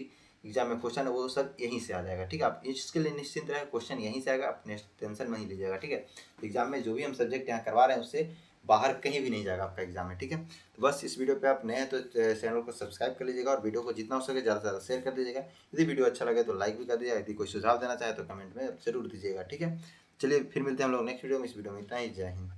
एग्जाम में क्वेश्चन है वो सब यहीं से आ जाएगा, ठीक है। आप इसके लिए निश्चिंत रहे, क्वेश्चन यहीं से आएगा, आप टेंशन नहीं लीजिएगा, ठीक है। एग्जाम में जो भी हम सब्जेक्ट यहाँ करवा रहे हैं उससे बाहर कहीं भी नहीं जाएगा आपका एग्जाम में, ठीक है। तो बस इस वीडियो पे आप नए हैं तो चैनल को सब्सक्राइब कर लीजिएगा और वीडियो को जितना हो सके ज़्यादा से ज़्यादा शेयर कर दीजिएगा। यदि वीडियो अच्छा लगे तो लाइक भी कर दीजिएगा। यदि कोई सुझाव देना चाहे तो कमेंट में जरूर दीजिएगा, ठीक है। चलिए, फिर मिलते हैं हम लोग नेक्स्ट वीडियो में। इस वीडियो में इतना ही। जय हिंद।